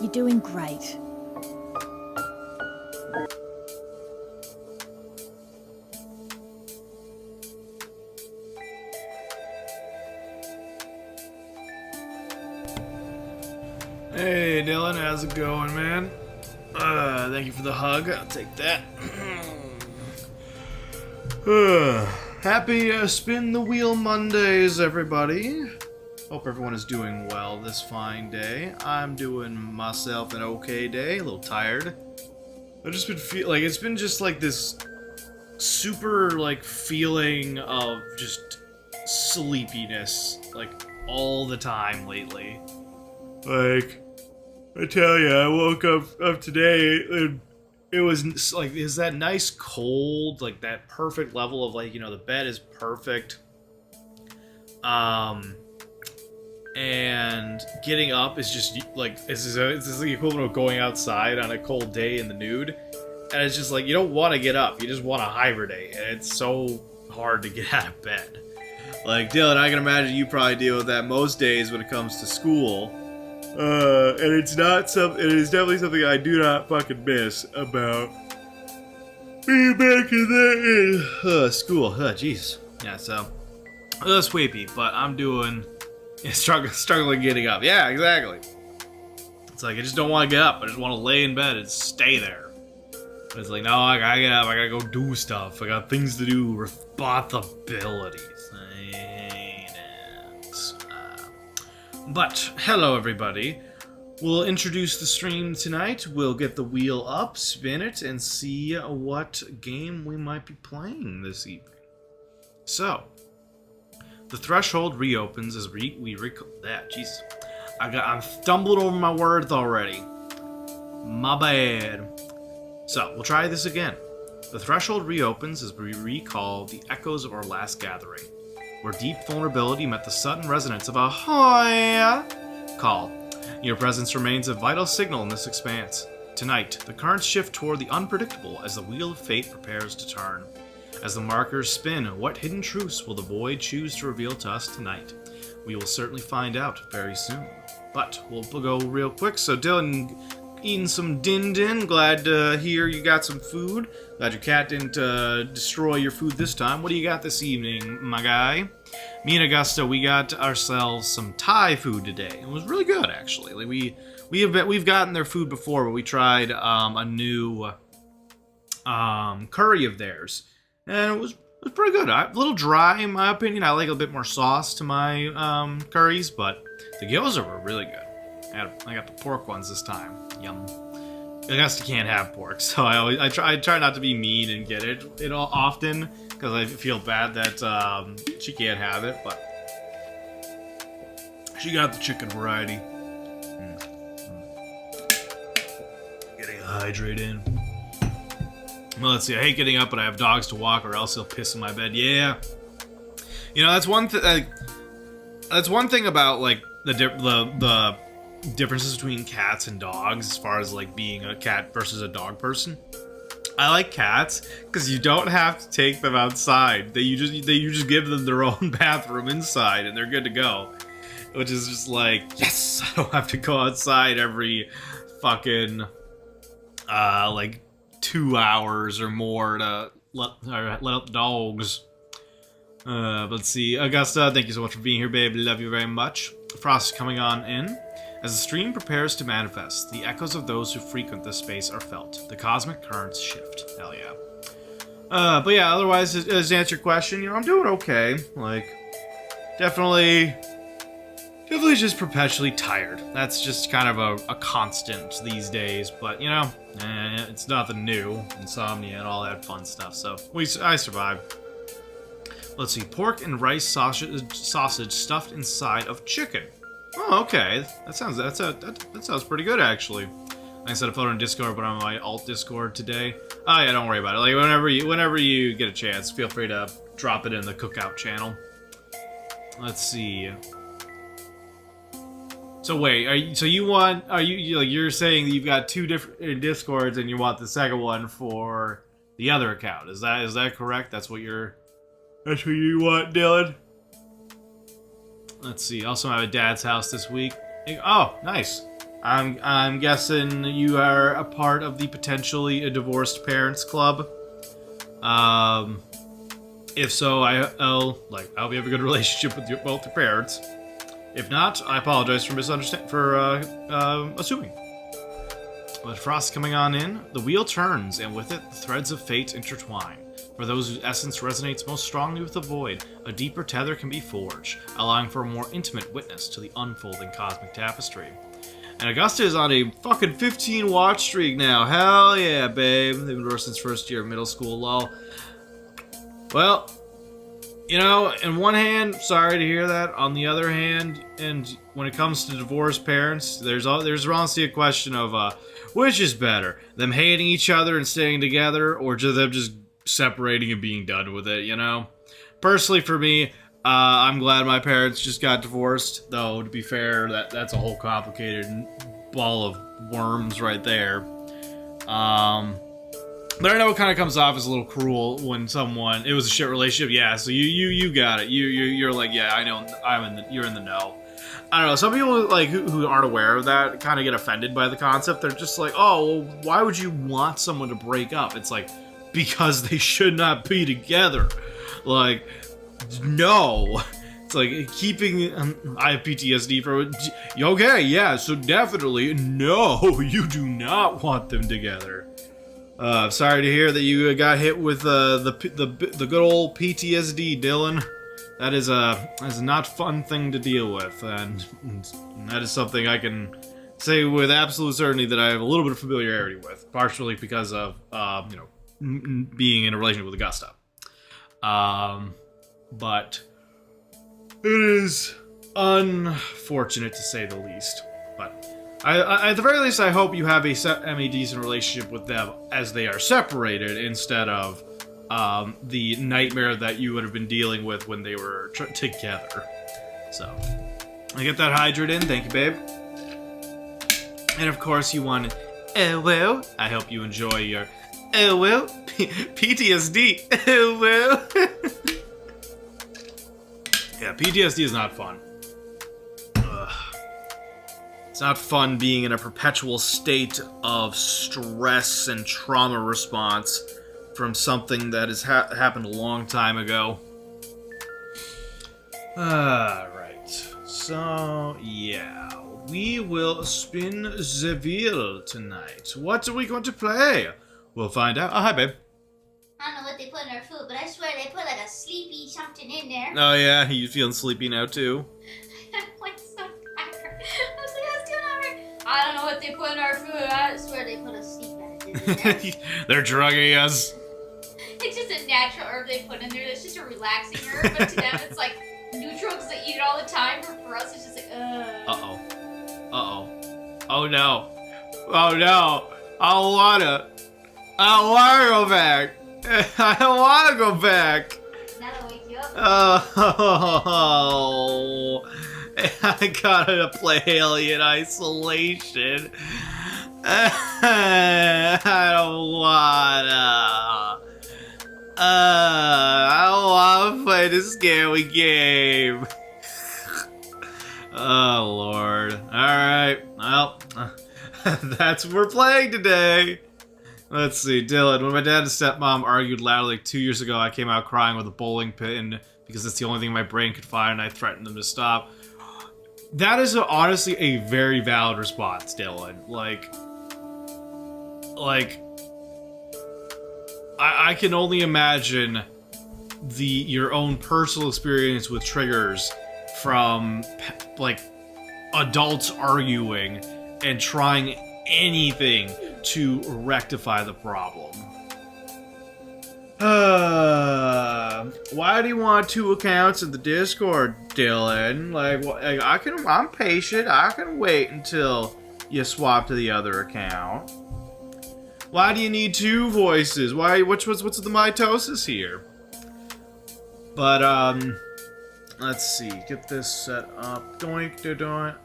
You're doing great. Hey Dylan, how's it going, man? Thank you for the hug. I'll take that. Happy Spin the Wheel Mondays, everybody. Hope everyone is doing well this fine day. I'm doing myself an okay day, a little tired. I've just been it's been just like this super feeling of just sleepiness all the time lately. I tell you, I woke up today and it was is that nice cold, that perfect level of the bed is perfect. And getting up is just it's the equivalent of going outside on a cold day in the nude. And it's just you don't want to get up, you just want to hibernate, and it's so hard to get out of bed. Dylan, I can imagine you probably deal with that most days when it comes to school. And it is definitely something I do not fucking miss about being back in school. Jeez. Yeah, so, a little sleepy, but I'm struggling getting up. Yeah, exactly. It's I just don't want to get up. I just want to lay in bed and stay there. But it's no, I gotta get up. I gotta go do stuff. I got things to do. Responsibilities. But, hello everybody. We'll introduce the stream tonight. We'll get the wheel up, spin it, and see what game we might be playing this evening. So, the threshold reopens as jeez. I'm stumbling over my words already. My bad. So, we'll try this again. The threshold reopens as we recall the echoes of our last gathering, where deep vulnerability met the sudden resonance of a "Hoya" call. Your presence remains a vital signal in this expanse. Tonight, the currents shift toward the unpredictable as the wheel of fate prepares to turn. As the markers spin, what hidden truths will the void choose to reveal to us tonight? We will certainly find out very soon. But we'll go real quick. So Dylan, eating some din-din. Glad to hear you got some food. Glad your cat didn't destroy your food this time. What do you got this evening, my guy? Me and Augusta, we got ourselves some Thai food today. It was really good, actually. We've gotten their food before, but we tried a new curry of theirs, and it was pretty good. A little dry, in my opinion. I like a bit more sauce to my curries, but the gyoza were really good. I got the pork ones this time. Yum. Augusta can't have pork, so I try not to be mean and get it all often, because I feel bad that she can't have it, but she got the chicken variety. Getting hydrated. Well, let's see. I hate getting up, but I have dogs to walk, or else they'll piss in my bed. Yeah, that's one thing. That's one thing about the differences between cats and dogs, as far as being a cat versus a dog person. I like cats because you don't have to take them outside. You just give them their own bathroom inside and they're good to go. Which is just yes, I don't have to go outside every fucking 2 hours or more to let out the dogs. Let's see. Augusta, thank you so much for being here, babe. Love you very much. Frost is coming on in. As the stream prepares to manifest, the echoes of those who frequent this space are felt. The cosmic currents shift. Hell yeah. But yeah, otherwise, to answer your question, I'm doing okay. Definitely just perpetually tired. That's just kind of a constant these days, but it's nothing new. Insomnia and all that fun stuff, so I survived. Let's see, pork and rice sausage stuffed inside of chicken. Oh, okay. That sounds pretty good, actually. Like I said, I put it on Discord, but I'm on my alt Discord today. Oh yeah, don't worry about it. Whenever you get a chance, feel free to drop it in the cookout channel. Let's see. So wait, you're saying that you've got two different Discords and you want the second one for the other account? Is that correct? That's what you want, Dylan? Let's see. Also, I have a dad's house this week. Oh, nice. I'm guessing you are a part of the potentially a divorced parents club. If so, I hope you have a good relationship with both your parents. If not, I apologize for assuming. But frost coming on in, the wheel turns, and with it, the threads of fate intertwine. For those whose essence resonates most strongly with the void, a deeper tether can be forged, allowing for a more intimate witness to the unfolding cosmic tapestry. And Augusta is on a fucking 15 watch streak now. Hell yeah, babe. They've been working since first year of middle school, lol. Well, you know, in one hand, sorry to hear that. On the other hand, and when it comes to divorced parents, there's honestly a question of which is better, them hating each other and staying together, or them just separating and being done with it, you know? Personally, for me, I'm glad my parents just got divorced, though, to be fair, that's a whole complicated ball of worms right there. But I know it kind of comes off as a little cruel when it was a shit relationship, yeah, so you got it. You're like, yeah, I know, you're in the know. I don't know, some people like who aren't aware of that kind of get offended by the concept. They're just like, oh, well, why would you want someone to break up? It's like, because they should not be together. Like, no. It's like keeping. I have PTSD from it. Okay, yeah, so definitely, no, you do not want them together. Sorry to hear that you got hit with the good old PTSD, Dylan. That is a not fun thing to deal with, and that is something I can say with absolute certainty that I have a little bit of familiarity with, partially because of being in a relationship with Augusta. But it is unfortunate to say the least. But at the very least, I hope you have a semi-decent relationship with them as they are separated, instead of the nightmare that you would have been dealing with when they were together. So, I get that hydrate in. Thank you, babe. And of course, you won. Well, I hope you enjoy your PTSD. Well. Yeah, PTSD is not fun. It's not fun being in a perpetual state of stress and trauma response from something that has happened a long time ago. Alright. So, yeah. We will spin the wheel tonight. What are we going to play? We'll find out. Oh, hi, babe. I don't know what they put in our food, but I swear they put like a sleepy something in there. Oh, yeah? You feeling sleepy now, too? I'm like so tired. I was like, what's going on here? I don't know what they put in our food. I swear they put a sleep medicine in there. They're drugging us. It's just a natural herb they put in there. It's just a relaxing herb, but to them it's like neutral because they eat it all the time. For us, it's just like, Uh-oh. Uh-oh. Oh, no. Oh, no. I don't wanna go back. I don't want to go back. That'll wake you up. Oh, I gotta play Alien Isolation. I don't wanna. I don't wanna play this scary game. Oh, Lord. Alright, well, that's what we're playing today. Let's see, Dylan. When my dad and stepmom argued loudly 2 years ago, I came out crying with a bowling pin because it's the only thing my brain could find, and I threatened them to stop. That is honestly a very valid response, Dylan. Like, I can only imagine your own personal experience with triggers from, like, adults arguing and trying anything to rectify the problem. Why do you want 2 accounts in the Discord, Dylan? I'm patient. I can wait until you swap to the other account. Why do you need 2 voices? What's the mitosis here? But, let's see. Get this set up. Doink, doink.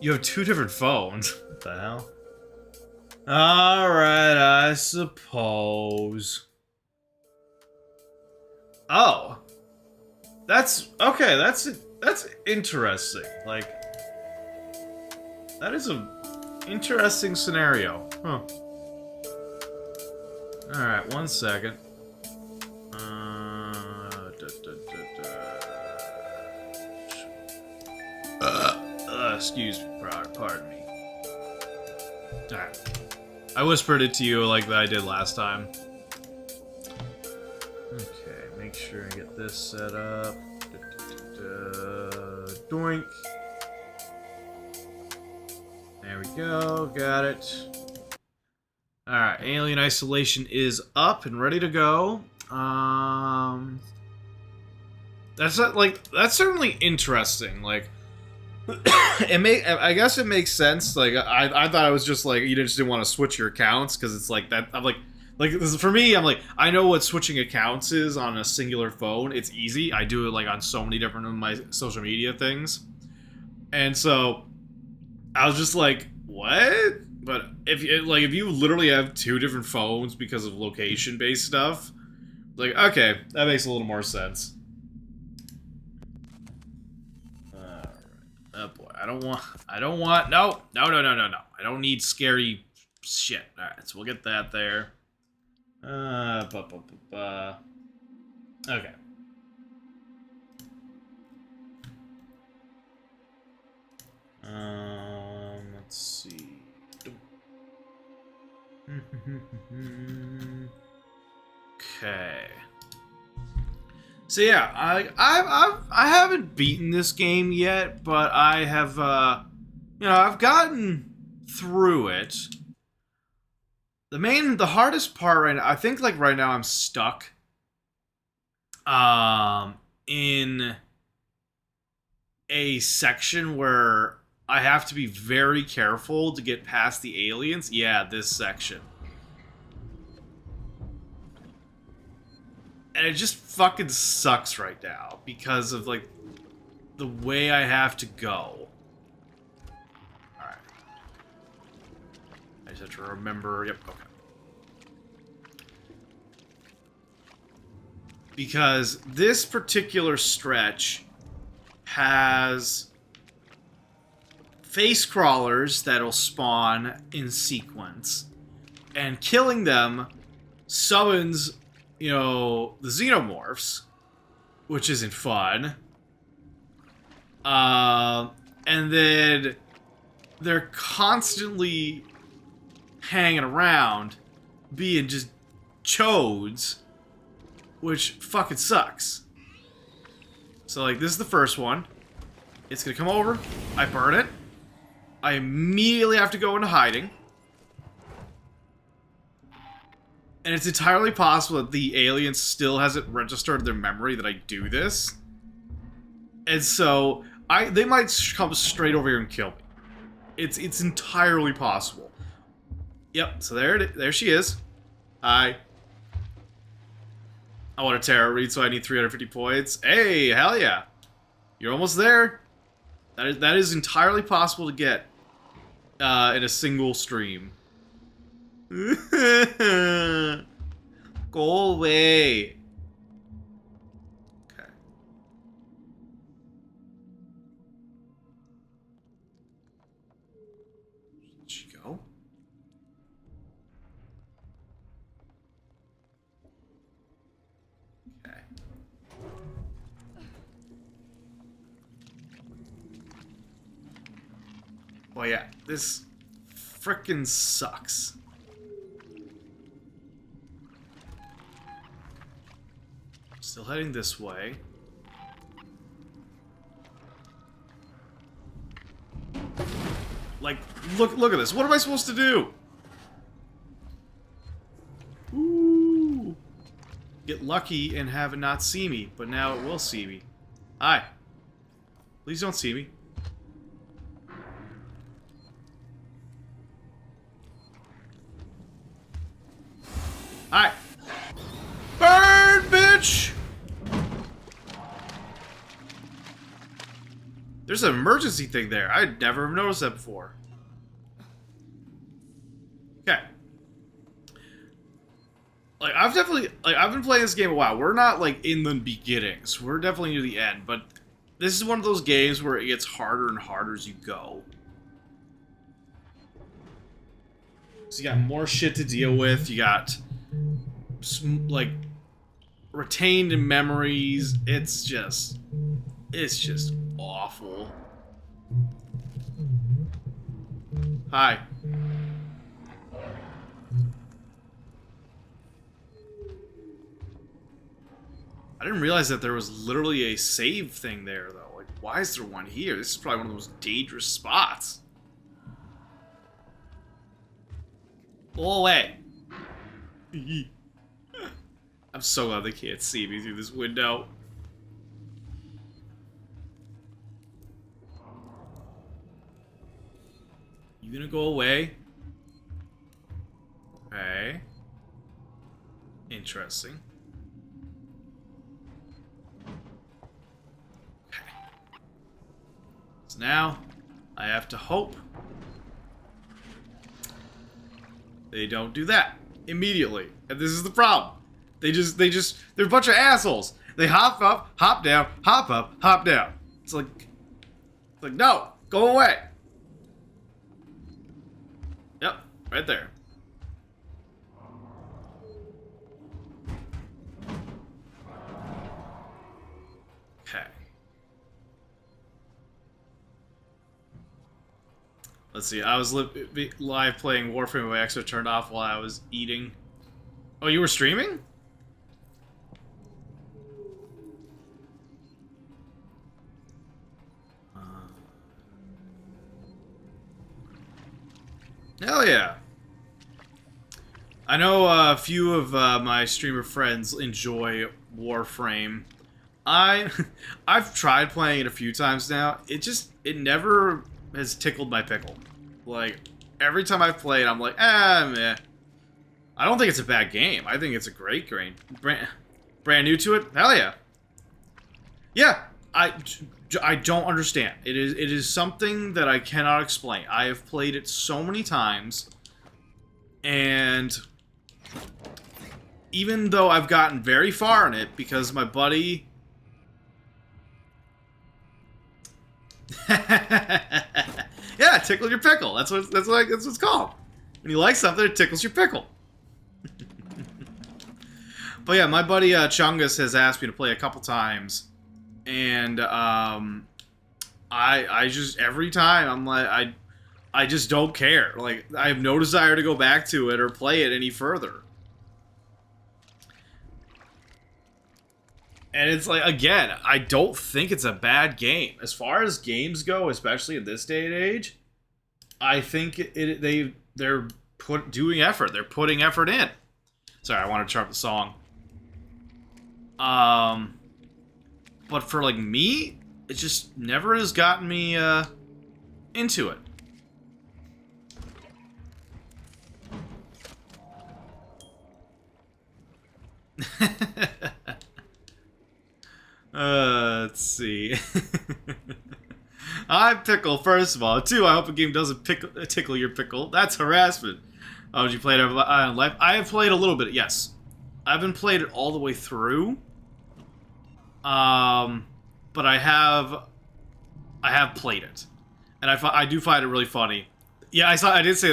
You have 2 different phones. What the hell? Alright, I suppose. Oh. That's okay, that's interesting. Like, That is a interesting scenario. Huh. Alright, 1 second. Excuse me, pardon me. Alright. I whispered it to you like I did last time. Okay, make sure I get this set up. Doink. There we go, got it. Alright, Alien Isolation is up and ready to go. That's certainly interesting. Like, I guess it makes sense. Like, I thought it was just like you just didn't want to switch your accounts because it's like that. I'm like this is, for me. I'm like, I know what switching accounts is on a singular phone. It's easy. I do it like on so many different of my social media things, and so I was just like, what? But if you literally have 2 different phones because of location-based stuff, like, okay, that makes a little more sense. Alright. Oh boy, I don't want, no. I don't need scary shit. Alright, so we'll get that there. Okay. Let's see. Okay. So yeah, I haven't beaten this game yet, but I have I've gotten through it. The hardest part right now, I think, like right now I'm stuck in a section where I have to be very careful to get past the aliens. Yeah, this section. And it just fucking sucks right now because of, like, the way I have to go. Alright. I just have to remember... Yep, okay. Because this particular stretch has face crawlers that'll spawn in sequence, and killing them summons, the xenomorphs, which isn't fun. And then they're constantly hanging around, being just chodes, which fucking sucks. So, like, this is the first one. It's gonna come over, I burn it, I immediately have to go into hiding. And it's entirely possible that the alien still hasn't registered their memory that I do this. And so, they might come straight over here and kill me. It's entirely possible. Yep, so there she is. Hi. I want a tarot read, so I need 350 points. Hey, hell yeah. You're almost there. That is entirely possible to get in a single stream. Go away. Okay. Did she go? Okay. Well, yeah, this frickin' sucks. Still heading this way. Like, look at this. What am I supposed to do? Ooh. Get lucky and have it not see me, but now it will see me. Hi. Please don't see me. Hi. Burn, bitch! There's an emergency thing there. I'd never have noticed that before. Okay. Like, I've been playing this game a while. We're not, like, in the beginnings. We're definitely near the end, but this is one of those games where it gets harder and harder as you go. So you got more shit to deal with. You got like retained memories. It's just awful. Hi. I didn't realize that there was literally a save thing there, though. Like, why is there one here? This is probably one of the most dangerous spots. Go away. I'm so glad they can't see me through this window. You gonna go away? Okay. Interesting. Okay. So now, I have to hope they don't do that immediately. And this is the problem. They're a bunch of assholes. They hop up, hop down, hop up, hop down. It's like, no, go away. Yep, right there. Okay. Let's see, I was live playing Warframe with my extra turned off while I was eating. Oh, you were streaming? Hell yeah. I know a few of my streamer friends enjoy Warframe. I've tried playing it a few times now. It never has tickled my pickle. Like, every time I've played, I'm like, meh. I don't think it's a bad game. I think it's a great game. Brand new to it? Hell yeah. Yeah, I don't understand. It is something that I cannot explain. I have played it so many times, and even though I've gotten very far in it because my buddy yeah, tickle your pickle. That's what it's called. When you like something, it tickles your pickle. But yeah, my buddy Chungus has asked me to play a couple times, and I just every time I'm like I just don't care. Like, I have no desire to go back to it or play it any further. And it's like, again, I don't think it's a bad game. As far as games go, especially in this day and age, I think they're doing effort. They're putting effort in. Sorry, I want to chart the song. But for like me, it just never has gotten me into it. Let's see. I'm Pickle, first of all. 2, I hope a game doesn't tickle your pickle. That's harassment. Oh, did you play it on live? I have played a little bit, yes. I haven't played it all the way through. But I have played it. And I do find it really funny. Yeah, I did see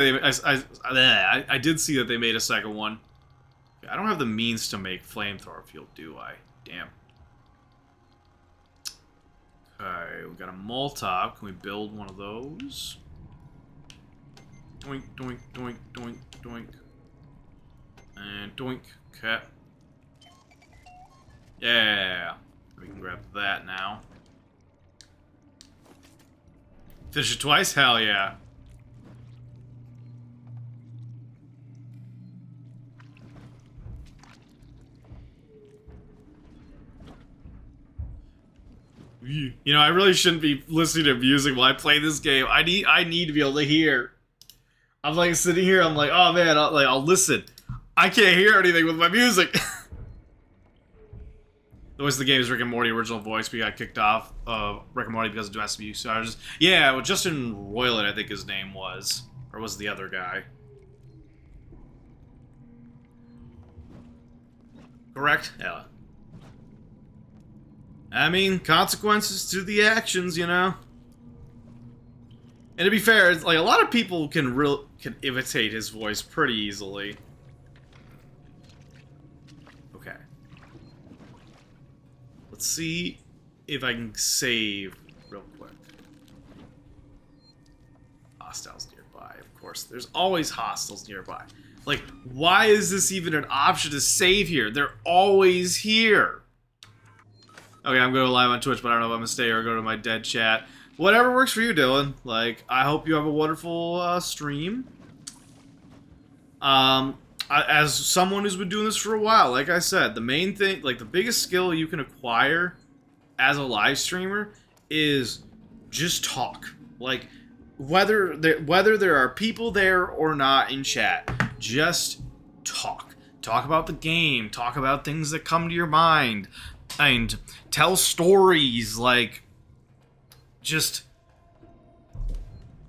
that they made a second one. I don't have the means to make flamethrower fuel, do I? Damn. Okay, we got a Molotov. Can we build one of those? Doink, doink, doink, doink, doink. And doink. Okay. Yeah. We can grab that now. Finish it twice? Hell yeah. You know, I really shouldn't be listening to music while I play this game. I need to be able to hear. I'm like sitting here, I'm like, oh man, I'll listen. I can't hear anything with my music. The voice of the game is Rick and Morty original voice. We got kicked off of Rick and Morty because of domestic abuse charges. Yeah, well, Justin Roiland, I think his name was. Or was the other guy. Correct? Yeah. I mean, consequences to the actions, you know? And to be fair, it's like a lot of people can can imitate his voice pretty easily. Okay. Let's see if I can save real quick. Hostiles nearby, of course. There's always hostiles nearby. Like, why is this even an option to save here? They're always here. Okay, I'm going live on Twitch, but I don't know if I'm going to stay or go to my dead chat. Whatever works for you, Dylan. Like, I hope you have a wonderful stream. As someone who's been doing this for a while, like I said, the main thing, like the biggest skill you can acquire as a live streamer is just talk. Like, whether there are people there or not in chat, just talk. Talk about the game. Talk about things that come to your mind. And tell stories, like, just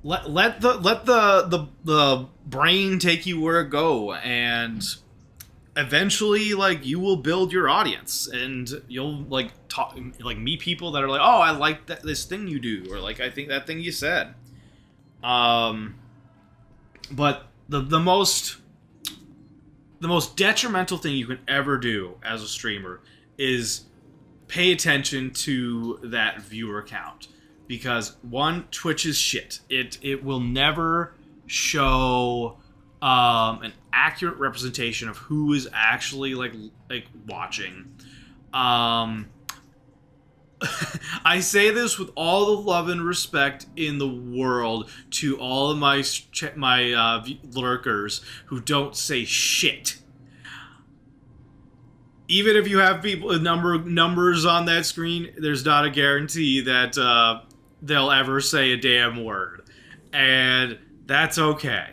let the brain take you where it go, and eventually, like, you will build your audience, and you'll like talk, like, meet people that are like, oh, I like this thing you do, or like, I think that thing you said. But the most detrimental thing you can ever do as a streamer is pay attention to that viewer count, because one, Twitch is shit. It will never show an accurate representation of who is actually like watching. I say this with all the love and respect in the world to all of my lurkers who don't say shit. Even if you have people numbers on that screen, there's not a guarantee that they'll ever say a damn word, and that's okay.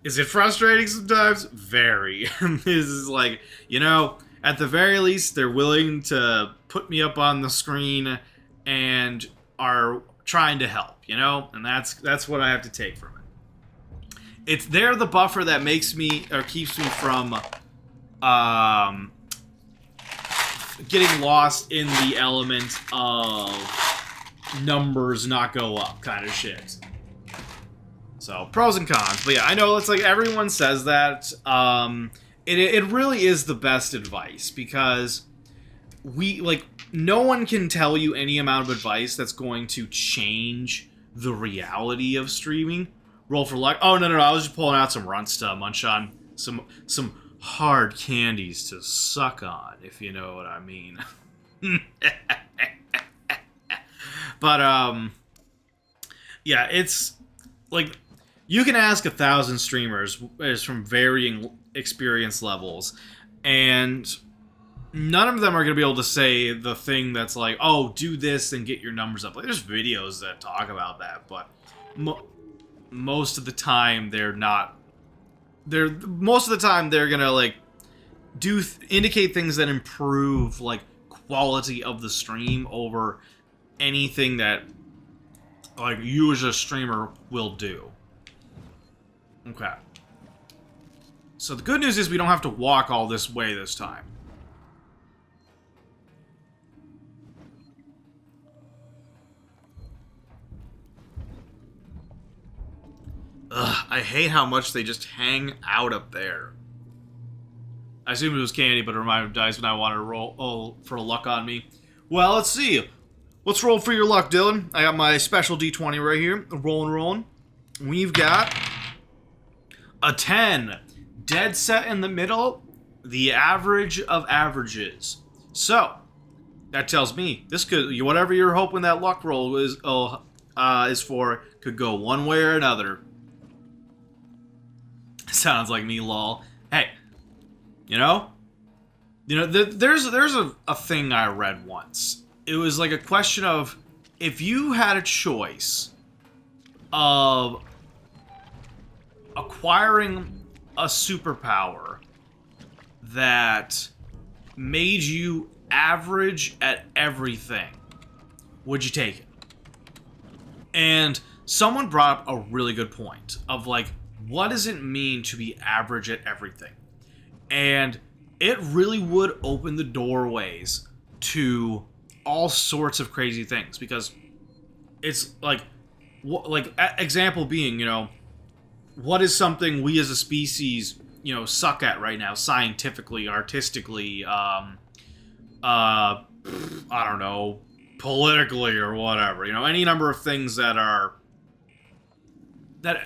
Is it frustrating sometimes? Very. This is like, you know, at the very least, they're willing to put me up on the screen and are trying to help, you know, and that's what I have to take from it. They're the buffer that makes me, or keeps me from getting lost in the element of numbers not go up kind of shit. So, pros and cons. But yeah, I know it's like everyone says that. It really is the best advice, because no one can tell you any amount of advice that's going to change the reality of streaming. Roll for luck. Oh, no, I was just pulling out some runts to munch on. Some hard candies to suck on, if you know what I mean. But, yeah, it's, like, you can ask 1,000 streamers from varying experience levels, and none of them are going to be able to say the thing that's like, oh, do this and get your numbers up. Like, there's videos that talk about that, but most of the time they're not. Most of the time they're gonna like indicate things that improve like quality of the stream over anything that like you as a streamer will do. Okay. So the good news is we don't have to walk all this way this time. Ugh, I hate how much they just hang out up there. I assumed it was candy, but it reminded me of dice when I wanted to roll for luck on me. Well, let's see. Let's roll for your luck, Dylan. I got my special D20 right here. Rolling. We've got a 10. Dead set in the middle. The average of averages. So, that tells me this could, whatever you're hoping that luck roll is for, could go one way or another. Sounds like me, lol. Hey, you know, there's a thing I read once. It was like a question of if you had a choice of acquiring a superpower that made you average at everything, would you take it? And someone brought up a really good point of like, what does it mean to be average at everything? And it really would open the doorways to all sorts of crazy things, because it's like example being, you know, what is something we as a species, suck at right now, scientifically, artistically, I don't know, politically or whatever. Any number of things that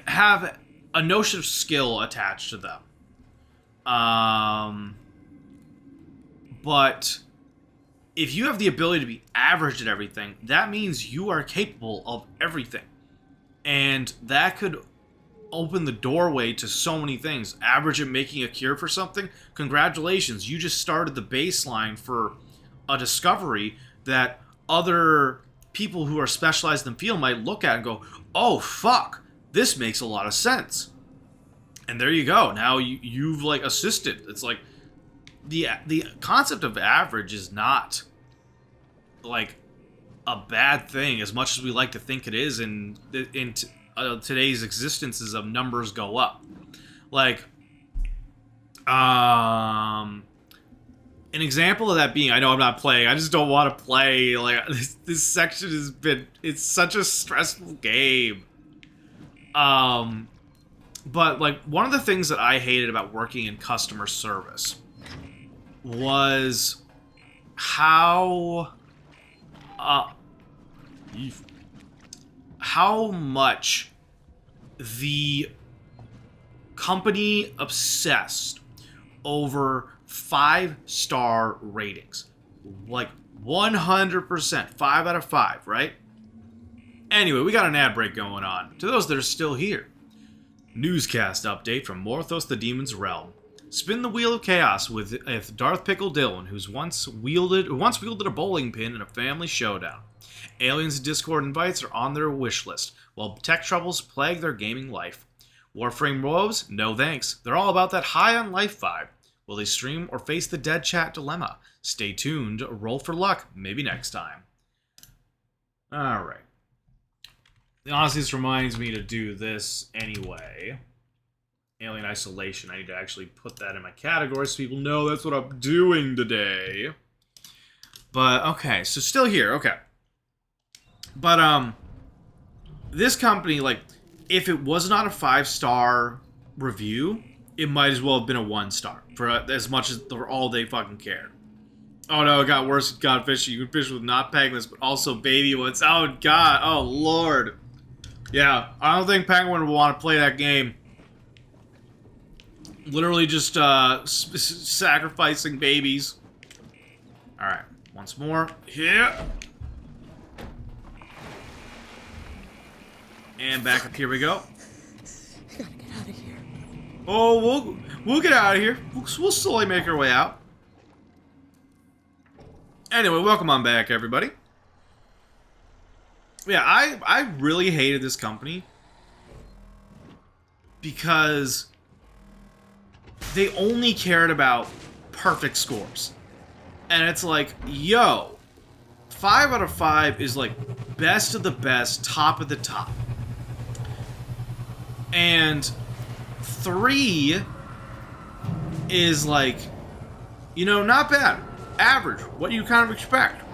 have a notion of skill attached to them. But if you have the ability to be average at everything, that means you are capable of everything. And that could open the doorway to so many things. Average at making a cure for something? Congratulations, you just started the baseline for a discovery that other people who are specialized in the field might look at and go, oh, fuck, this makes a lot of sense. And there you go. Now you've, like, assisted. It's like, the concept of average is not, like, a bad thing as much as we like to think it is in today's existences of numbers go up. Like, an example of that being, I know I'm not playing, I just don't want to play, like, this section it's such a stressful game. But, like, one of the things that I hated about working in customer service was how much the company obsessed over 5-star ratings. Like 100%, 5 out of 5, right? Anyway, we got an ad break going on. To those that are still here, newscast update from Morthos the Demon's Realm. Spin the wheel of chaos with Darth Pickle Dillon, who once wielded a bowling pin in a family showdown. Aliens and Discord invites are on their wish list, while tech troubles plague their gaming life. Warframe woes? No thanks. They're all about that high on life vibe. Will they stream or face the dead chat dilemma? Stay tuned. Roll for luck. Maybe next time. Alright. Honestly, this reminds me to do this anyway. Alien Isolation. I need to actually put that in my category so people know that's what I'm doing today. But, okay. So, still here. Okay. But, this company, like, if it was not a 5-star review, it might as well have been a 1-star. For as much as all they fucking cared. Oh no, it got worse with Godfish. You can fish with not penguins, but also baby ones. Oh god. Oh lord. Yeah, I don't think Penguin would want to play that game. Literally just sacrificing babies. Alright, once more. Here. And back up, here we go. I gotta get out of here. Oh, we'll get out of here. We'll slowly make our way out. Anyway, welcome on back, everybody. Yeah, I really hated this company because they only cared about perfect scores. And it's like, yo, 5 out of 5 is like best of the best, top of the top. And 3 is like, not bad. Average, what you kind of expect.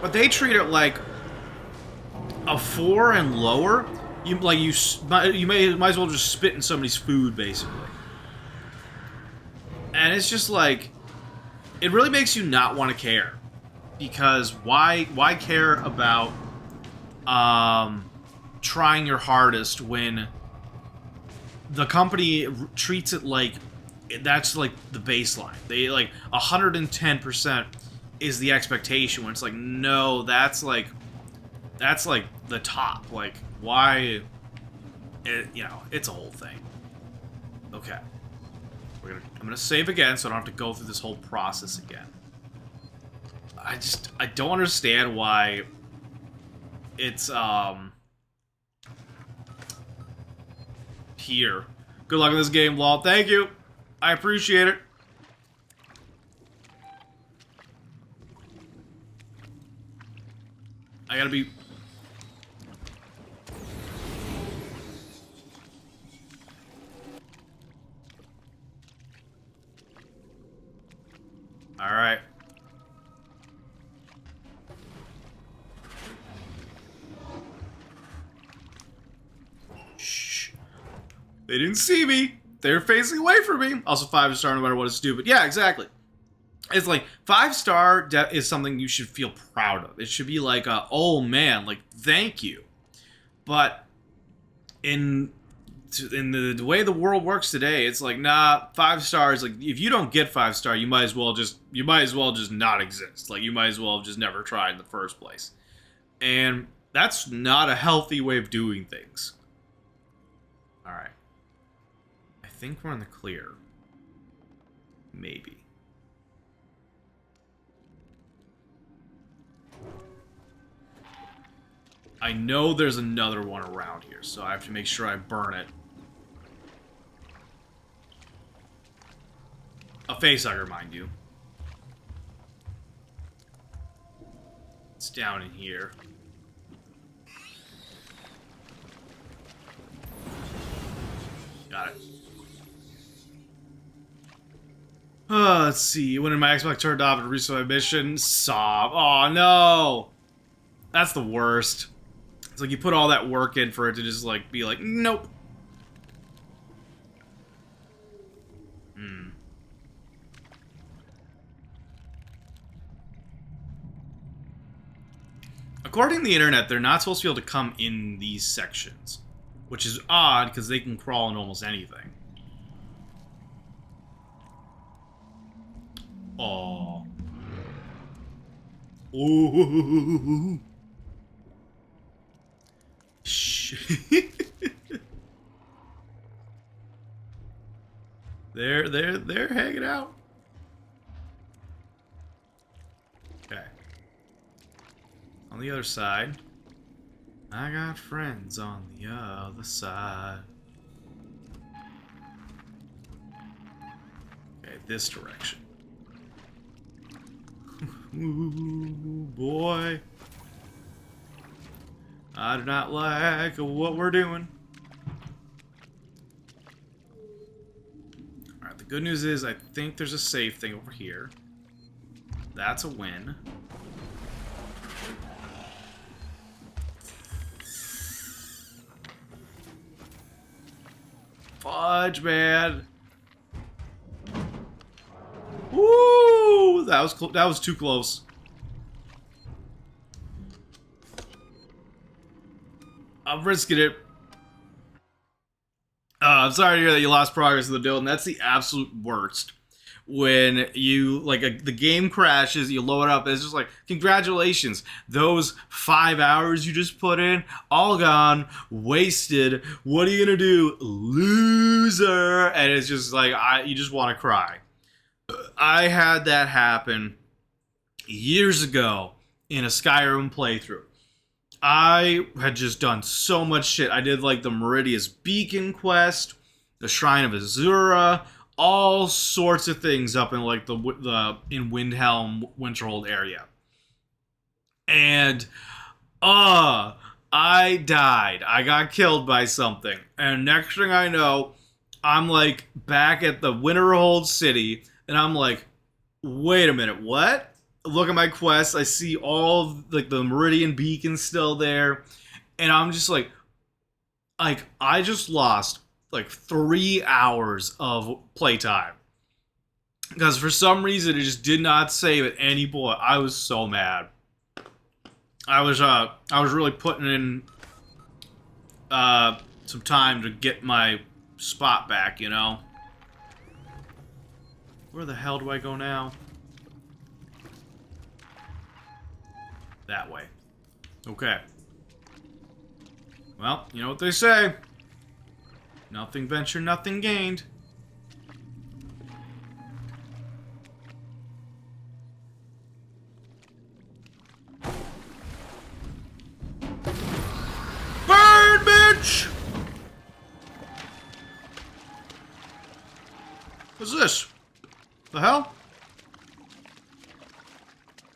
But they treat it like a 4 and lower. You might as well just spit in somebody's food, basically. And it's just like, it really makes you not want to care, because why care about trying your hardest when the company treats it like that's like the baseline. They like 110% is the expectation, when it's like, no, that's like the top. Like, why? It's a whole thing. Okay, I'm gonna save again so I don't have to go through this whole process again. I don't understand why it's here. Good luck in this game, lol. Thank you. I appreciate it. I gotta be... Alright. Shh. They didn't see me. They're facing away from me. Also 5-star no matter what is stupid. Yeah, exactly. It's like 5-star is something you should feel proud of. It should be like, oh man, like thank you. But in the way the world works today, it's like, nah, 5 stars. Like if you don't get 5-star, you might as well just not exist. Like you might as well have just never tried in the first place. And that's not a healthy way of doing things. All right. I think we're in the clear. Maybe. I know there's another one around here, so I have to make sure I burn it. A facehugger, mind you. It's down in here. Got it. Let's see. When my Xbox turned off and restart my mission, sob. Oh no! That's the worst. It's like you put all that work in for it to just like be like, nope. According to the internet, they're not supposed to be able to come in these sections, which is odd because they can crawl in almost anything. Oh. Ooh. Shit. They're hanging out. Okay. On the other side, I got friends on the other side. Okay, this direction. Ooh, boy. I do not like what we're doing. Alright, the good news is I think there's a save thing over here. That's a win. Fudge, man. Woo! That was too close. I'm risking it. I'm sorry to hear that you lost progress in the build, and that's the absolute worst. When you, like, the game crashes, you load it up, and it's just like, congratulations, those 5 hours you just put in, all gone, wasted, what are you gonna do? Loser! And it's just like, you just want to cry. I had that happen years ago in a Skyrim playthrough. I had just done so much shit. I did like the Meridia's Beacon quest, the Shrine of Azura, all sorts of things up in like the in Windhelm, Winterhold area. And I died. I got killed by something. And next thing I know, I'm like back at the Winterhold city, and I'm like, wait a minute, what? Look at my quest. I see all of, like, the Meridian Beacon still there, and I'm just like I just lost like 3 hours of playtime because for some reason it just did not save at any point. I was so mad. I was really putting in some time to get my spot back, you know. Where the hell do I go now? That way. Okay. Well, you know what they say. Nothing ventured, nothing gained. Burn, bitch! What's this? The hell?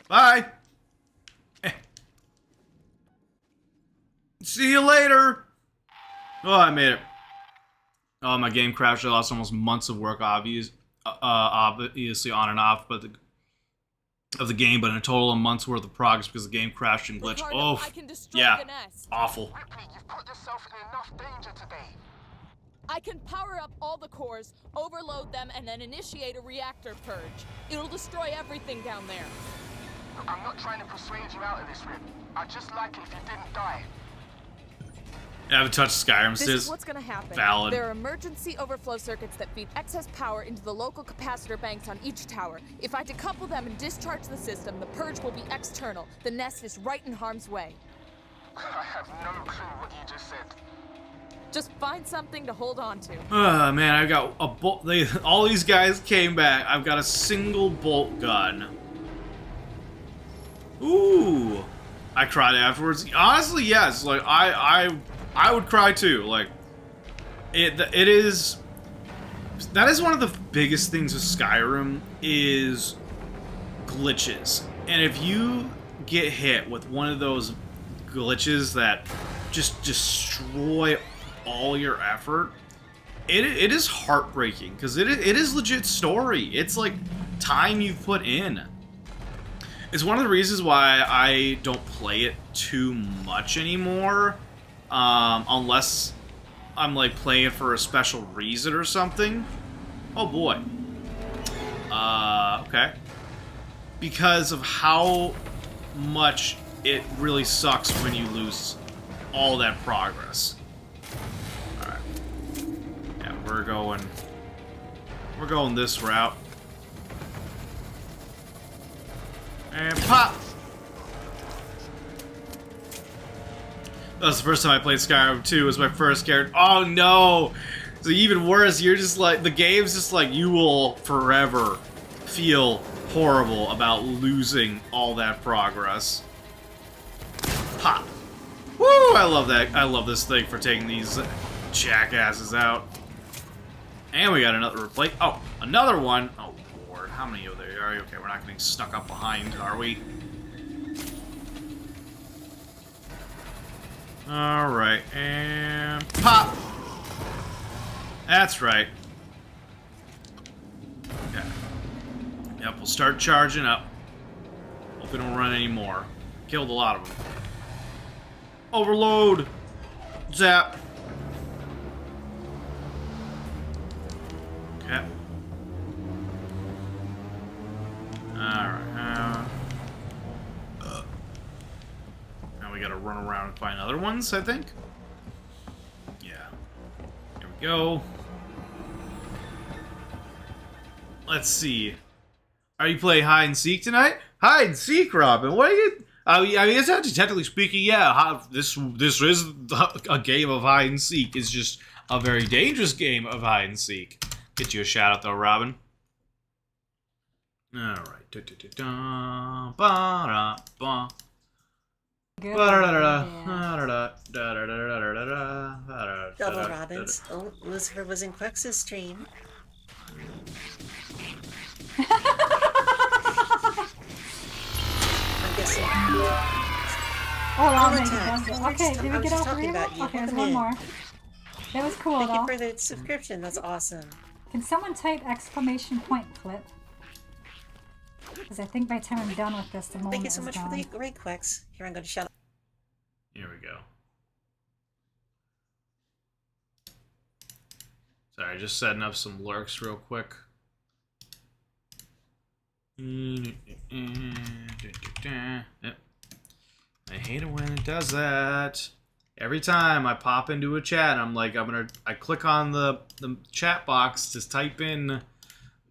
Bye! See you later! Oh, I made it. Oh, my game crashed. I lost almost months of work, obviously on and off, but of the game, but in a total of months worth of progress because the game crashed and glitched. Ricardo, Oh, yeah, awful. Ripley, you've put yourself in enough danger today. I can power up all the cores, overload them, and then initiate a reactor purge. It'll destroy everything down there. I'm not trying to persuade you out of this, Rip. I'd just like it if you didn't die. I haven't touched Skyrim. This is what's gonna happen. Valid. There are emergency overflow circuits that feed excess power into the local capacitor banks on each tower. If I decouple them and discharge the system, the purge will be external. The nest is right in harm's way. I have no clue what you just said. Just find something to hold on to. Oh man, I got a bolt. All these guys came back. I've got a single bolt gun. Ooh, I cried afterwards. Honestly, yes. Like I would cry too. Like it is. That is one of the biggest things with Skyrim is glitches, and if you get hit with one of those glitches that just destroy all your effort, it is heartbreaking because it is legit story. It's like time you've put in. It's one of the reasons why I don't play it too much anymore, unless I'm like playing for a special reason or something. Oh boy. Okay. Because of how much it really sucks when you lose all that progress. Alright. Yeah, we're going this route. And pop! That was the first time I played Skyrim 2. It was my first character. Oh no! So even worse, you're just like, the game's just like, you will forever feel horrible about losing all that progress. Pop! Woo! I love that. I love this thing for taking these jackasses out. And we got another replace. Oh, another one. Oh lord, how many of there are? Okay, we're not getting snuck up behind, are we? Alright, and pop! That's right. Okay. Yep, we'll start charging up. Hope we don't run any more. Killed a lot of them. Overload! Zap! Okay. Alright, now we gotta run around and find other ones, I think. Yeah. Here we go. Let's see. Are you playing hide and seek tonight? Hide and seek, Robin. What are you? I mean, it's actually technically speaking, yeah. This is a game of hide and seek. It's just a very dangerous game of hide and seek. Get you a shout out though, Robin. All right. Double Robins. Oh, Lucifer was in Quex's stream. I'm guessing. Oh, All wow, the time. okay, did we I was get just all talking three of them? about you. Okay, there's Welcome one in. more. That was cool, Thank you though. for the subscription. That's awesome. Can someone type exclamation point clip? Because I think by the time I'm done with this, the moment Thank you so is much gone. for the great Quex. Here, I'm going to shout out. Here we go. Sorry, just setting up some lurks real quick. Yep. I hate it when it does that. Every time I pop into a chat, I'm like, I click on the chat box to type in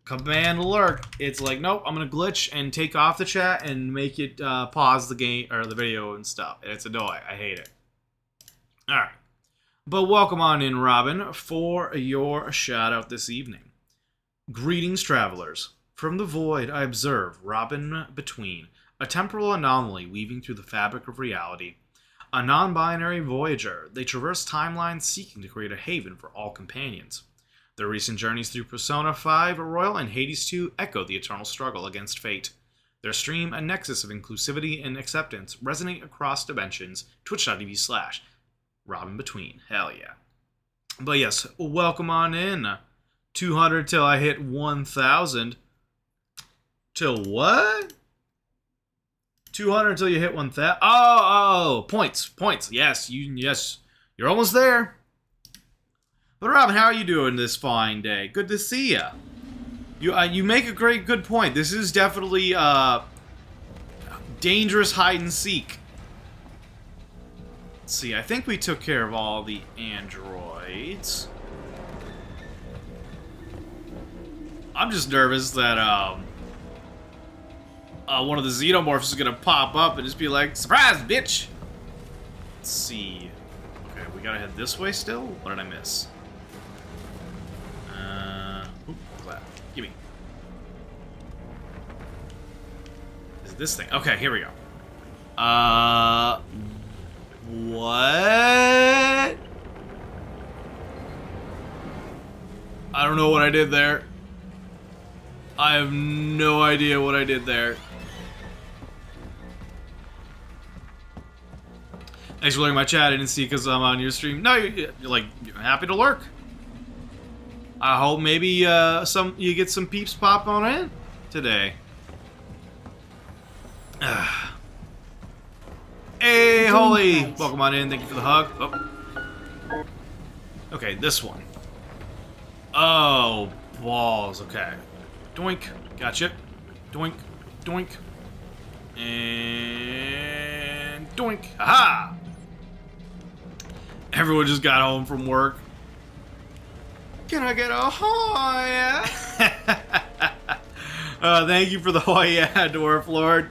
command lurk. It's like, nope, I'm gonna glitch and take off the chat and make it pause the game or the video and stuff. It's annoying. I hate it. All right. But welcome on in, Robin, for your shout out this evening. Greetings, travelers. From the void, I observe Robin Between, a temporal anomaly weaving through the fabric of reality. A non-binary voyager, they traverse timelines seeking to create a haven for all companions. Their recent journeys through Persona 5 Royal and Hades 2 echo the eternal struggle against fate. Their stream, a nexus of inclusivity and acceptance, resonate across dimensions. Twitch.tv/Robin Between. Hell yeah. But yes, welcome on in. 200 till I hit 1,000. Till what? 200 until you hit 1,000. Oh, points. Yes, you're almost there. But Robin, how are you doing this fine day? Good to see ya. You make a good point. This is definitely dangerous hide and seek. Let's see, I think we took care of all the androids. I'm just nervous that one of the xenomorphs is gonna pop up and just be like, "Surprise, bitch!" Let's see. Okay, we gotta head this way still? What did I miss? Oop, clap. Gimme. Is it this thing? Okay, here we go. What? I don't know what I did there. I have no idea what I did there. Thanks for looking at my chat. I didn't see because I'm on your stream. No, you're happy to lurk. I hope maybe you get some peeps pop on in today. Hey, Holy! Welcome on in. Thank you for the hug. Oh. Okay, this one. Oh, balls. Okay. Doink. Gotcha. Doink. Doink. And doink. Aha! Everyone just got home from work. Can I get a Hoya? Thank you for the Hoya, Dwarf Lord.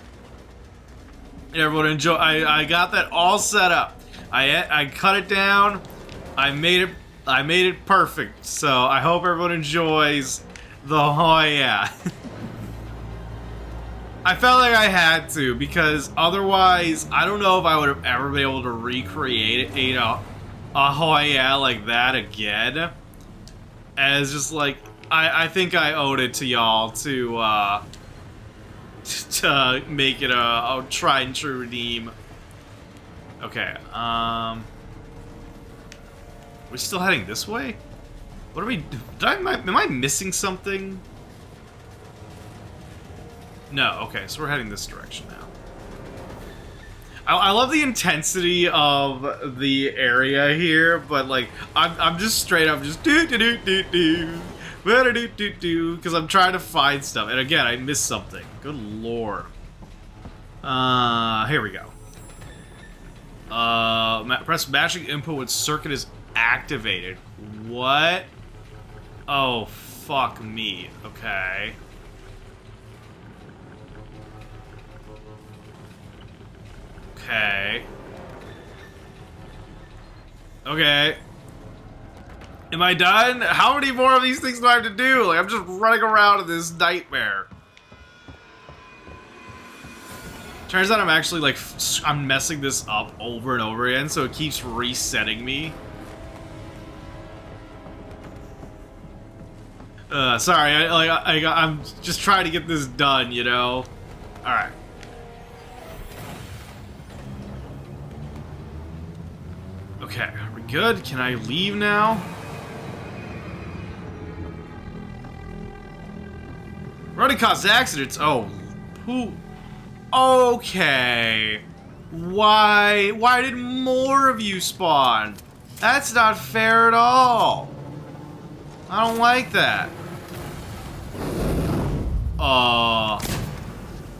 Everyone enjoy. I got that all set up. I cut it down. I made it perfect. So I hope everyone enjoys the Hoya. I felt like I had to because otherwise I don't know if I would have ever been able to recreate it, you know, a Hoya like that again. As just like I think I owed it to y'all to make it a tried and true redeem. Okay, we're still heading this way? What are we... am I missing something? No, okay, so we're heading this direction now. I love the intensity of the area here, but like, I'm just straight up just do-do-do-do-do. Because I'm trying to find stuff, and again, I missed something. Good lord. Here we go. Press matching input when circuit is activated. What? Oh, fuck me. Okay. Okay. Okay. Am I done? How many more of these things do I have to do? Like, I'm just running around in this nightmare. Turns out I'm actually, like, I'm messing this up over and over again, so it keeps resetting me. Sorry, I'm just trying to get this done, you know? Alright. Okay, are we good? Can I leave now? Running causes accidents. Oh, who? Okay. Why did more of you spawn? That's not fair at all. I don't like that.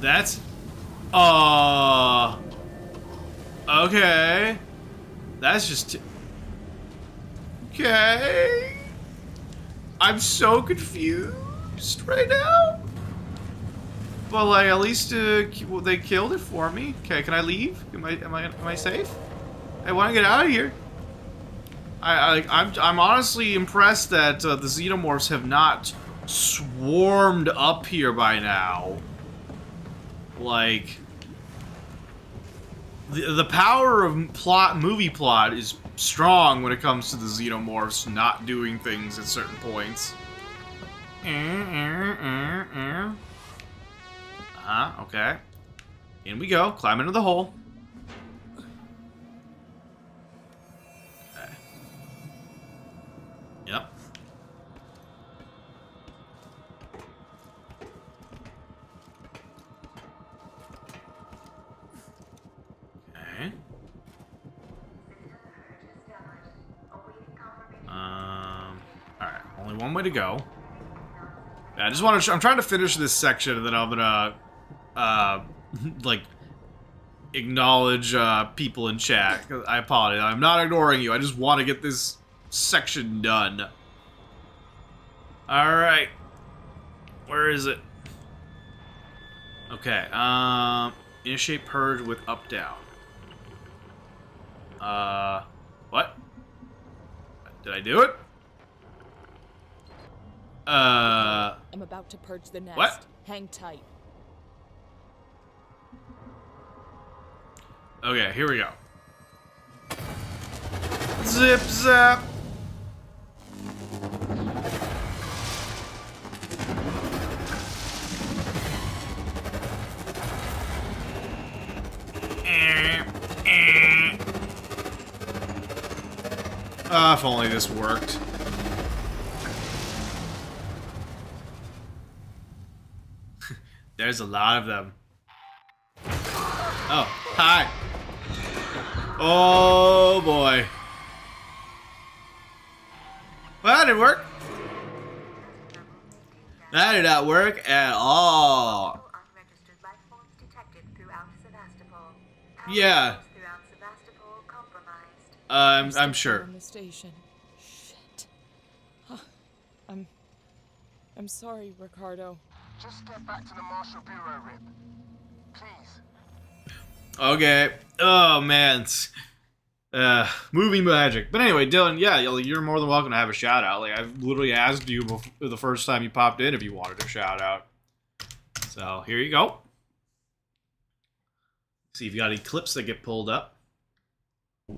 That's... Okay. That's just... Okay. I'm so confused right now. But like, at least they killed it for me. Okay, can I leave? Am I safe? I want to get out of here. I'm honestly impressed that the xenomorphs have not swarmed up here by now. Like, the power of movie plot is strong when it comes to the xenomorphs not doing things at certain points. Okay. In we go. Climb into the hole. Okay. Yep. Okay. way to go. I just want to. I'm trying to finish this section, and then I'm gonna, like, acknowledge people in chat. I apologize. I'm not ignoring you. I just want to get this section done. All right. Where is it? Okay. Initiate purge with up down. What? Did I do it? I'm about to purge the nest. What? Hang tight. Okay, here we go. Zip zap. If only this worked. There's a lot of them. Oh, hi. Oh boy. Well, that didn't work. That did not work at all. Unregistered life forms detected throughout Sevastopol. Yeah. Throughout Sevastopol compromised. I'm sure. On the station. Shit. Huh. I'm sorry, Ricardo. Just step back to the Marshal Bureau, Rip. Please. Okay. Oh man. Movie magic. But anyway, Dylan, yeah, you're more than welcome to have a shout out. Like, I've literally asked you before, the first time you popped in if you wanted a shout out. So here you go. See if you got any clips that get pulled up.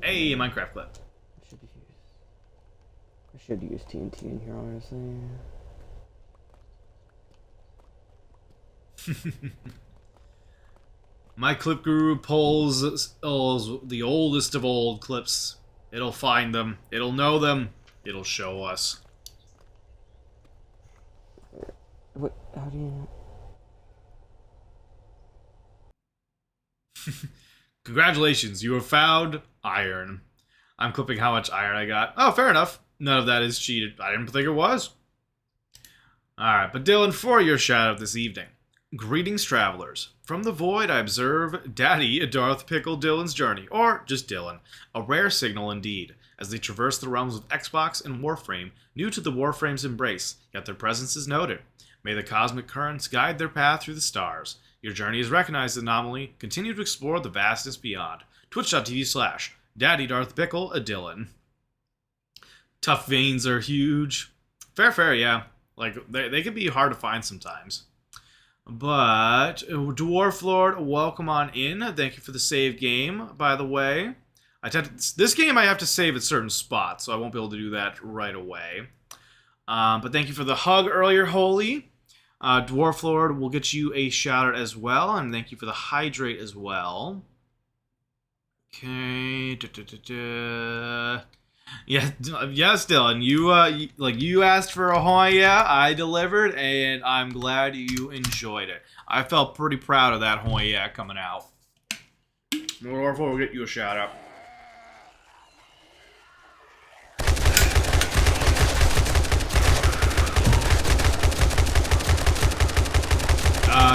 Hey, Minecraft clip. I should use TNT in here, honestly. My clip guru pulls the oldest of old clips. It'll find them. It'll know them. It'll show us. What? How do you... Congratulations, you have found iron. I'm clipping how much iron I got. Oh, fair enough. None of that is cheated. I didn't think it was. Alright, but Dylan, for your shout out this evening. Greetings, travelers. From the void, I observe Daddy Darth Pickle Dylan's journey, or just Dylan. A rare signal indeed, as they traverse the realms of Xbox and Warframe, new to the Warframe's embrace, yet their presence is noted. May the cosmic currents guide their path through the stars. Your journey is recognized anomaly. Continue to explore the vastness beyond. Twitch.tv/Daddy Darth Pickle a Dylan. Tough veins are huge. Fair, yeah. Like, they can be hard to find sometimes. But, Dwarf Lord, welcome on in. Thank you for the save game, by the way. This game I have to save at certain spots, so I won't be able to do that right away. But thank you for the hug earlier, Holy. Dwarf Lord will get you a shout out as well, and thank you for the hydrate as well. Okay. Yeah, yes, Dylan. You asked for a Hoya, I delivered, and I'm glad you enjoyed it. I felt pretty proud of that Hoya coming out. Dwarf Lord will get you a shout out.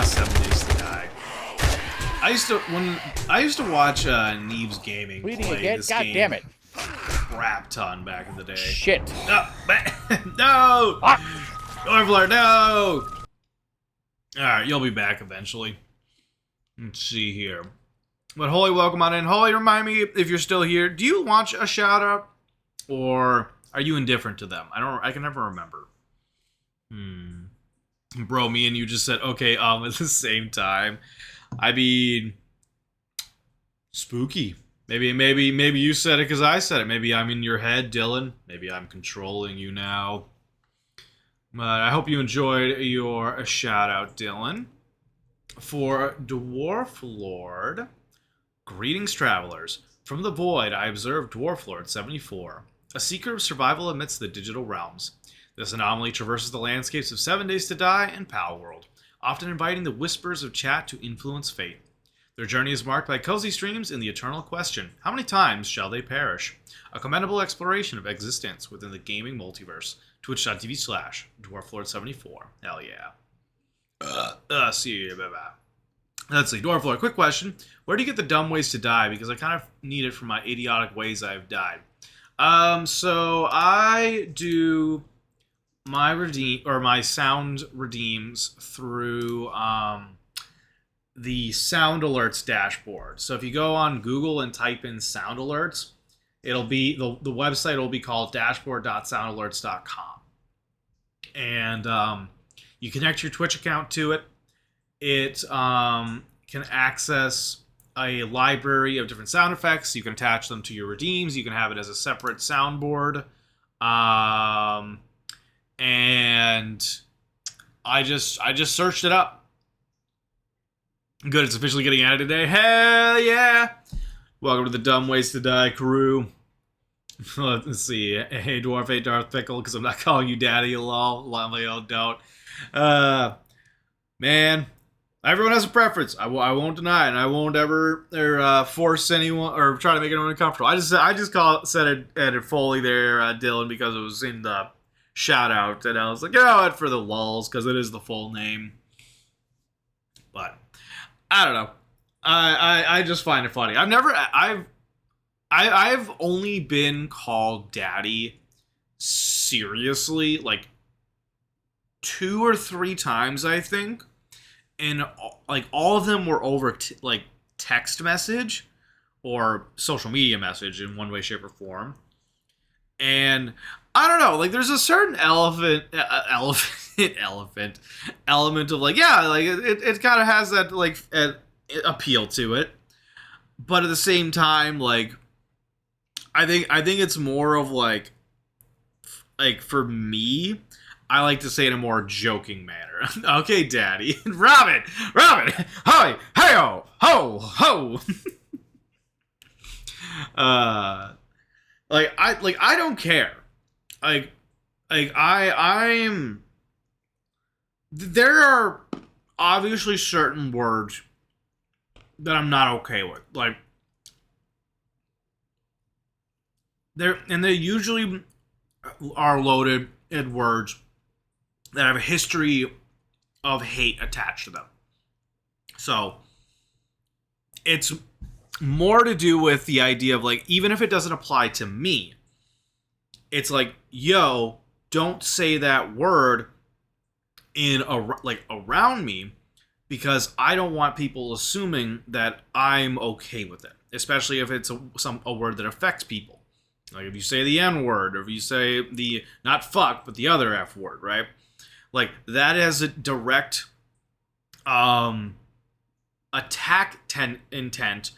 7 Days to Die. I used to watch Neebs Gaming Bleeding play again? this God game damn it. crap ton back in the day. Shit. No! Ah. Orvler, no! Alright, you'll be back eventually. Let's see here. But Holy, welcome on in. Holy, remind me if you're still here, do you want a shout out? Or are you indifferent to them? I can never remember. Bro, me and you just said okay at the same time. I mean, spooky. Maybe you said it because I said it. Maybe I'm in your head, Dylan. Maybe I'm controlling you now. But I hope you enjoyed your shout out, Dylan. For Dwarf Lord, greetings, travelers. From the void, I observed Dwarf Lord 74, a seeker of survival amidst the digital realms. This anomaly traverses the landscapes of 7 Days to Die and Palworld, often inviting the whispers of chat to influence fate. Their journey is marked by cozy streams and the eternal question, how many times shall they perish? A commendable exploration of existence within the gaming multiverse. twitch.tv/dwarflord74. Hell yeah. See you. Bye-bye. Let's see. Dwarf Lord, quick question. Where do you get the dumb ways to die? Because I kind of need it for my idiotic ways I've died. So I do my sound redeems through the sound alerts dashboard. So if you go on Google and type in sound alerts, it'll be the website will be called dashboard.soundalerts.com. And you connect your Twitch account to it. It can access a library of different sound effects. You can attach them to your redeems. You can have it as a separate soundboard. And I just searched it up. Good, it's officially getting added today. Hell yeah! Welcome to the Dumb Ways to Die crew. Let's see. Hey, Dwarf, hey, Darth Pickle, because I'm not calling you Daddy, lol. Lol, don't. Man, everyone has a preference. I won't deny it, and I won't ever force anyone or try to make anyone uncomfortable. I just said it fully there, Dylan, because it was in the shout out, and I was like, it for the lulz, because it is the full name. But I don't know. I just find it funny. I've only been called Daddy seriously like 2 or 3 times, I think. And like all of them were over like text message or social media message in one way, shape, or form. And I don't know, like there's a certain element of like, yeah, like it kind of has that like appeal to it. But at the same time, like I think it's more of like for me, I like to say it in a more joking manner. Okay, Daddy. Robin, hi, hey-o, ho. I don't care. I'm there are obviously certain words that I'm not okay with. Like they usually are loaded in words that have a history of hate attached to them. So it's more to do with the idea of like, even if it doesn't apply to me, it's like, yo, don't say that word around me, because I don't want people assuming that I'm okay with it, especially if it's a word that affects people. Like if you say the N word, or if you say the, not fuck, but the other F word, right? Like that has a direct attack intent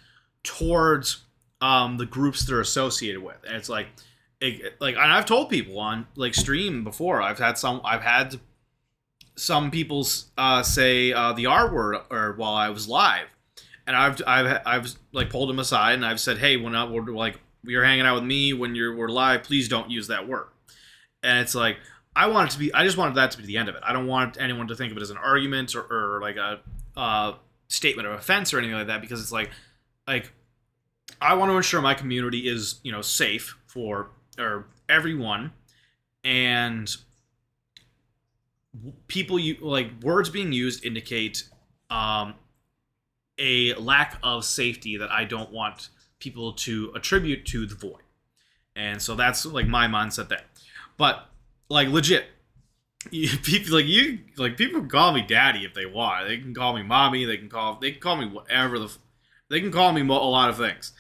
towards the groups they're associated with. And it's like and I've told people on like stream before, I've had some people say the R word or while I was live, and I've like pulled them aside and I've said, hey, when we're like, you're hanging out with me when we're live, please don't use that word. And it's like, I just wanted that to be the end of it. I don't want anyone to think of it as an argument or like a statement of offense or anything like that, because it's like I want to ensure my community is, safe for everyone, and people words being used indicate a lack of safety that I don't want people to attribute to the void. And so that's like my mindset there. But like legit, people can call me Daddy if they want. They can call me Mommy. They can call me whatever they can call me a lot of things.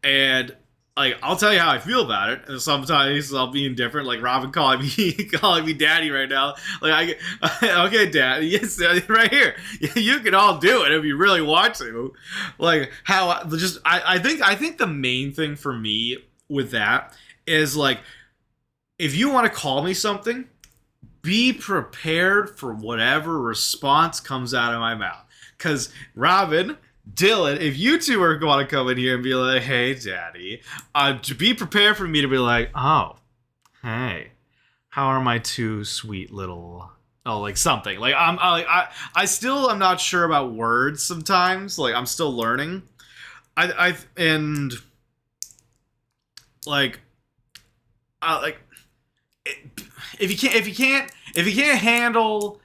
And like I'll tell you how I feel about it. And sometimes I'll be indifferent. Like Robin calling me Daddy right now. Like okay, Dad, yes, right here. You can all do it if you really want to. Like how I think the main thing for me with that is like, if you want to call me something, be prepared for whatever response comes out of my mouth. Because Robin, Dylan, if you two are going to come in here and be like, hey, Daddy, to be prepared for me to be like, oh, hey, how are my two sweet little, like something. Like, I still am not sure about words sometimes. Like, I'm still learning. if you can't handle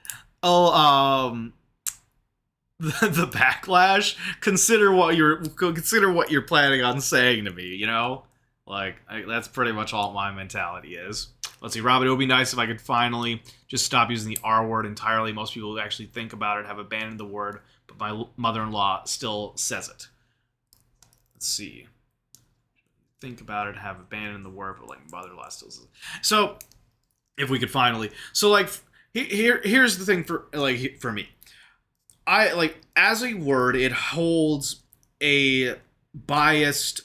the backlash, consider what you're planning on saying to me, you know? Like, that's pretty much all my mentality is. Let's see, Robin, it would be nice if I could finally just stop using the R word entirely. Most people who actually think about it have abandoned the word, but my mother-in-law still says it. Let's see. Think about it, have abandoned the word, but like mother-in-law still says it. So, if we could finally... So, like, here's the thing for me. I, like, as a word, it holds a biased,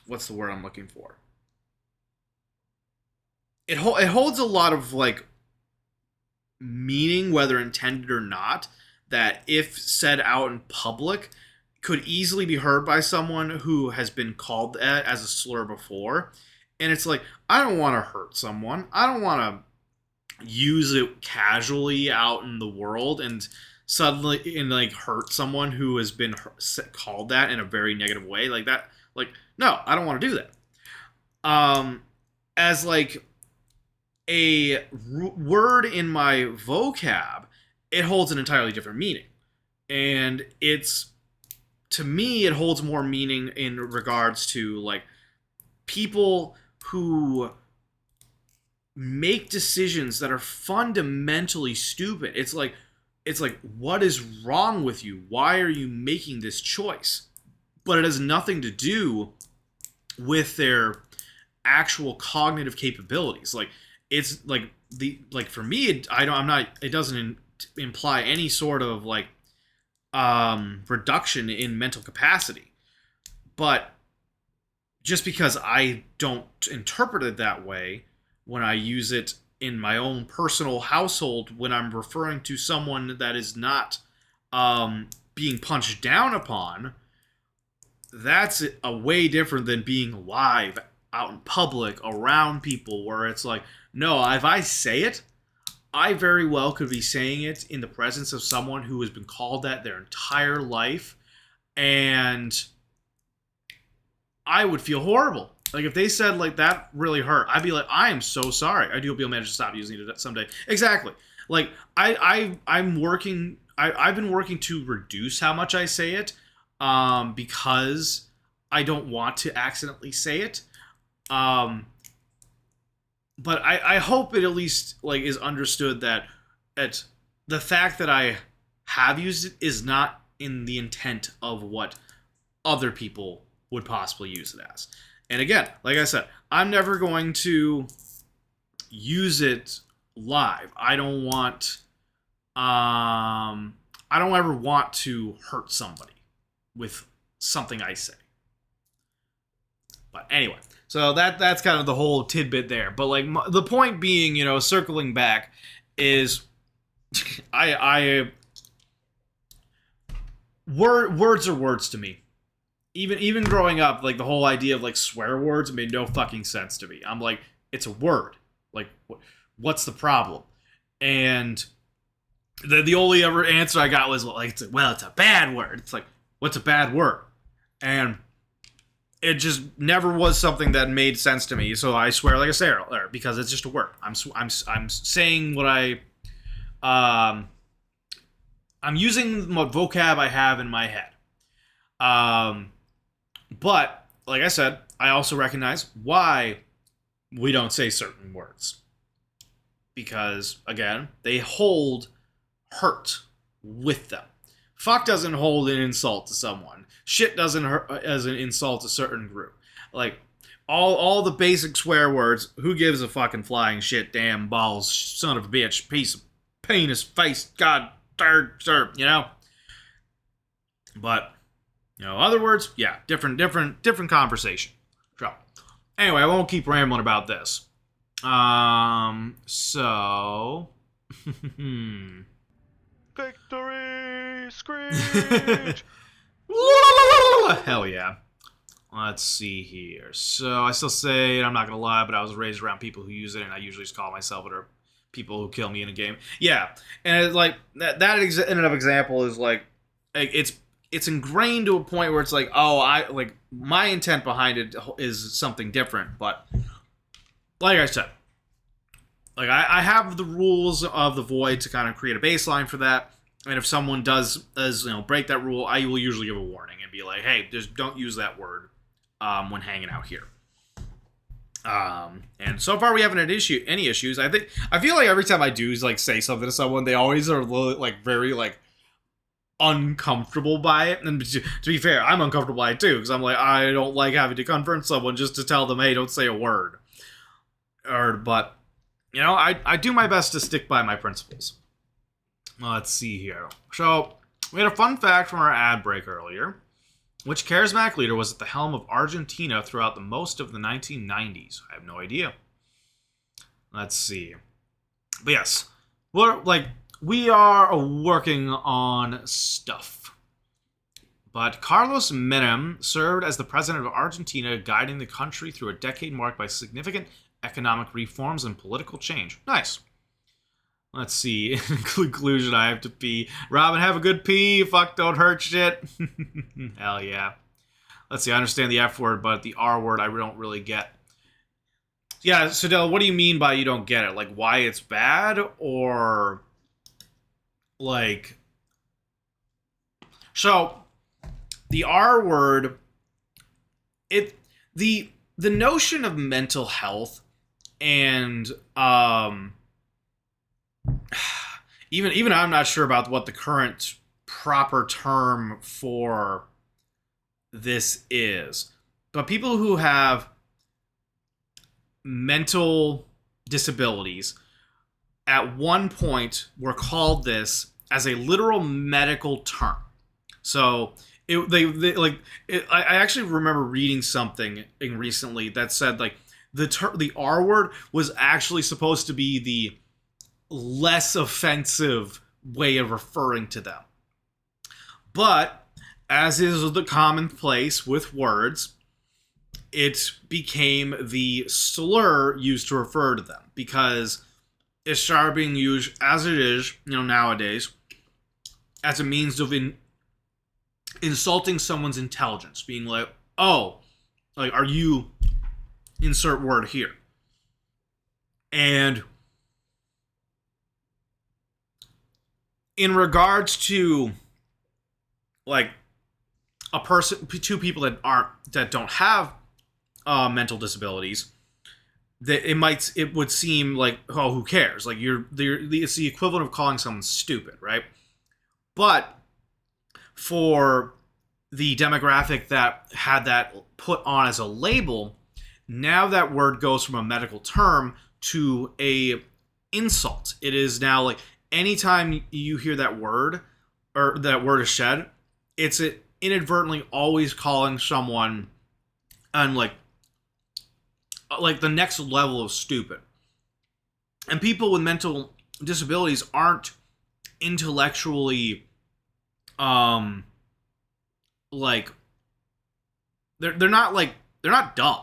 what's the word I'm looking for? It holds a lot of, like, meaning, whether intended or not, that if said out in public, could easily be heard by someone who has been called that as a slur before. And it's like, I don't want to hurt someone. I don't want to use it casually out in the world and suddenly like hurt someone who has been called that in a very negative way like that. Like, no, I don't want to do that. As like a word in my vocab, it holds an entirely different meaning, and it's, to me, it holds more meaning in regards to like people who make decisions that are fundamentally stupid. It's like, what is wrong with you? Why are you making this choice? But it has nothing to do with their actual cognitive capabilities. Like, it's like for me, it doesn't imply any sort of like reduction in mental capacity. But just because I don't interpret it that way when I use it in my own personal household, when I'm referring to someone that is not being punched down upon, that's a way different than being live out in public around people, where it's like, no, if I say it, I very well could be saying it in the presence of someone who has been called that their entire life, and I would feel horrible. Like, if they said, like, that really hurt, I'd be like, I am so sorry. I do hope you'll manage to stop using it someday. Exactly. Like, I've been working to reduce how much I say it, because I don't want to accidentally say it. But I hope it at least, like, is understood that the fact that I have used it is not in the intent of what other people would possibly use it as. And again, like I said, I'm never going to use it live. I don't ever want to hurt somebody with something I say. But anyway, so that's kind of the whole tidbit there. But like the point being, you know, circling back, is words are words to me. Even growing up, like, the whole idea of, like, swear words made no fucking sense to me. I'm like, it's a word. Like, what's the problem? And the only ever answer I got was, like, well, it's a bad word. It's like, what's a bad word? And it just never was something that made sense to me. So I swear like a sailor, because it's just a word. I'm saying what I'm using what vocab I have in my head. But, like I said, I also recognize why we don't say certain words. Because, again, they hold hurt with them. Fuck doesn't hold an insult to someone. Shit doesn't hurt as an insult to a certain group. Like, all the basic swear words, who gives a fucking flying shit, damn, balls, son of a bitch, piece of penis, face, god, third, sir, you know? But... you know, other words, yeah, different conversation. So, anyway, I won't keep rambling about this. So... Victory! Screech! Hell yeah. Let's see here. So, I still say, I'm not gonna lie, but I was raised around people who use it, and I usually just call myself it, or people who kill me in a game. Yeah, and it's like, that in and of example is like, it's it's ingrained to a point where it's like, oh, my intent behind it is something different. But like I said, like I have the rules of the Void to kind of create a baseline for that. And if someone does break that rule, I will usually give a warning and be like, hey, just don't use that word when hanging out here. And so far we haven't had any issues. I feel like every time I do like say something to someone, they always are like very like uncomfortable by it. And to be fair, I'm uncomfortable by it too, because I'm like, I don't like having to confront someone just to tell them, hey, don't say a word. But you know, I do my best to stick by my principles. Let's see here. So we had a fun fact from our ad break earlier. Which charismatic leader was at the helm of Argentina throughout the most of the 1990s? I have no idea. Let's see. But yes, we are working on stuff. But Carlos Menem served as the president of Argentina, guiding the country through a decade marked by significant economic reforms and political change. Nice. Let's see. In conclusion, I have to pee. Robin, have a good pee. Fuck, don't hurt shit. Hell yeah. Let's see. I understand the F word, but the R word I don't really get. Yeah, Sadell, what do you mean by you don't get it? Like, why it's bad? Or, like... So, the R word... The notion of mental health and, even I'm not sure about what the current proper term for this is. But people who have mental disabilities at one point were called this as a literal medical term. So I actually remember reading something recently that said like the R word was actually supposed to be the less offensive way of referring to them. But, as is the commonplace with words, it became the slur used to refer to them. Because it started being used, as it is, nowadays, as a means of insulting someone's intelligence. Being like, oh, like, are you... insert word here. And... in regards to, like, two people that don't have mental disabilities, that it would seem like, oh, who cares? Like it's the equivalent of calling someone stupid, right? But for the demographic that had that put on as a label, now that word goes from a medical term to a insult. It is now like, anytime you hear that word, or that word is said, it's inadvertently always calling someone on like the next level of stupid. And people with mental disabilities aren't intellectually, like they're not dumb.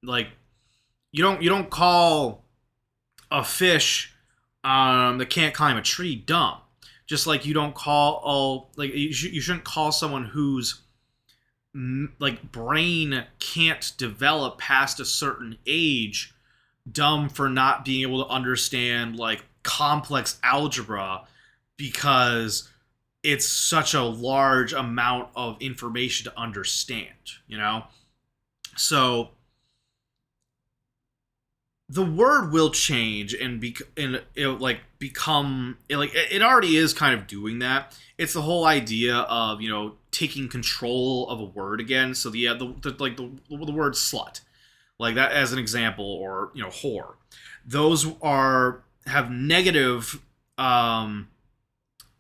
Like you don't call a fish that can't climb a tree dumb. Just like you don't call you shouldn't call someone whose like brain can't develop past a certain age dumb for not being able to understand like complex algebra, because it's such a large amount of information to understand, So the word will change and become it already is kind of doing that. It's the whole idea of taking control of a word again. So the word slut, like that as an example, or whore. Those have negative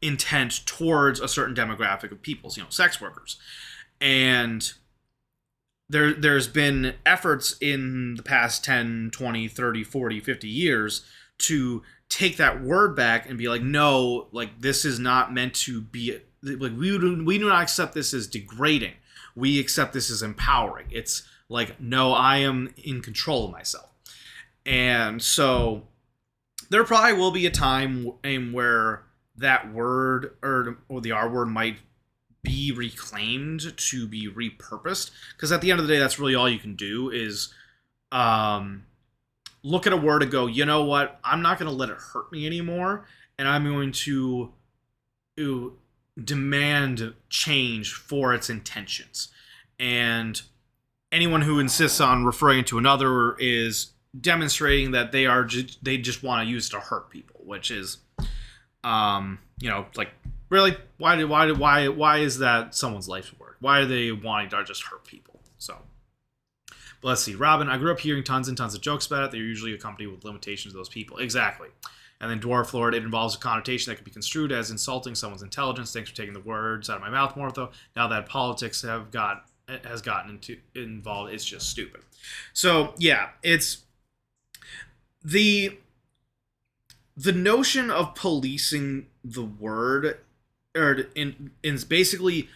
intent towards a certain demographic of people, sex workers, and there's been efforts in the past 10, 20, 30, 40, 50 years to take that word back and be like, no, like this is not meant to be, like we do not accept this as degrading. We accept this as empowering. It's like, no, I am in control of myself. And so there probably will be a time where that word or the R word might be reclaimed, to be repurposed. Because at the end of the day, that's really all you can do is look at a word and go, you know what? I'm not going to let it hurt me anymore, and I'm going to demand change for its intentions. And anyone who insists on referring to another is demonstrating that they just want to use it to hurt people, which is, like, really, why is that someone's life's work? Why are they wanting to just hurt people? So, but let's see. Robin, I grew up hearing tons and tons of jokes about it. They're usually accompanied with limitations of those people. Exactly. And then Dwarf Lord, it involves a connotation that can be construed as insulting someone's intelligence. Thanks for taking the words out of my mouth, Mortho. Now that politics has gotten involved, it's just stupid. So yeah, it's the notion of policing the word, or in basically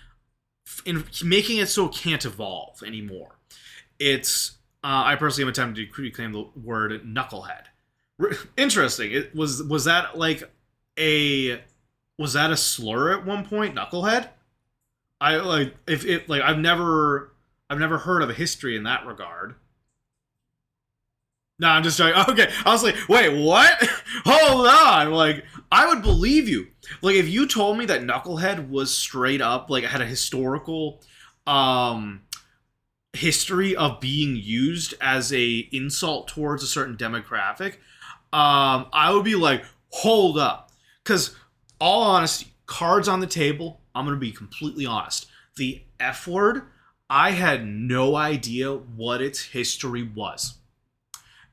in making it so it can't evolve anymore. It's I personally am attempting to reclaim the word knucklehead. Interesting. Was that like a slur at one point? Knucklehead. I've never heard of a history in that regard. No, I'm just joking. Okay, I was like, wait, what? Hold on. Like, I would believe you. Like, if you told me that knucklehead was straight up, like, had a historical history of being used as a insult towards a certain demographic, I would be like, hold up. Because, all honesty, cards on the table, I'm going to be completely honest. The F word, I had no idea what its history was.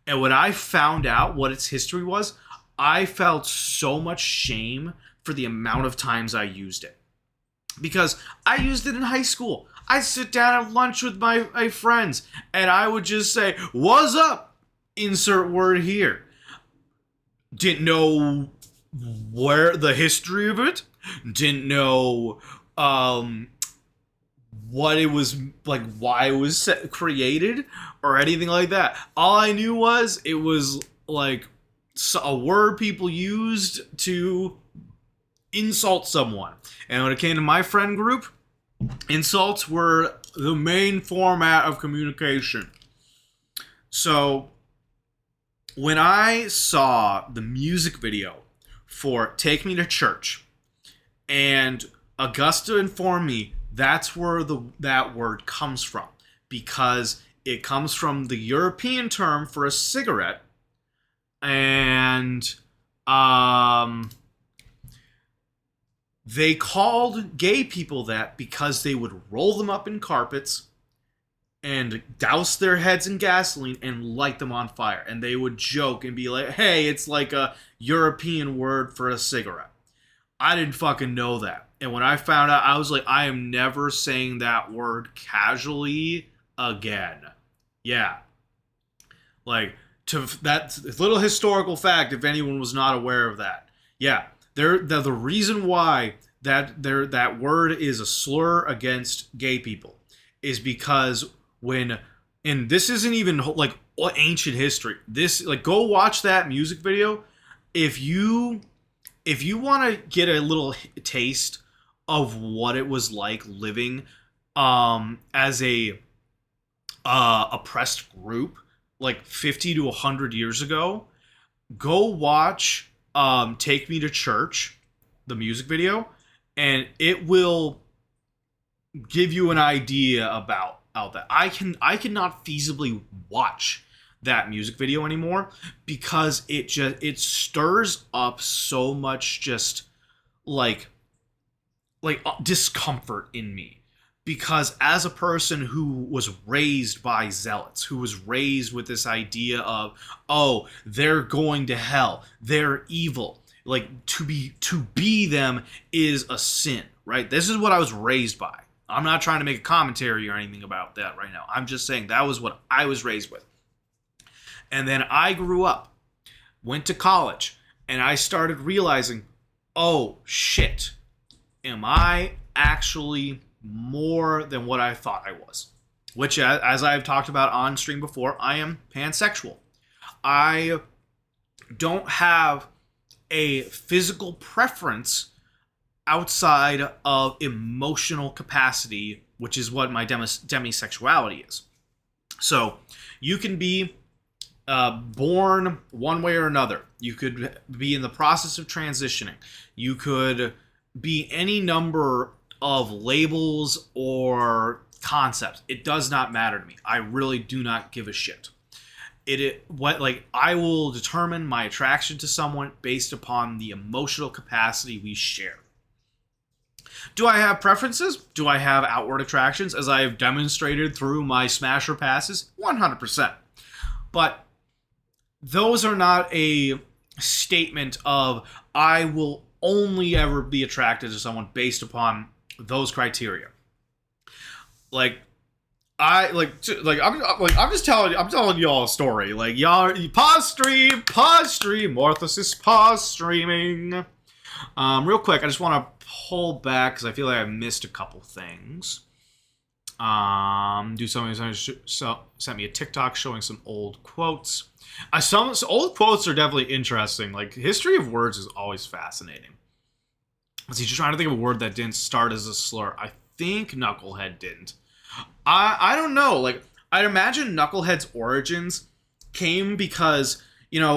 And when I found out what its history was, I felt so much shame for the amount of times I used it. Because I used it in high school. I'd sit down at lunch with my friends, and I would just say, "What's up?" Insert word here. Didn't know where the history of it. Didn't know what it was, like, why it was created or anything like that. All I knew was it was like a word people used to insult someone. And when it came to my friend group, insults were the main format of communication. So when I saw the music video for Take Me to Church, and Augusta informed me that's where that word comes from, because it comes from the European term for a cigarette, and they called gay people that because they would roll them up in carpets and douse their heads in gasoline and light them on fire. And they would joke and be like, hey, it's like a European word for a cigarette. I didn't fucking know that. And when I found out, I was like, I am never saying that word casually again. Yeah. Like, to that little historical fact, if anyone was not aware of that. Yeah. The reason why that word is a slur against gay people is because and this isn't even like ancient history. This, like, go watch that music video. If you want to get a little taste of what it was like living as a oppressed group like 50 to 100 years ago, go watch Take Me to Church, the music video, and it will give you an idea about that. I cannot feasibly watch that music video anymore because it stirs up so much just like discomfort in me. Because as a person who was raised by zealots, who was raised with this idea of, oh, they're going to hell, they're evil, like to be them is a sin, right? This is what I was raised by. I'm not trying to make a commentary or anything about that right now. I'm just saying that was what I was raised with. And then I grew up, went to college, and I started realizing, oh, shit, am I actually more than what I thought I was? Which, as I've talked about on stream before, I am pansexual. I don't have a physical preference outside of emotional capacity, which is what my demisexuality is. So you can be born one way or another. You could be in the process of transitioning. You could be any number of labels or concepts. It does not matter to me. I really do not give a shit. I will determine my attraction to someone based upon the emotional capacity we share. Do I have preferences? Do I have outward attractions, as I have demonstrated through my smasher passes? 100%. But those are not a statement of I will only ever be attracted to someone based upon those criteria. I'm just telling y'all a story. Like, y'all, pause stream, Morphosis pause streaming. Real quick, I just want to pull back because I feel like I missed a couple things. Sent me a TikTok showing some old quotes. Some old quotes are definitely interesting. Like, history of words is always fascinating. So you're trying to think of a word that didn't start as a slur. I think knucklehead didn't. I don't know. Like, I'd imagine knucklehead's origins came because, this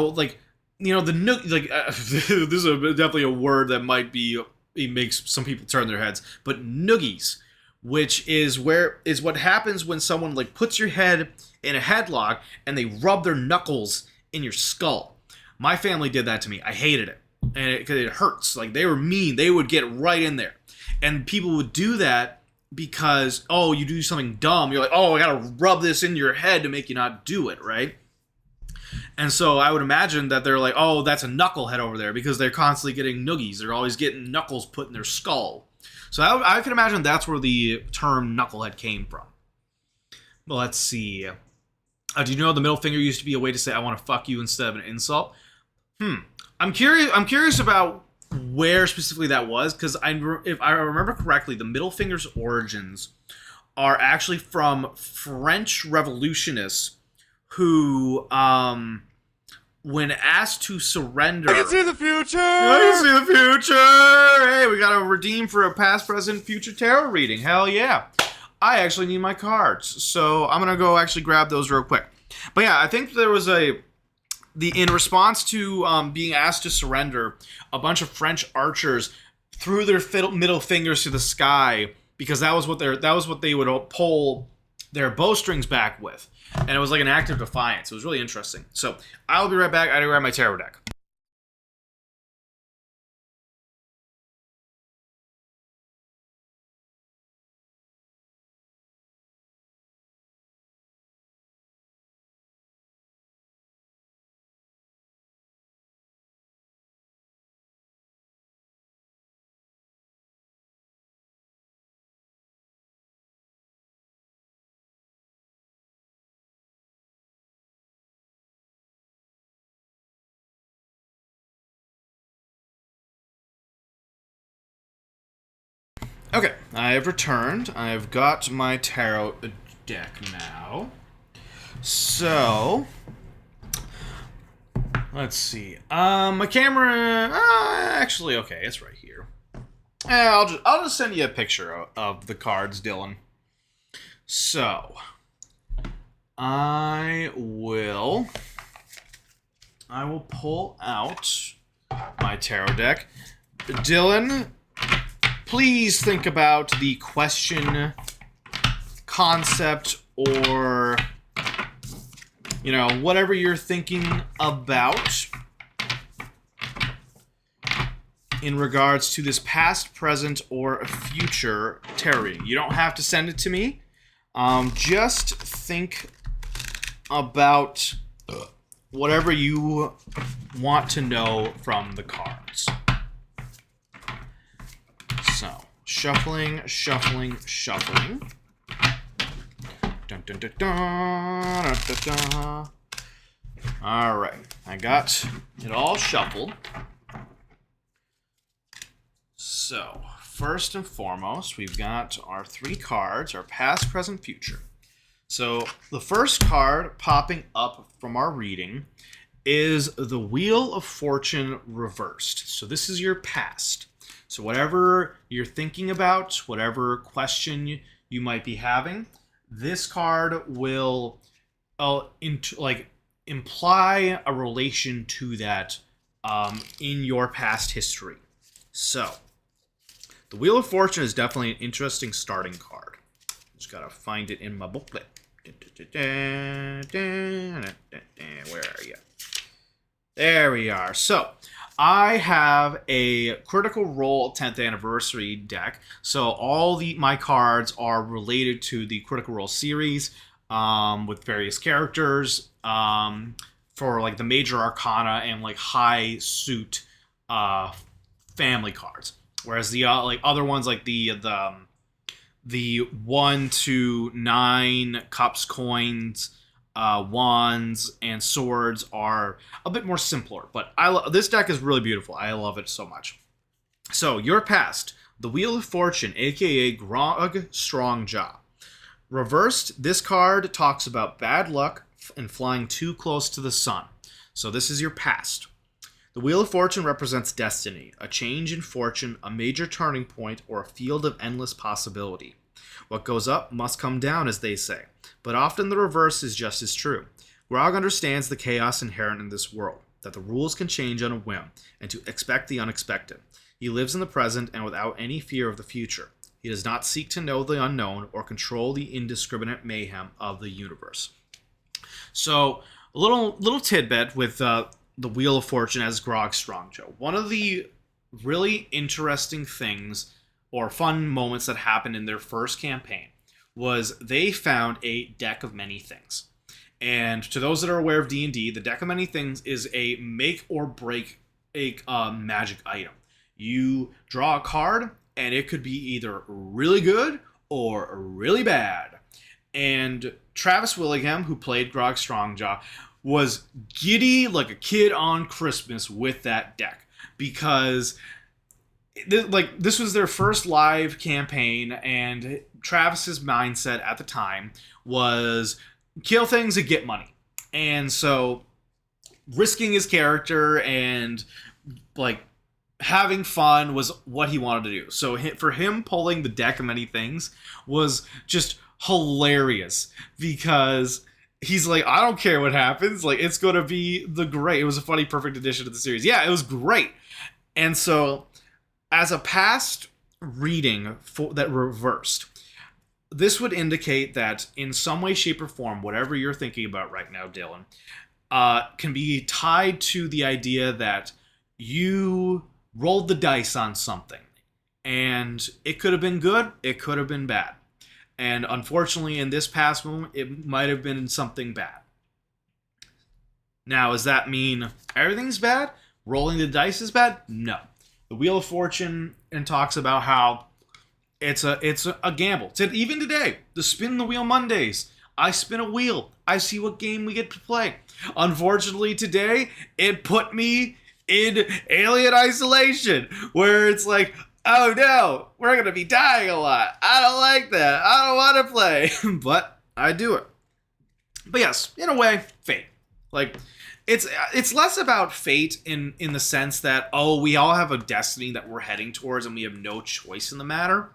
is definitely a word that it makes some people turn their heads. But noogies, which is what happens when someone like puts your head in a headlock and they rub their knuckles in your skull. My family did that to me. I hated it, and it hurts. Like, they were mean. They would get right in there, and people would do that because, oh, you do something dumb. You're like, oh, I gotta rub this in your head to make you not do it, right? And so I would imagine that they're like, oh, that's a knucklehead over there because they're constantly getting noogies. They're always getting knuckles put in their skull. So I can imagine that's where the term knucklehead came from. Well, let's see. Do you know the middle finger used to be a way to say I want to fuck you instead of an insult? I'm curious about where specifically that was, because if I remember correctly, the middle finger's origins are actually from French revolutionists who, when asked to surrender... I can see the future! Hey, we gotta redeem for a past, present, future tarot reading. Hell yeah. I actually need my cards, so I'm gonna go actually grab those real quick. But yeah, I think there was in response to being asked to surrender, a bunch of French archers threw their middle fingers to the sky because that was what they would pull their bowstrings back with, and it was like an act of defiance. It was really interesting. So I'll be right back. I gotta grab my tarot deck. Okay, I have returned. I've got my tarot deck now. So, let's see. My camera. Actually, okay, it's right here. I'll just send you a picture of the cards, Dylan. So, I will pull out my tarot deck, Dylan. Please think about the question, concept, or, whatever you're thinking about in regards to this past, present, or future tarot reading. You don't have to send it to me. Just think about whatever you want to know from the cards. So, shuffling. Dun, dun, dun, dun, dun, dun, dun. All right, I got it all shuffled. So, first and foremost, we've got our 3 cards, our past, present, future. So, the first card popping up from our reading is the Wheel of Fortune reversed. So, this is your past. So whatever you're thinking about, whatever question you might be having, this card will imply a relation to that in your past history. So, the Wheel of Fortune is definitely an interesting starting card. Just gotta find it in my booklet. Where are you? There we are. So, I have a Critical Role 10th Anniversary deck. So, all my cards are related to the Critical Role series with various characters for like the major arcana and like high suit family cards. Whereas the other ones like the 1 to 9 cups, coins, wands, and swords are a bit more simpler. But this deck is really beautiful. I love it so much. So your past, the Wheel of Fortune, aka Grog Strongjaw. Reversed, this card talks about bad luck and flying too close to the sun. So this is your past. The Wheel of Fortune represents destiny, a change in fortune, a major turning point, or a field of endless possibility. What goes up must come down, as they say, but often the reverse is just as true. Grog understands the chaos inherent in this world, that the rules can change on a whim, and to expect the unexpected. He lives in the present and without any fear of the future. He does not seek to know the unknown or control the indiscriminate mayhem of the universe. So, a little tidbit with the Wheel of Fortune as Grog Strongjaw. One of the really interesting things or fun moments that happened in their first campaign was they found a deck of many things. And to those that are aware of D&D, the deck of many things is a make or break a magic item. You draw a card, and it could be either really good or really bad. And Travis Willingham, who played Grog Strongjaw, was giddy like a kid on Christmas with that deck. Because this was their first live campaign, and Travis's mindset at the time was kill things and get money. And so risking his character and like having fun was what he wanted to do. So for him, pulling the deck of many things was just hilarious, because he's like, I don't care what happens, like it's gonna be it was a funny perfect addition to the series. Yeah, it was great. And so as a past reading that reversed, this would indicate that in some way, shape, or form, whatever you're thinking about right now, Dylan, can be tied to the idea that you rolled the dice on something. And it could have been good, it could have been bad. And unfortunately, in this past moment, it might have been something bad. Now, does that mean everything's bad? Rolling the dice is bad? No. The Wheel of Fortune talks about how it's a gamble. Even today, the Spin the Wheel Mondays, I spin a wheel. I see what game we get to play. Unfortunately, today, it put me in Alien Isolation, where it's like, oh no, we're going to be dying a lot. I don't like that. I don't want to play. But I do it. But yes, in a way, fate. Like, it's less about fate in the sense that, oh, we all have a destiny that we're heading towards and we have no choice in the matter.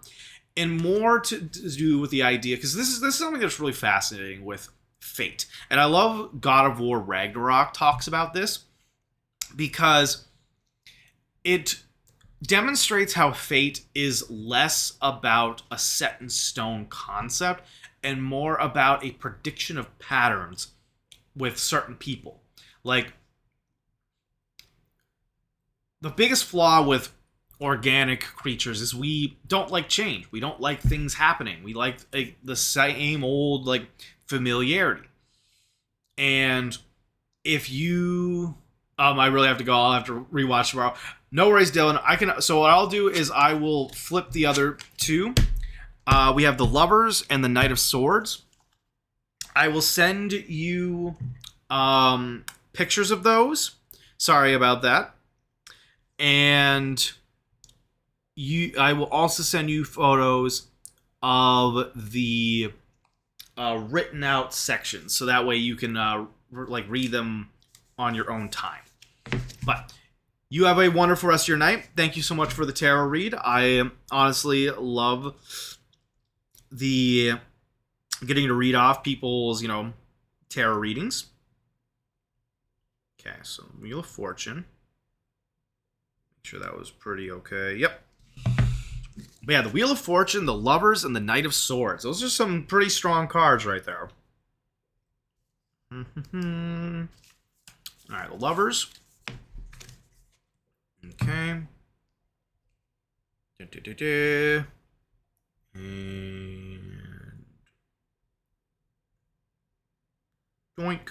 And more to do with the idea, because this is something that's really fascinating with fate. And I love God of War Ragnarok talks about this, because it demonstrates how fate is less about a set in stone concept and more about a prediction of patterns with certain people. Like, the biggest flaw with organic creatures is we don't like change. We don't like things happening. We like the same old like familiarity. And if you I really have to go. I'll have to rewatch tomorrow. No worries, Dylan. So what I'll do is I will flip the other two. We have the Lovers and the Knight of Swords. I will send you pictures of those. Sorry about that. And I will also send you photos of the written out sections, so that way you can read them on your own time. But You have a wonderful rest of your night. Thank you so much for the tarot read. I honestly love the getting to read off people's, tarot readings. Okay, so Wheel of Fortune. Make sure that was pretty okay. Yep. But yeah, the Wheel of Fortune, the Lovers, and the Knight of Swords. Those are some pretty strong cards right there. Alright, the Lovers. Okay. And doink.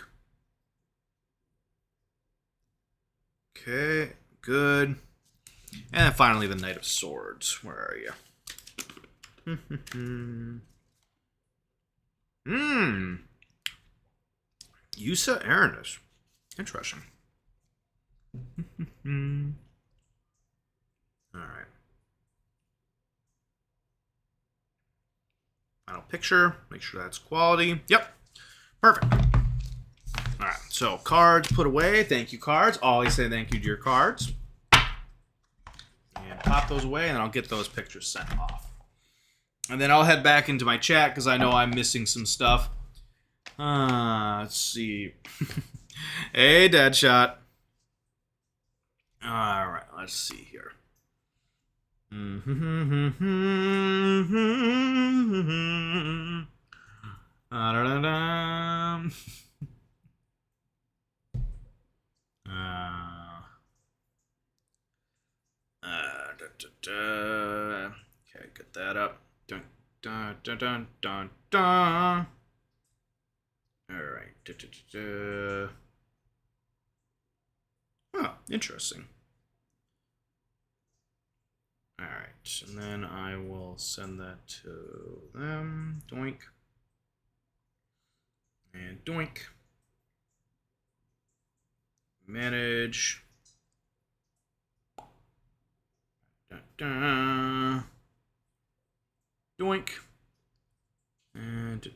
Okay, good. And then finally the Knight of Swords. Where are you? Yusa Aranus. Interesting. Alright. Final picture. Make sure that's quality. Yep. Perfect. Alright. So, cards put away. Thank you, cards. Always say thank you to your cards. And pop those away, and I'll get those pictures sent off. And then I'll head back into my chat, because I know I'm missing some stuff. Let's see. Hey, Deadshot. Alright, let's see here. Okay, get that up. Dun dun dun dun dun dun. Alright. Oh, interesting. Alright, and then I will send that to them. Doink. And doink. Manage. Dun, dun. Doink. And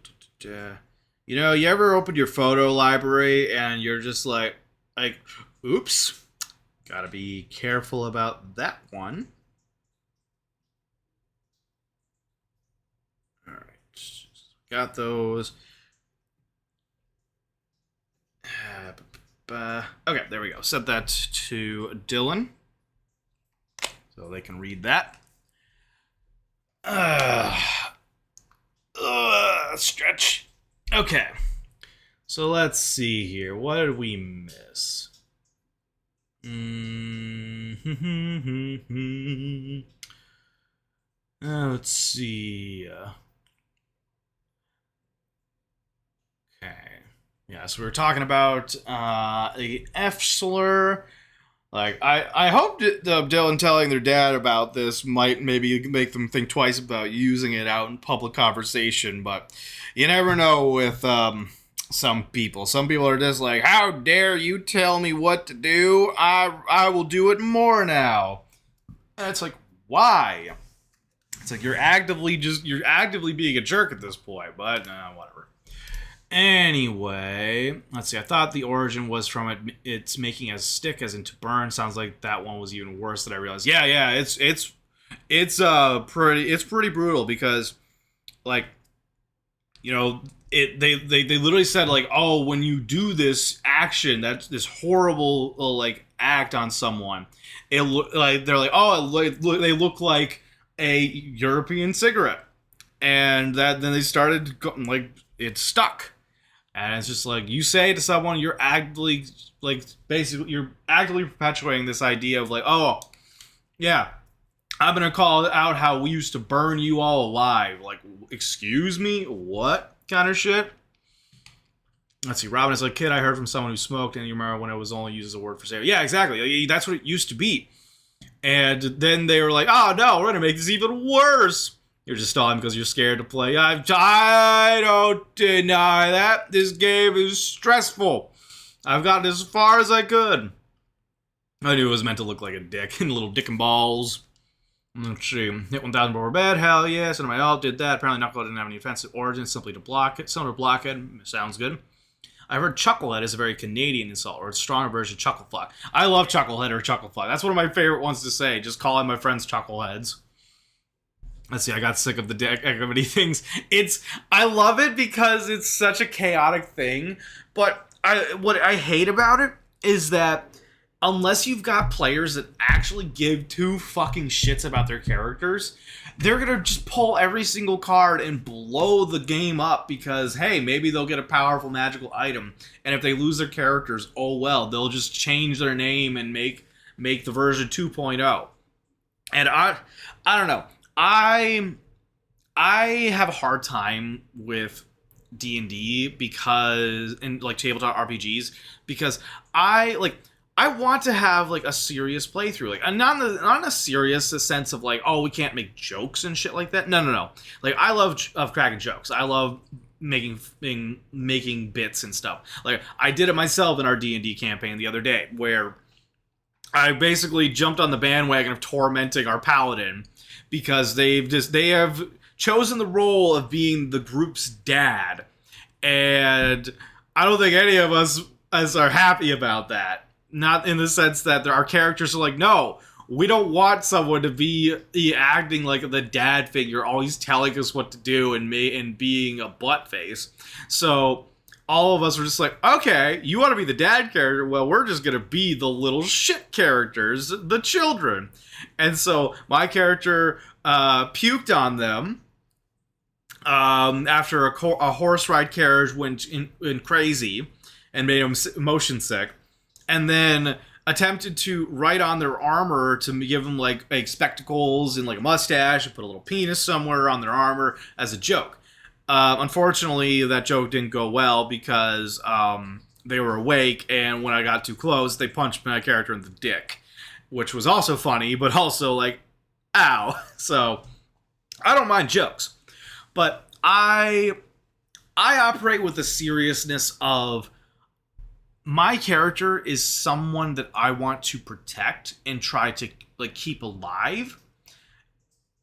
you know, you ever open your photo library and you're just like, oops. Gotta be careful about that one. Alright. Got those. Okay, there we go. Set that to Dylan. So they can read that. Stretch. Okay. So let's see here. What did we miss? Let's see. Okay. Yeah, so we were talking about the F slur. Like, I hope Dylan telling their dad about this might maybe make them think twice about using it out in public conversation, but you never know with some people. Some people are just like, how dare you tell me what to do? I will do it more now. And it's like, why? It's like you're actively being a jerk at this point, but whatever. Anyway, let's see. I thought the origin was from it's making as stick as into burn. Sounds like that one was even worse than I realized. Yeah, it's pretty brutal because, like, you know, they literally said, like, oh, when you do this action, that's this horrible like act on someone, they're like, oh, they look like a European cigarette, and then they started like it stuck. And it's just like, you say to someone, you're actively perpetuating this idea of like, oh, yeah, I'm going to call out how we used to burn you all alive. Like, excuse me? What kind of shit? Let's see. Robin is like, kid, I heard from someone who smoked, and you remember when it was only used as a word for sale. Yeah, exactly. That's what it used to be. And then they were like, oh, no, we're going to make this even worse. You're just stalling because you're scared to play. I don't deny that. This game is stressful. I've gotten as far as I could. I knew it was meant to look like a dick and little dick and balls. Let's see. Hit 1,000 over bed. Hell yes. And my alt did that. Apparently Knuckle didn't have any offensive origin. Simply to block it. Similar to blockhead. Sounds good. I've heard Chucklehead is a very Canadian insult, or a stronger version of Chucklefuck. I love Chucklehead or Chucklefuck. That's one of my favorite ones to say. Just calling my friends Chuckleheads. Let's see, I got sick of the Deckamity things. I love it because it's such a chaotic thing, but what I hate about it is that unless you've got players that actually give two fucking shits about their characters, they're gonna just pull every single card and blow the game up because, hey, maybe they'll get a powerful magical item, and if they lose their characters, oh well, they'll just change their name and make the version 2.0. And I don't know. I have a hard time with D&D because, and like tabletop RPGs, because I want to have like a serious playthrough, like not in a serious sense of like, oh, we can't make jokes and shit like that. No. Like I love cracking jokes. I love making bits and stuff. Like I did it myself in our D&D campaign the other day, where I basically jumped on the bandwagon of tormenting our paladin because they have chosen the role of being the group's dad, and I don't think any of us are happy about that. Not in the sense that our characters are like, no, we don't want someone to be acting like the dad figure, always telling us what to do and being a butt face. So all of us were just like, okay, you want to be the dad character? Well, we're just going to be the little shit characters, the children. And so my character puked on them after a horse ride carriage went in crazy and made him motion sick. And then attempted to write on their armor to give them like spectacles and like a mustache and put a little penis somewhere on their armor as a joke. Unfortunately, that joke didn't go well because they were awake, and when I got too close, they punched my character in the dick, which was also funny, but also like, ow. So I don't mind jokes, but I operate with the seriousness of my character is someone that I want to protect and try to like keep alive,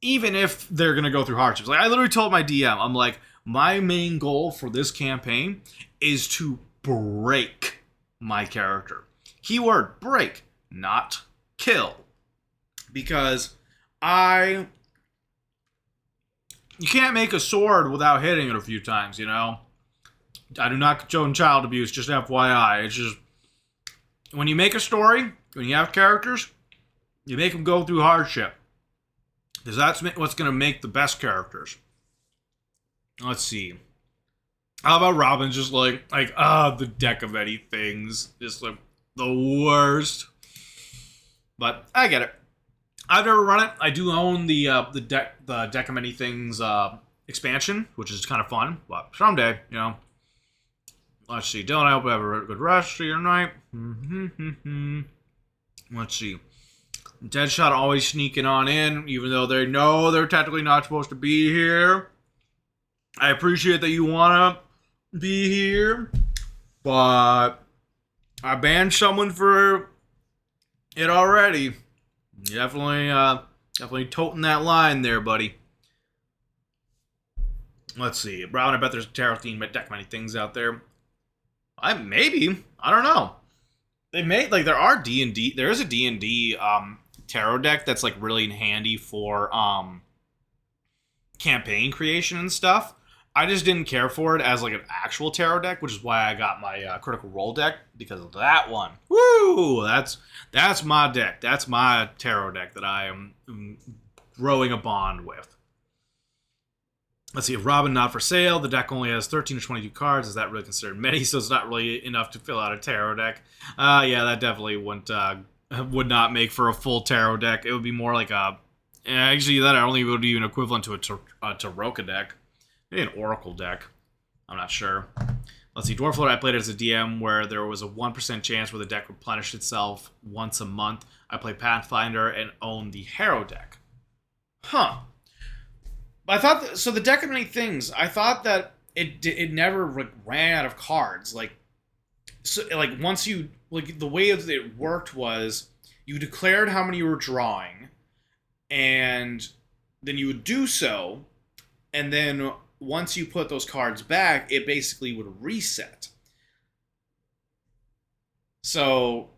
even if they're gonna go through hardships. Like I literally told my DM, I'm like, my main goal for this campaign is to break my character. Keyword break, not kill, because you can't make a sword without hitting it a few times, you know. I do not condone child abuse, just FYI. It's just, when you make a story, when you have characters, you make them go through hardship. Because that's what's going to make the best characters. Let's see. How about Robin just the deck of many things. Just like the worst. But I get it. I've never run it. I do own the deck of many things expansion, which is kind of fun. But someday, you know. Let's see. Dylan, I hope you have a good rest of your night. Let's see. Deadshot always sneaking on in, even though they know they're technically not supposed to be here. I appreciate that you want to be here, but I banned someone for it already. You definitely toting that line there, buddy. Let's see. Brown, I bet there's a tarot theme deck many things out there. Maybe. I don't know. They made, like, there are D&D. There is a D&D tarot deck that's, like, really handy for campaign creation and stuff. I just didn't care for it as, like, an actual tarot deck, which is why I got my Critical Role deck, because of that one. Woo! That's my deck. That's my tarot deck that I am growing a bond with. Let's see, if Robin not for sale, the deck only has 13 to 22 cards. Is that really considered many? So it's not really enough to fill out a tarot deck. Yeah, that definitely would not make for a full tarot deck. It would be more like actually, that only would be an equivalent to a Taroka deck. Maybe an Oracle deck. I'm not sure. Let's see, Dwarf Lord, I played it as a DM where there was a 1% chance where the deck replenished itself once a month. I played Pathfinder and owned the Harrow deck. Huh. I thought so. The deck of many things. I thought that it never ran out of cards. Like once you the way that it worked was you declared how many you were drawing, and then you would do so, and then once you put those cards back, it basically would reset. So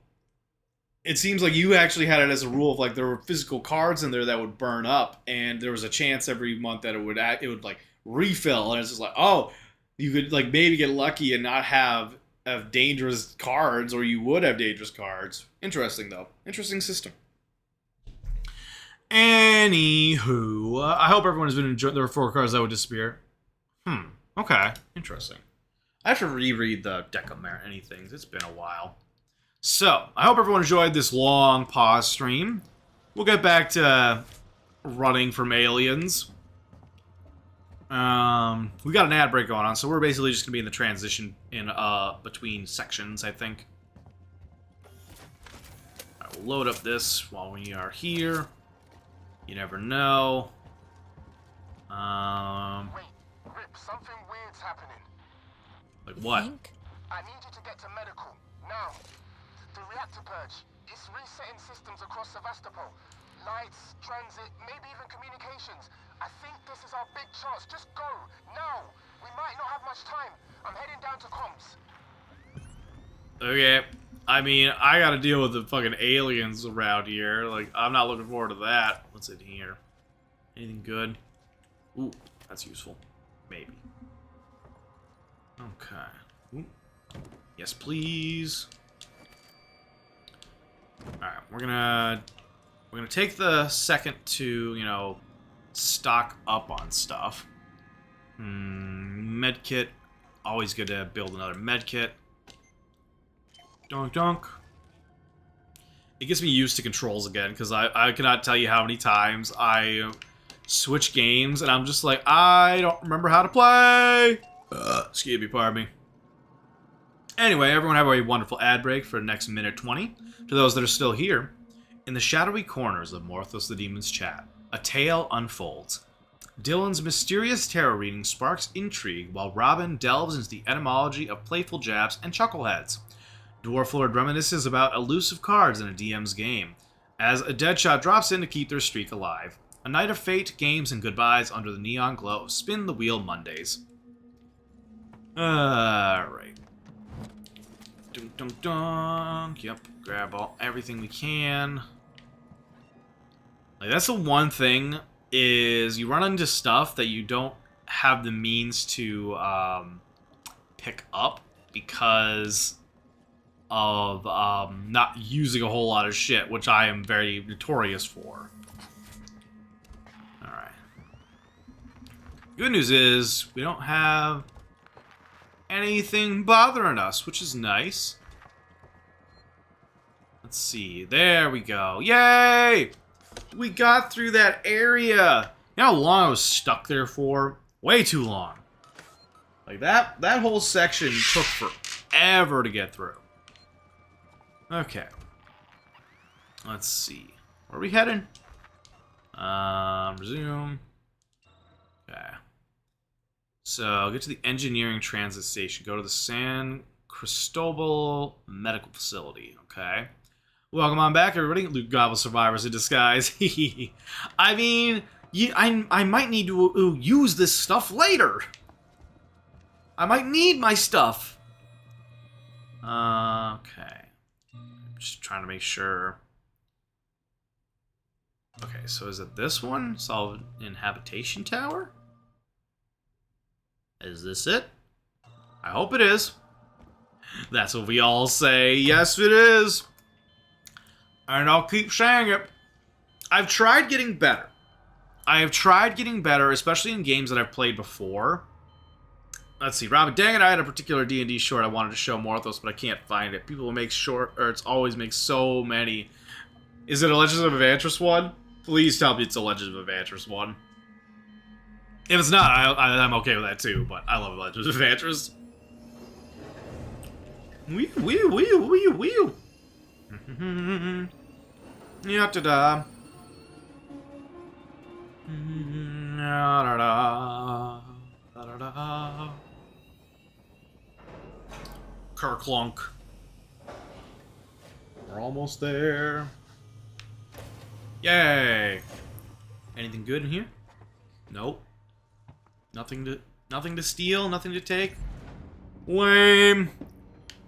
it seems like you actually had it as a rule of like there were physical cards in there that would burn up, and there was a chance every month that it would like refill, and it's just like, oh, you could like maybe get lucky and not have dangerous cards, or you would have dangerous cards. Interesting though. Interesting system. Anywho, I hope everyone has been enjoying. There were 4 cards that would disappear. Okay. Interesting. I have to reread the deck of many things. It's been a while. So, I hope everyone enjoyed this long pause stream. We'll get back to running from aliens. We got an ad break going on, so we're basically just going to be in the transition in between sections, I think. Alright, we'll load up this while we are here. You never know. Wait, Rip, something weird's happening. Like what? I need you to get to medical, now. The reactor purge, it's resetting systems across Sevastopol. Lights, transit, maybe even communications. I think this is our big chance. Just go, now. We might not have much time. I'm heading down to comms. Okay. I mean, I gotta deal with the fucking aliens around here. Like, I'm not looking forward to that. What's in here? Anything good? Ooh, that's useful. Maybe. Okay. Ooh. Yes, please. Alright, we're gonna take the second to, you know, stock up on stuff. Medkit. Always good to build another medkit. Donk donk. It gets me used to controls again, because I cannot tell you how many times I switch games and I'm just like, I don't remember how to play! Excuse me, pardon me. Anyway, everyone have a wonderful ad break for the next minute 20. To those that are still here, in the shadowy corners of Morthos the Demon's chat, a tale unfolds. Dylan's mysterious tarot reading sparks intrigue, while Robin delves into the etymology of playful jabs and chuckleheads. Dwarf Lord reminisces about elusive cards in a DM's game, as a Deadshot drops in to keep their streak alive. A night of fate, games, and goodbyes under the neon glow of Spin the Wheel Mondays. Alright. Dunk dunk dunk. Yep, grab everything we can. Like, that's the one thing, is you run into stuff that you don't have the means to pick up because of not using a whole lot of shit, which I am very notorious for. Alright. Good news is, we don't have anything bothering us, which is nice. Let's see. There we go. Yay! We got through that area! You know how long I was stuck there for? Way too long. Like, that whole section took forever to get through. Okay. Let's see. Where are we heading? Resume. Okay. So, get to the engineering transit station. Go to the San Cristobal Medical Facility. Okay. Welcome on back, everybody. Luke Gobble survivors in disguise. I mean, I might need to use this stuff later. I might need my stuff. Okay. Just trying to make sure. Okay, so is it this one? Solid Inhabitation Tower? Is this it? I hope it is. That's what we all say. Yes, it is. And I'll keep saying it. I've tried getting better. I have tried getting better, especially in games that I've played before. Let's see, Robin, dang it, I had a particular D&D short I wanted to show Morthos, but I can't find it. People will make short, or it's always makes so many. Is it a Legends of Evantris one? Please tell me it's a Legends of Evantris one. If it's not, I'm okay with that too, but I love Legends of Evantris. Wee wee wee wee wee. Ya-da-da. Ya-da-da. Da-da-da. Kerklunk. We're almost there. Yay! Anything good in here? Nope. Nothing to steal, nothing to take. Lame.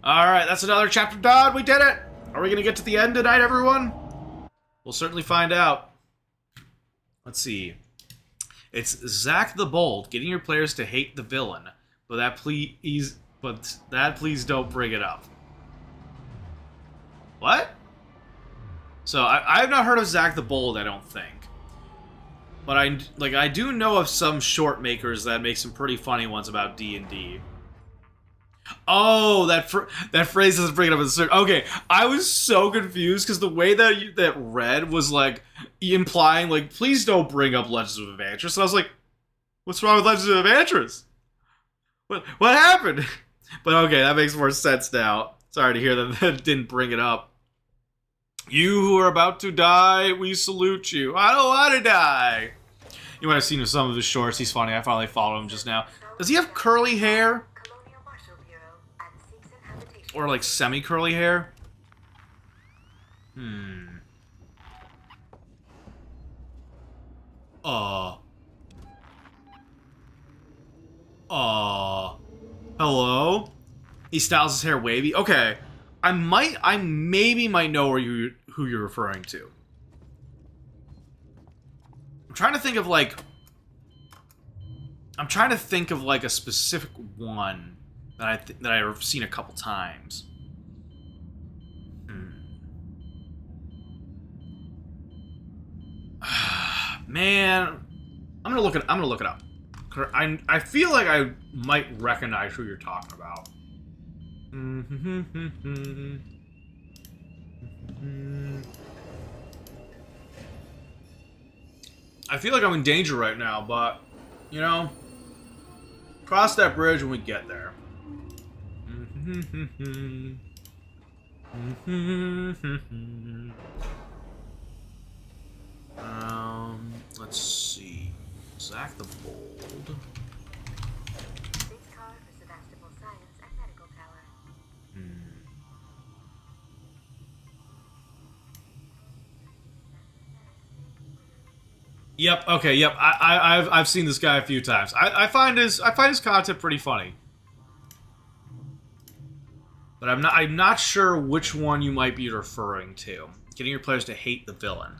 Alright, that's another chapter done. We did it! Are we gonna get to the end tonight, everyone? We'll certainly find out. Let's see. It's Zack the Bold, getting your players to hate the villain. But that please don't bring it up. What? So I've not heard of Zack the Bold, I don't think. But I do know of some short makers that make some pretty funny ones about D&D. Oh, that phrase doesn't bring it up in the search. Okay, I was so confused because the way that read was like implying like, please don't bring up Legends of Evantris. And I was like, what's wrong with Legends of Evantris? What happened? But okay, that makes more sense now. Sorry to hear that didn't bring it up. You who are about to die, we salute you. I don't want to die. You might have seen some of his shorts. He's funny. I finally followed him just now. Does he have curly hair? Or like semi-curly hair? Hello? He styles his hair wavy? Okay. I maybe might know who you're referring to. I'm trying to think of like a specific one that I've seen a couple times. Man, I'm gonna look it up. I feel like I might recognize who you're talking about. I feel like I'm in danger right now, but you know, cross that bridge when we get there. Let's see. Zack the Bold. This car for Sevastopol Science and Medical Tower. Yep. Okay. Yep. I've seen this guy a few times. I find his content pretty funny. But I'm not sure which one you might be referring to. Getting your players to hate the villain.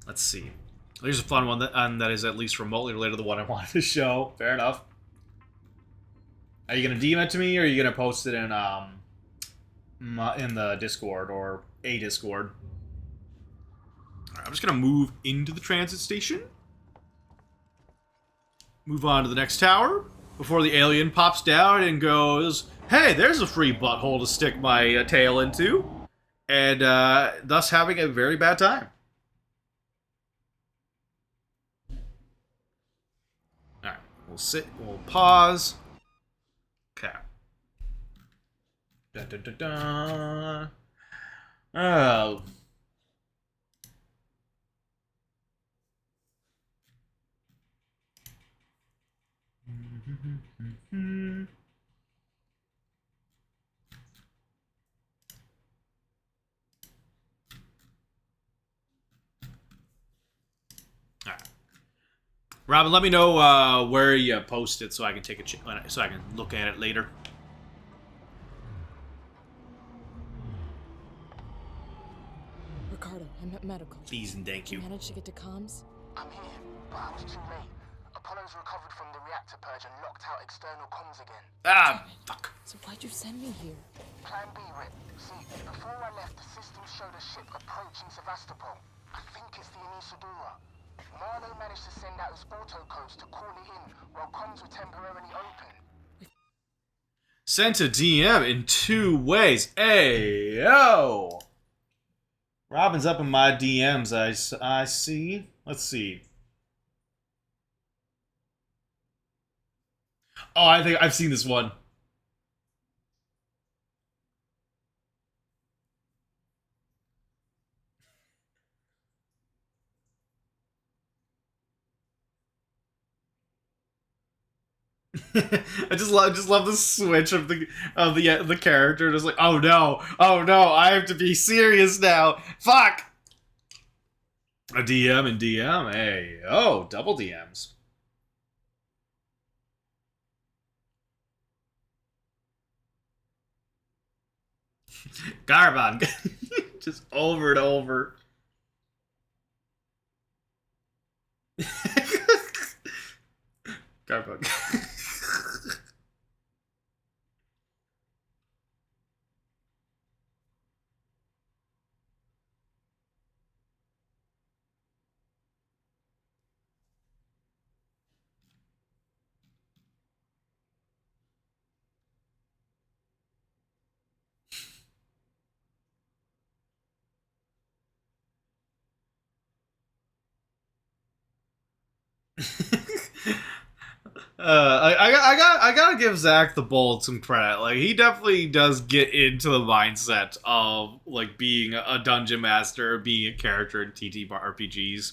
Let's see. Here's a fun one that is at least remotely related to the one I wanted to show. Fair enough. Are you gonna DM it to me, or are you gonna post it in the Discord or a Discord? All right, I'm just gonna move into the transit station. Move on to the next tower before the alien pops down and goes, "Hey, there's a free butthole to stick my tail into," and thus having a very bad time. Alright, we'll pause. Okay. Da, da, da, da. Oh. Robin, let me know where you post it so I can take so I can look at it later. Ricardo, I'm at medical. Please and thank you. Managed to get to comms? I'm here, but I was too late. Apollo's recovered from the reactor purge and locked out external comms again. Ah, fuck. So why'd you send me here? Plan B, Rip. See, before I left, the system showed a ship approaching Sevastopol. I think it's the Anisadora. Marlowe managed to send out his autocodes to call it in while comms were temporarily open. Sent a DM in 2 ways. Hey, yo! Robin's up in my DMs, I see. Let's see. Oh, I think I've seen this one. I just love the switch of the character. Just like, oh no, I have to be serious now. Fuck. A DM and DM. Hey, oh, double DMs. Garbunk. Just over and over. Garbunk. I gotta give Zach the Bold some credit. Like, he definitely does get into the mindset of like being a dungeon master, being a character in TTRPGs.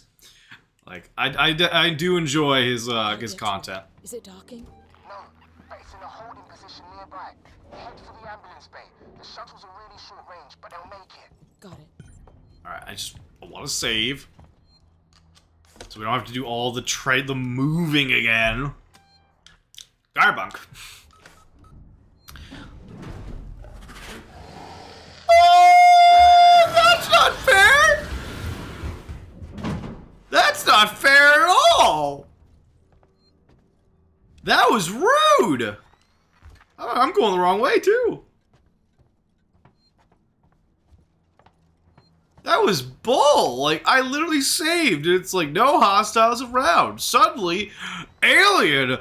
Like, I do enjoy his content. Is it docking? No, but it's in a holding position nearby. Head for the ambulance bay. The shuttles are really short range, but they'll make it. Got it. Alright, I want to save. So we don't have to do all the moving again. Garbunk. Oh, that's not fair! That's not fair at all! That was rude! I'm going the wrong way, too. That was bull. Like, I literally saved. It's like, no hostiles around. Suddenly, alien.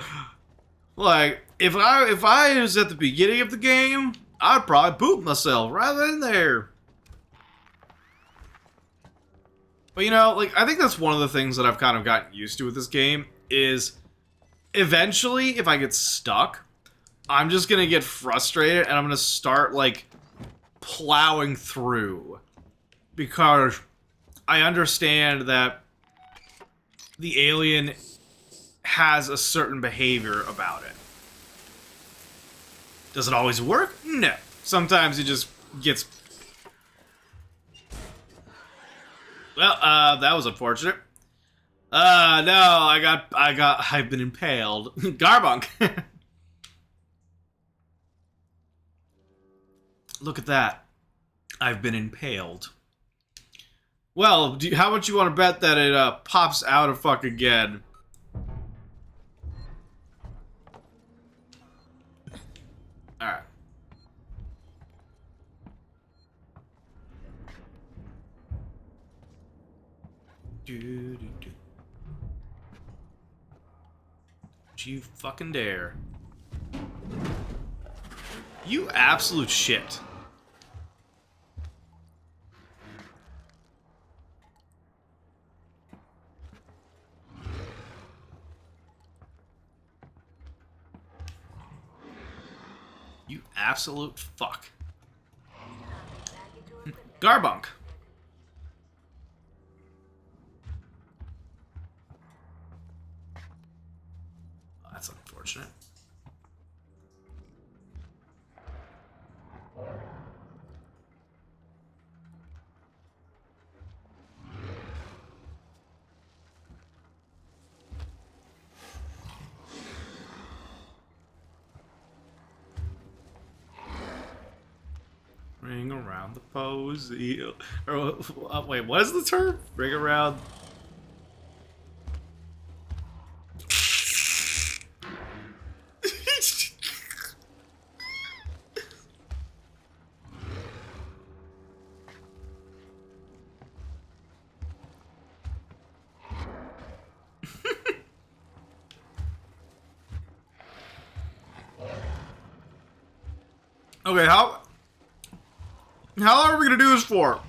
Like, if I was at the beginning of the game, I'd probably poop myself right in there. But, you know, like, I think that's one of the things that I've kind of gotten used to with this game is eventually, if I get stuck, I'm just gonna get frustrated and I'm gonna start, like, plowing through. Because I understand that the alien has a certain behavior about it. Does it always work? No. Sometimes it just gets... Well, that was unfortunate. No, I've been impaled. Garbunk. Look at that. I've been impaled. Well, how much you want to bet that it pops out of fuck again? Alright. Don't you fucking dare. You absolute shit. You absolute fuck. Garbunk. That's unfortunate. Ring around the posy. Or, wait, what is the term? Ring around. Okay, how long are we gonna do this for?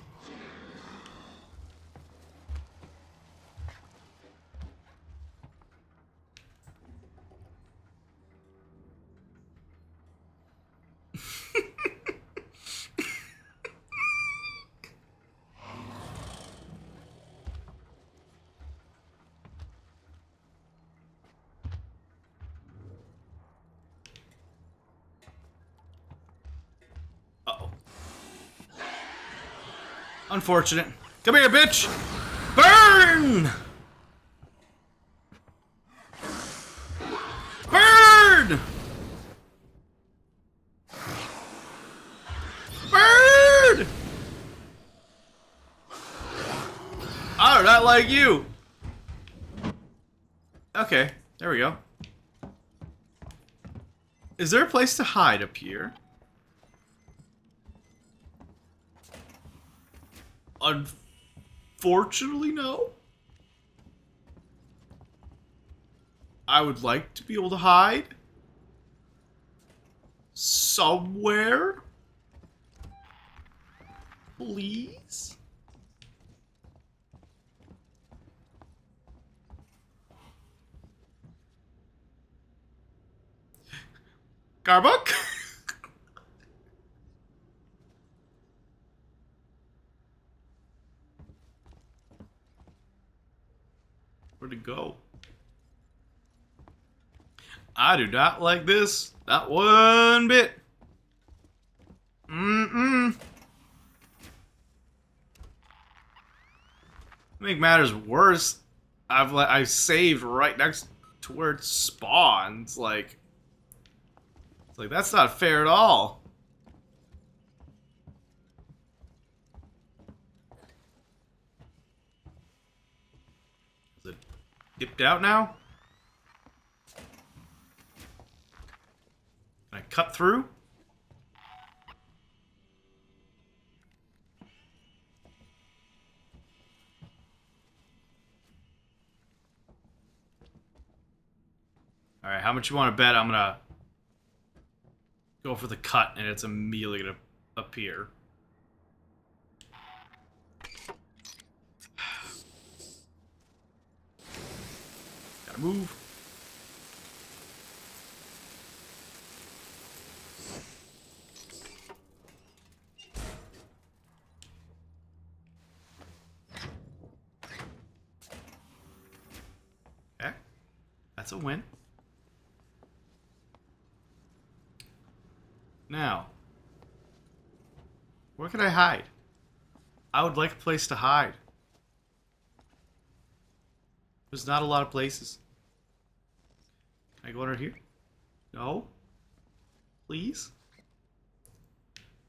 Uh-oh. Unfortunate. Come here, bitch! Burn! Burn! Burn! not like you. Okay, there we go. Is there a place to hide up here? Unfortunately, no. I would like to be able to hide somewhere. Please? Garbuck? Where'd it go? I do not like this. Not one bit. Make matters worse, I've saved right next to where it spawns. Like, it's like that's not fair at all. Is it dipped out now? Can I cut through? Alright, how much you want to bet I'm gonna go for the cut and it's immediately gonna appear? Gotta move. Okay, that's a win. Now, where can I hide? I would like a place to hide. There's not a lot of places. Can I go under here? No? Please?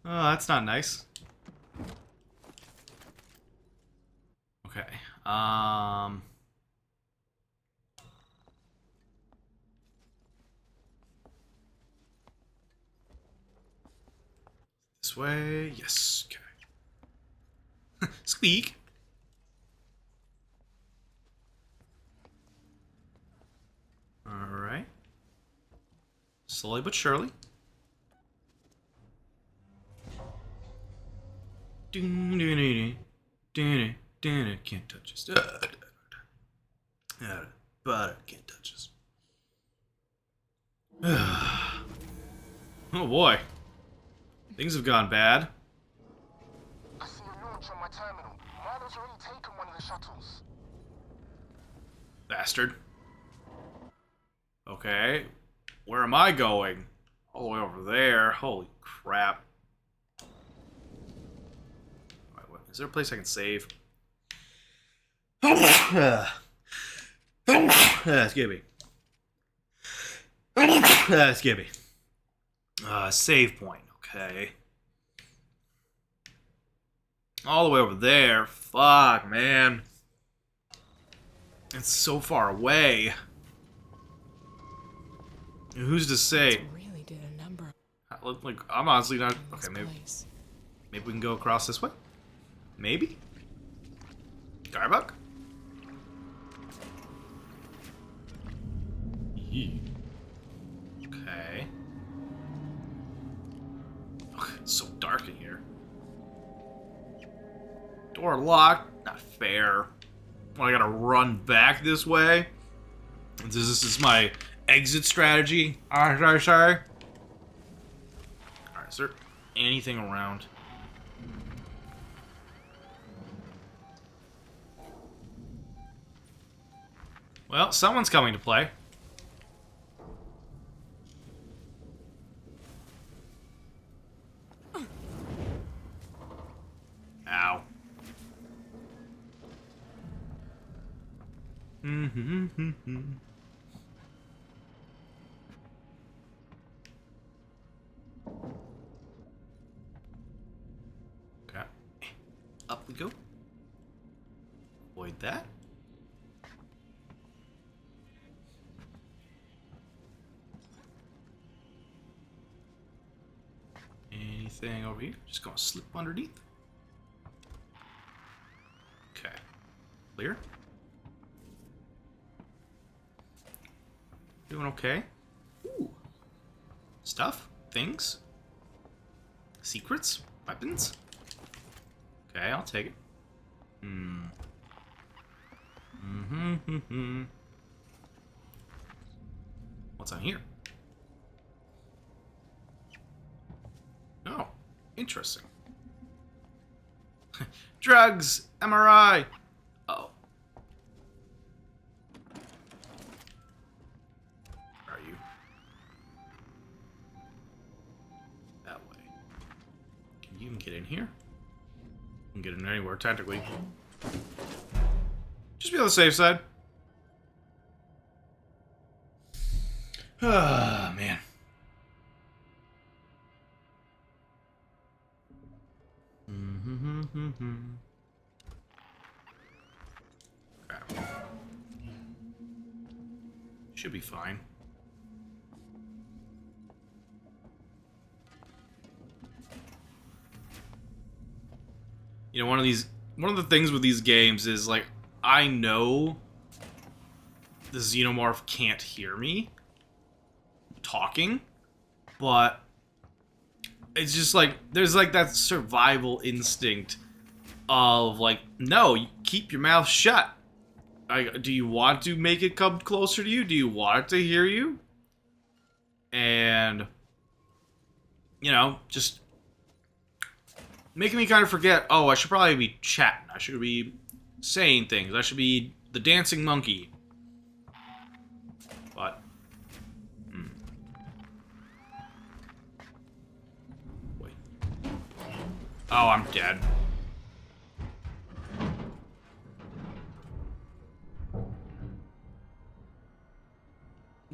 Oh, that's not nice. Okay. This way. Yes. Okay. Squeak. Alright. Slowly but surely. Can't touch us. But I can't touch us. Oh boy. Things have gone bad. I see a launch on my terminal. Milo's already taken one of the shuttles. Bastard. Okay. Where am I going? All the way over there. Holy crap. Alright, what, is there a place I can save? Excuse me. Excuse me. Save point. Okay. All the way over there. Fuck, man. It's so far away. Who's to say? Really did a number. Like, I'm honestly not. Okay, maybe we can go across this way. Maybe. Garbuck. Okay. Ugh, it's so dark in here. Door locked. Not fair. Well, I gotta run back this way. This is my exit strategy. Sorry. Alright, is there anything around? Well, someone's coming to play. Ow. Okay. Up we go. Avoid that. anything over here? Just gonna slip underneath. Okay. Clear. Doing okay. Ooh. Stuff? Things? Secrets? Weapons? Okay, I'll take it. What's on here? Oh, interesting. Drugs! MRI! Oh. Where are you? That way. You can get in here. You can get in anywhere, technically. Just be on the safe side. Ah, man. Okay. Should be fine. You know, one of the things with these games is like, I know the Xenomorph can't hear me talking, but it's just like, there's like that survival instinct of like, no, you keep your mouth shut. Do you want to make it come closer to you? Do you want it to hear you? And, you know, just making me kind of forget, oh, I should probably be chatting. I should be saying things. I should be the dancing monkey. But, wait. Oh, I'm dead.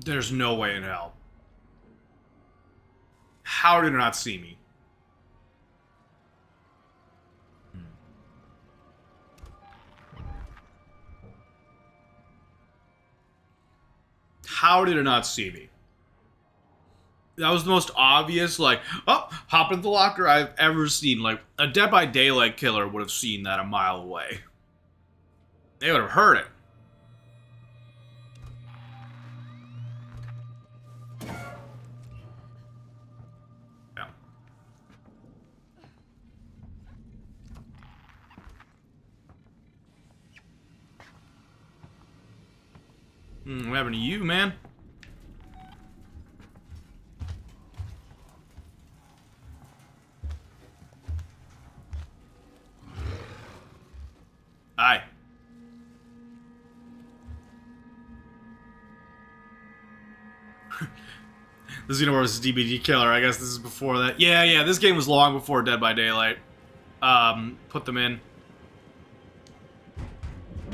There's no way in hell. How did it not see me? How did it not see me? That was the most obvious, like, oh, hop in the locker I've ever seen. Like, a Dead by Daylight killer would have seen that a mile away. They would have heard it. Yeah. What happened to you, man? Hi. The Xenomorph is DBD killer. I guess this is before that. Yeah, this game was long before Dead by Daylight. Put them in.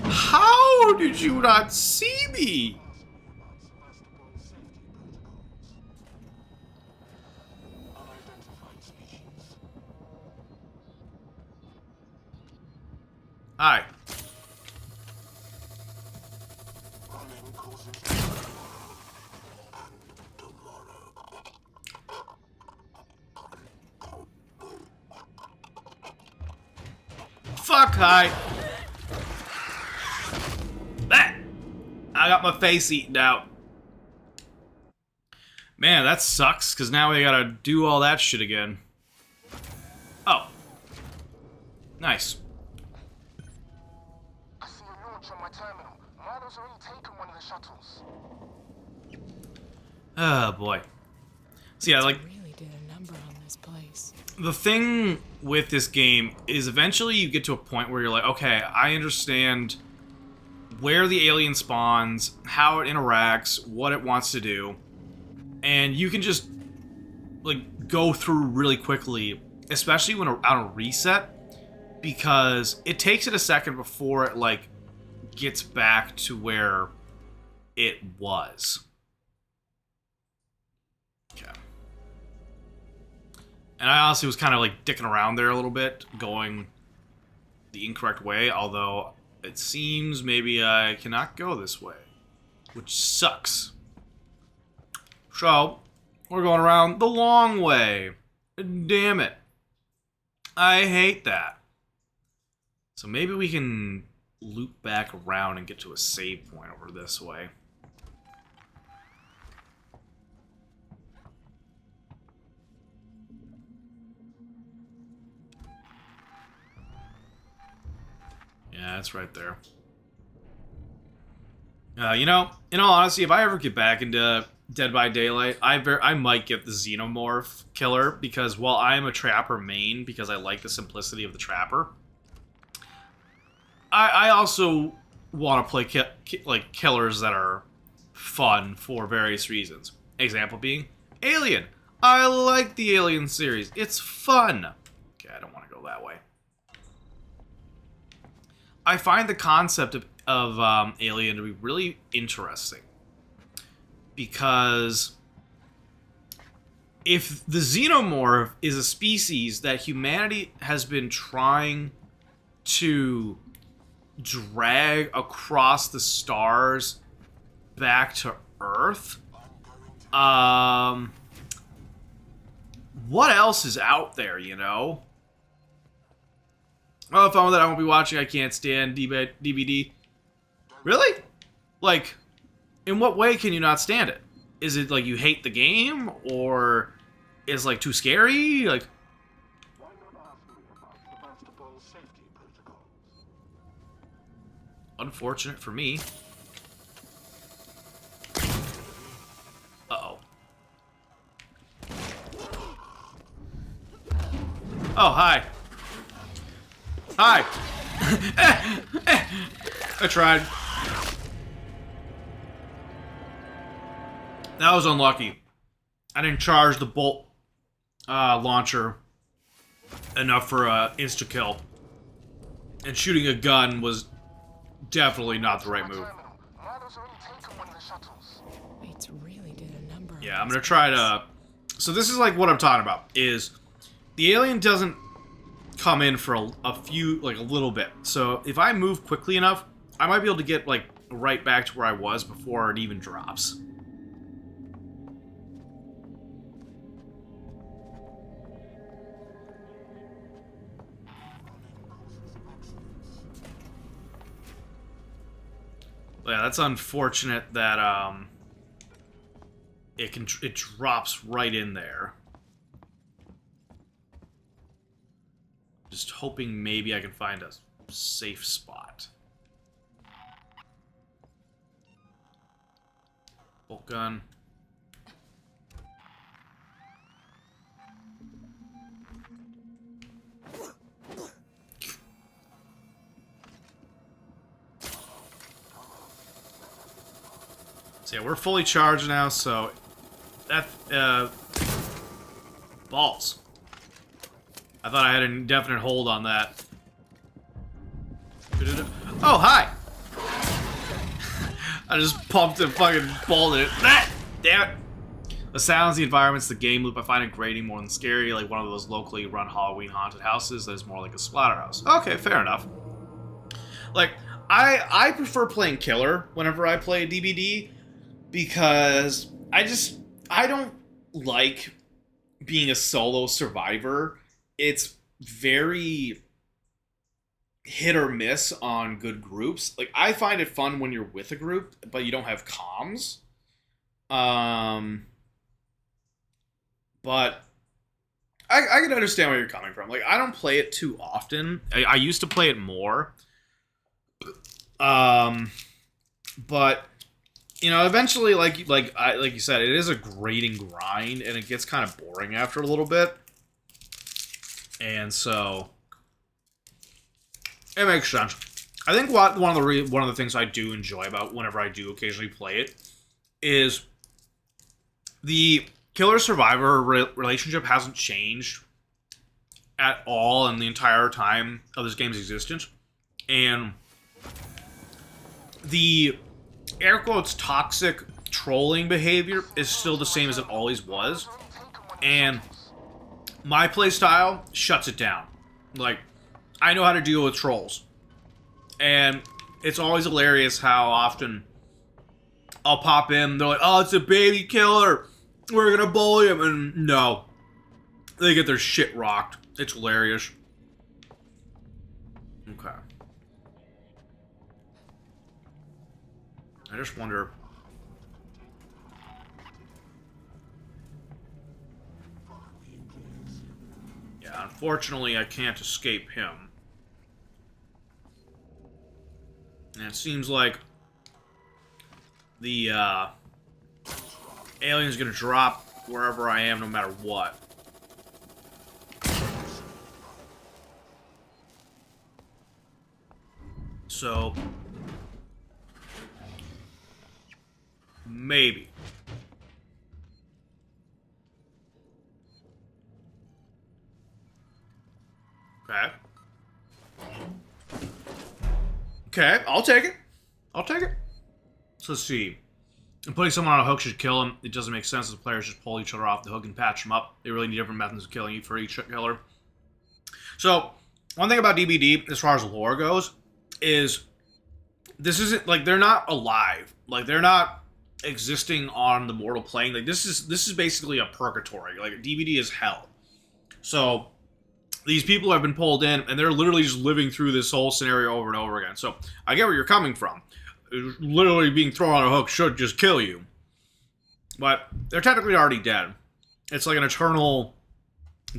How did you not see me? Hi. Fuck, hi. I got my face eaten out. Man, that sucks, because now we gotta do all that shit again. Oh. Nice. I see a launch on my terminal. Marlo's already taken one of the shuttles. Oh, boy. So yeah, like, Really did a number on this place. the thing with this game is eventually you get to a point where you're like, okay, I understand where the alien spawns, how it interacts, what it wants to do, and you can just like go through really quickly, especially when on a reset, because it takes it a second before it like gets back to where it was. Okay. And I honestly was kind of like dicking around there a little bit, going the incorrect way, although it seems maybe I cannot go this way, which sucks. So, we're going around the long way. Damn it. I hate that. So maybe we can loop back around and get to a save point over this way. Yeah, it's right there. You know, in all honesty, if I ever get back into Dead by Daylight, I might get the Xenomorph killer, because while I am a Trapper main, because I like the simplicity of the Trapper, I also want to play like killers that are fun for various reasons. Example being Alien. I like the Alien series. It's fun. Okay, I don't want to go that way. I find the concept of Alien to be really interesting, because if the Xenomorph is a species that humanity has been trying to drag across the stars back to Earth, what else is out there, you know? Oh, film that I won't be watching, I can't stand DVD. Really? Like, in what way can you not stand it? Is it like you hate the game, or is like too scary? Like, unfortunate for me. Uh-oh. Oh, hi. Hi. I tried. That was unlucky. I didn't charge the bolt launcher enough for insta-kill. And shooting a gun was definitely not the right move. Mates really did a number. Yeah, I'm gonna try to... So this is like what I'm talking about, is the alien doesn't come in for a few, like a little bit. So if I move quickly enough, I might be able to get like right back to where I was before it even drops. Yeah, that's unfortunate that it drops right in there. Just hoping maybe I can find a safe spot. Bolt gun. So yeah, we're fully charged now, so that balls. I thought I had an indefinite hold on that. Oh, hi! I just pumped and fucking balled it. Ah, damn it! The sounds, the environments, the game loop, I find it grating more than scary, like one of those locally run Halloween haunted houses that is more like a splatterhouse. Okay, fair enough. Like, I prefer playing killer whenever I play a DBD, because I don't like being a solo survivor. It's very hit or miss on good groups. Like, I find it fun when you're with a group, but you don't have comms. But I can understand where you're coming from. Like, I don't play it too often. I used to play it more. But you know, eventually, like you said, it is a grating grind, and it gets kind of boring after a little bit. And so it makes sense. I think one of the things I do enjoy about whenever I do occasionally play it is the killer-survivor relationship hasn't changed at all in the entire time of this game's existence. And the air quotes toxic trolling behavior is still the same as it always was. And my playstyle shuts it down. Like, I know how to deal with trolls. And it's always hilarious how often I'll pop in, they're like, oh, it's a baby killer, we're gonna bully him, and no. They get their shit rocked. It's hilarious. Okay. I just wonder... Yeah, unfortunately I can't escape him. And it seems like the alien's gonna drop wherever I am no matter what. So, maybe. Okay. Okay, I'll take it. I'll take it. So let's see. And putting someone on a hook should kill him. It doesn't make sense. The players just pull each other off the hook and patch them up. They really need different methods of killing for each killer. So, one thing about DBD, as far as lore goes, is this isn't like they're not alive. Like they're not existing on the mortal plane. Like this is basically a purgatory. Like DBD is hell. So these people have been pulled in and they're literally just living through this whole scenario over and over again. So I get where you're coming from. Literally being thrown on a hook should just kill you. But they're technically already dead. It's like an eternal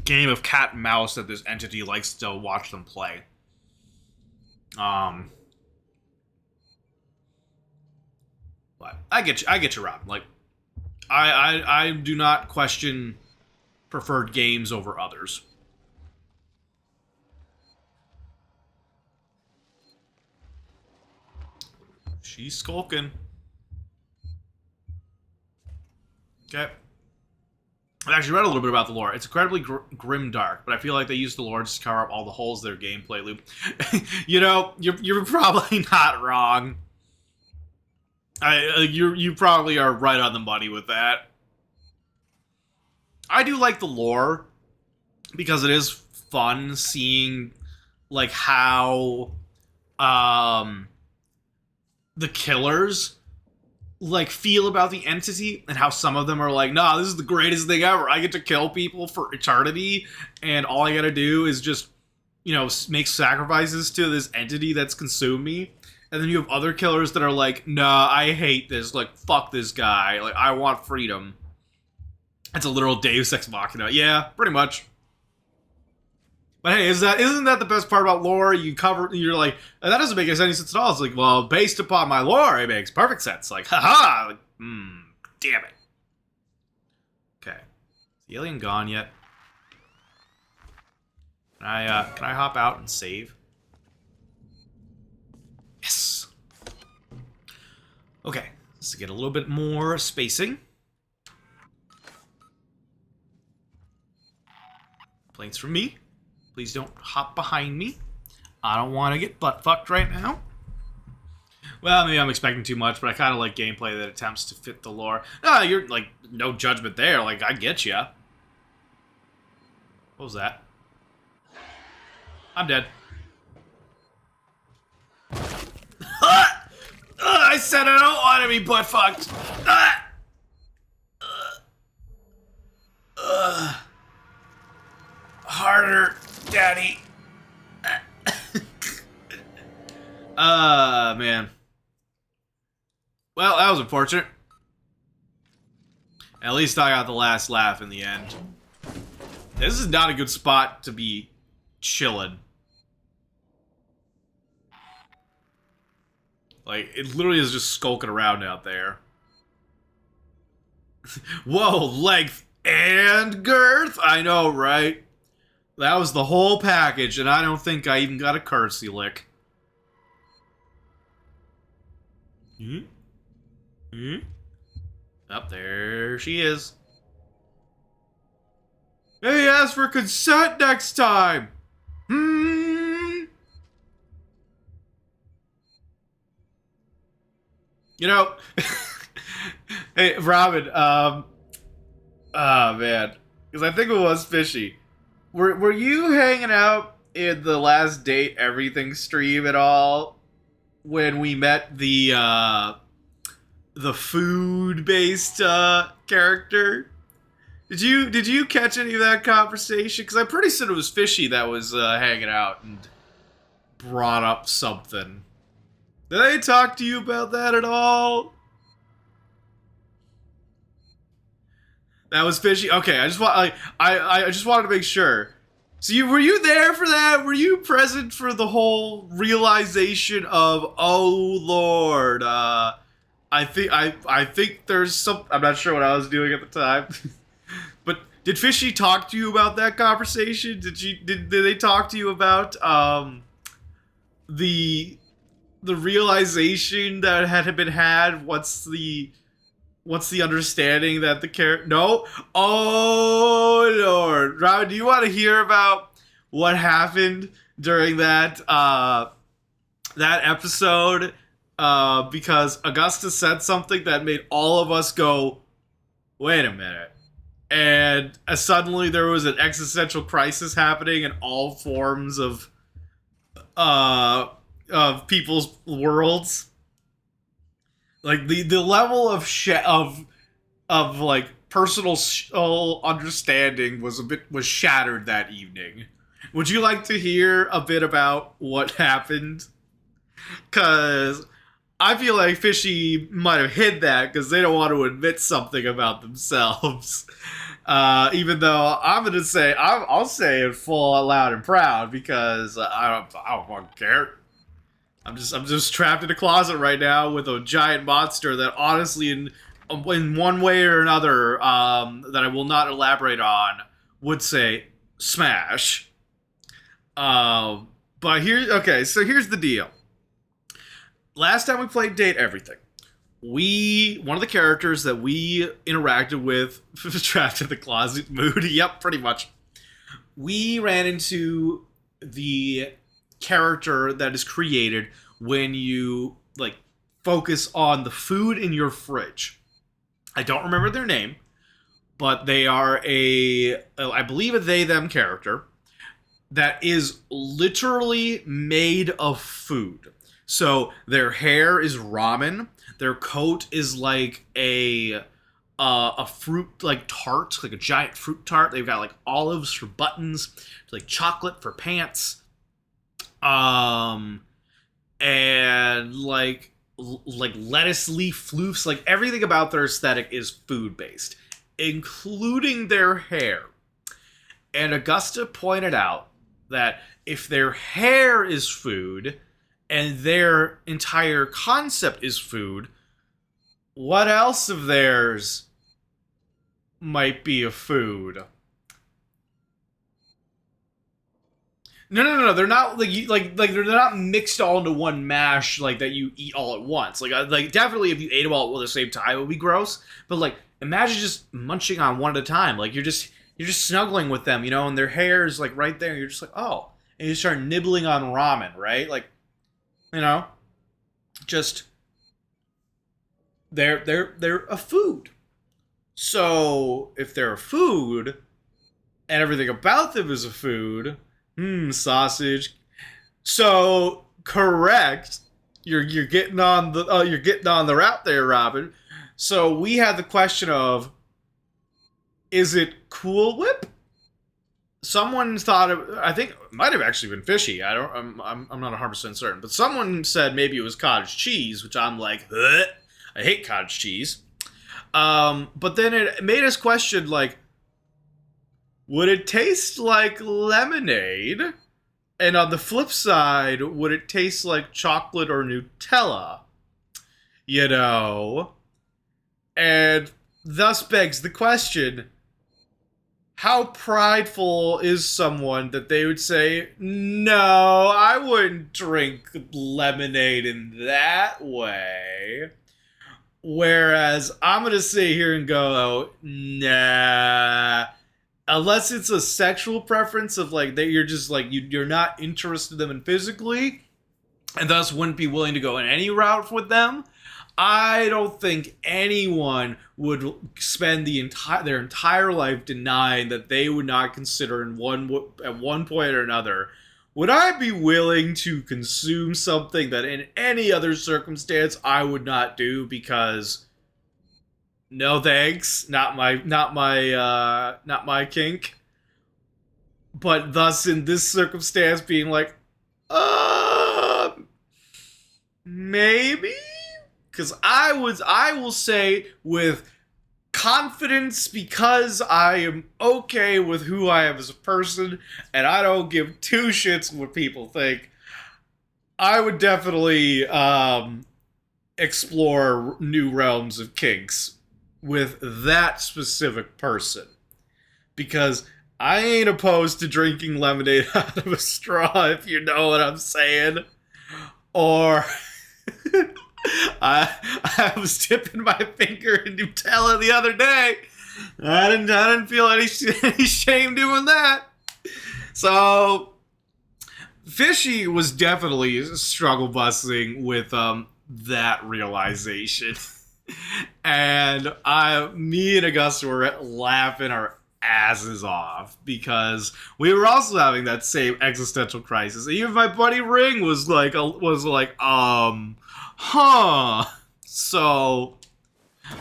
game of cat and mouse that this entity likes to watch them play. But I get you, Rob. Like, I do not question preferred games over others. She's skulking. Okay. I've actually read a little bit about the lore. It's incredibly grim dark, but I feel like they use the lore to cover up all the holes in their gameplay loop. You know, you're probably not wrong. You probably are right on the money with that. I do like the lore because it is fun seeing like how the killers like feel about the entity and how some of them are like, nah, this is the greatest thing ever. I get to kill people for eternity and all I gotta do is just, you know, make sacrifices to this entity that's consumed me. And then you have other killers that are like, nah, I hate this. Like, fuck this guy. Like, I want freedom. It's a literal Deus Ex Machina. Yeah, pretty much. But hey, isn't that the best part about lore? You're like, that doesn't make any sense at all. It's like, well, based upon my lore, it makes perfect sense. Like, haha! Like, damn it. Okay. Is the alien gone yet? Can I hop out and save? Yes! Okay, let's get a little bit more spacing. Planes from me. Please don't hop behind me. I don't want to get butt-fucked right now. Well, maybe I'm expecting too much, but I kind of like gameplay that attempts to fit the lore. No, you're, like, no judgment there. Like, I get ya. What was that? I'm dead. I said I don't want to be butt-fucked. Harder, daddy. Man. Well, that was unfortunate. At least I got the last laugh in the end. This is not a good spot to be chilling. Like, it literally is just skulking around out there. Whoa, length and girth? I know, right? That was the whole package, and I don't think I even got a courtesy lick. Up there she is. Maybe ask for consent next time. You know, hey, Robin, oh man, because I think it was fishy. Were you hanging out in the Last Date Everything stream at all when we met the food-based character? Did you catch any of that conversation? Because I'm pretty certain it was Fishy that was hanging out and brought up something. Did they talk to you about that at all? That was Fishy. Okay, I just wanted to make sure. So were you there for that? Were you present for the whole realization of, oh Lord, I think there's some. I'm not sure what I was doing at the time. But did Fishy talk to you about that conversation? Did they talk to you about the realization that had been had? What's the understanding that the character? No? Oh Lord. Robin, do you want to hear about what happened during that episode? Because Augustus said something that made all of us go, wait a minute. And suddenly there was an existential crisis happening in all forms of people's worlds. Like the level of like personal understanding was shattered that evening. Would you like to hear a bit about what happened? Cause I feel like Fishy might have hid that because they don't want to admit something about themselves. Even though I'm gonna say I'll say it full loud and proud because I don't fucking care. I'm just trapped in a closet right now with a giant monster that honestly in one way or another that I will not elaborate on would say smash. But so here's the deal. Last time we played Date Everything, one of the characters that we interacted with was trapped in the closet mood. Yep, pretty much. We ran into the character that is created when you like focus on the food in your fridge. I don't remember their name, but they are I believe a they/them character that is literally made of food. So their hair is ramen. Their coat is like a fruit like tart, like a giant fruit tart. They've got like olives for buttons, like chocolate for pants, and like lettuce leaf floofs. Like everything about their aesthetic is food based, including their hair. And Augusta pointed out that if their hair is food and their entire concept is food, what else of theirs might be a food? No. They're not like they're not mixed all into one mash like that you eat all at once. Like definitely if you ate them all at the same time it would be gross. But like imagine just munching on one at a time. Like you're just snuggling with them, you know, and their hair is like right there. You're just like, oh, and you start nibbling on ramen, right? Like, you know, just they're a food. So if they're a food and everything about them is a food, sausage. So correct, you're getting on the route there, Robin. So we had the question of, is it Cool Whip? Someone thought I think it might have actually been Fishy. I'm not 100% certain, but someone said maybe it was cottage cheese, which I'm like, ugh, I hate cottage cheese. But then it made us question, like, would it taste like lemonade? And on the flip side, would it taste like chocolate or Nutella? You know? And thus begs the question, how prideful is someone that they would say, no, I wouldn't drink lemonade in that way? Whereas I'm going to sit here and go, nah. Unless it's a sexual preference of like, that you're just like, you're not interested in them physically, and thus wouldn't be willing to go in any route with them. I don't think anyone would spend their entire life denying that they would not consider at one point or another, would I be willing to consume something that in any other circumstance I would not do because no thanks, not my kink. But thus, in this circumstance, being like, maybe? Because I will say with confidence, because I am okay with who I am as a person, and I don't give two shits what people think, I would definitely explore new realms of kinks with that specific person. Because I ain't opposed to drinking lemonade out of a straw, if you know what I'm saying. Or I was dipping my finger in Nutella the other day. I didn't feel any shame doing that. So Fishy was definitely struggle busting with that realization. And me and Augusta were laughing our asses off because we were also having that same existential crisis. Even my buddy Ring was like, So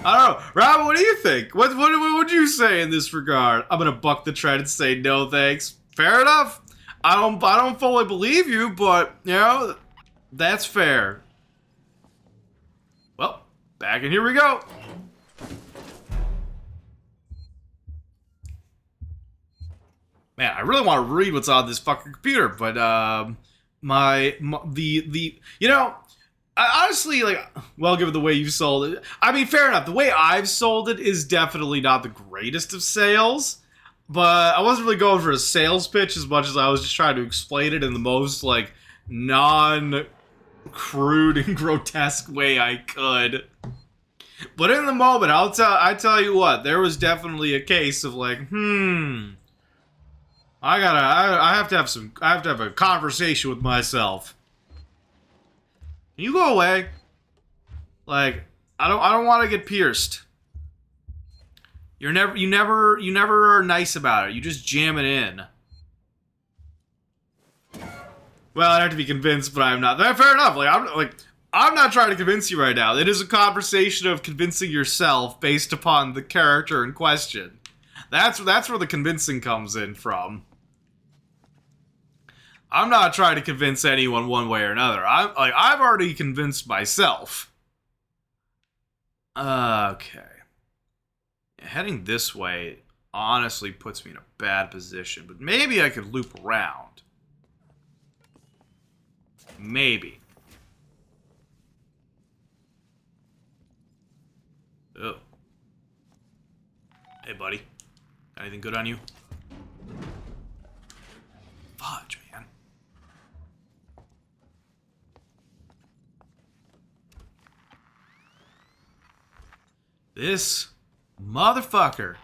I don't know, Rob. What do you think? What would you say in this regard? I'm gonna buck the trend and say no thanks. Fair enough. I don't fully believe you, but you know that's fair. Well, back and here we go. Man, I really want to read what's on this fucking computer, but you know, I honestly, like, well, given the way you sold it, I mean, fair enough. The way I've sold it is definitely not the greatest of sales, but I wasn't really going for a sales pitch as much as I was just trying to explain it in the most, like, non-crude and grotesque way I could. But in the moment, I tell you what, there was definitely a case of like, I have to have a conversation with myself. Can you go away? Like, I don't want to get pierced. You never are nice about it. You just jam it in. Well, I'd have to be convinced, but I'm not. Fair enough. I'm not trying to convince you right now. It is a conversation of convincing yourself based upon the character in question. That's where the convincing comes in from. I'm not trying to convince anyone one way or another. I've already convinced myself. Okay. Heading this way honestly puts me in a bad position, but maybe I could loop around. Maybe. Oh. Hey, buddy. Got anything good on you? Fudge, man. This motherfucker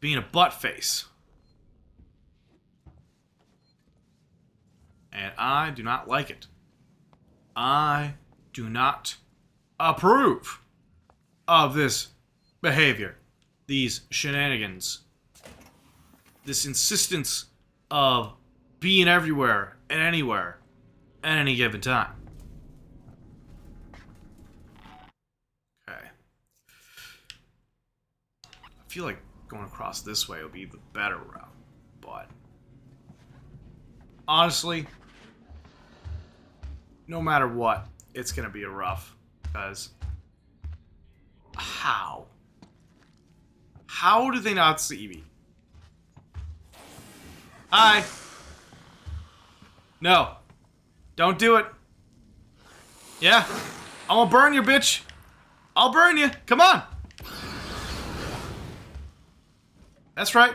being a buttface. And I do not like it. I do not approve of this behavior. These shenanigans. This insistence of being everywhere and anywhere at any given time. Okay. I feel like going across this way would be the better route, but honestly, no matter what, it's gonna be a rough, because how? How do they not see me? Hi. No. Don't do it. Yeah. I'm gonna burn you, bitch. I'll burn you. Come on. That's right.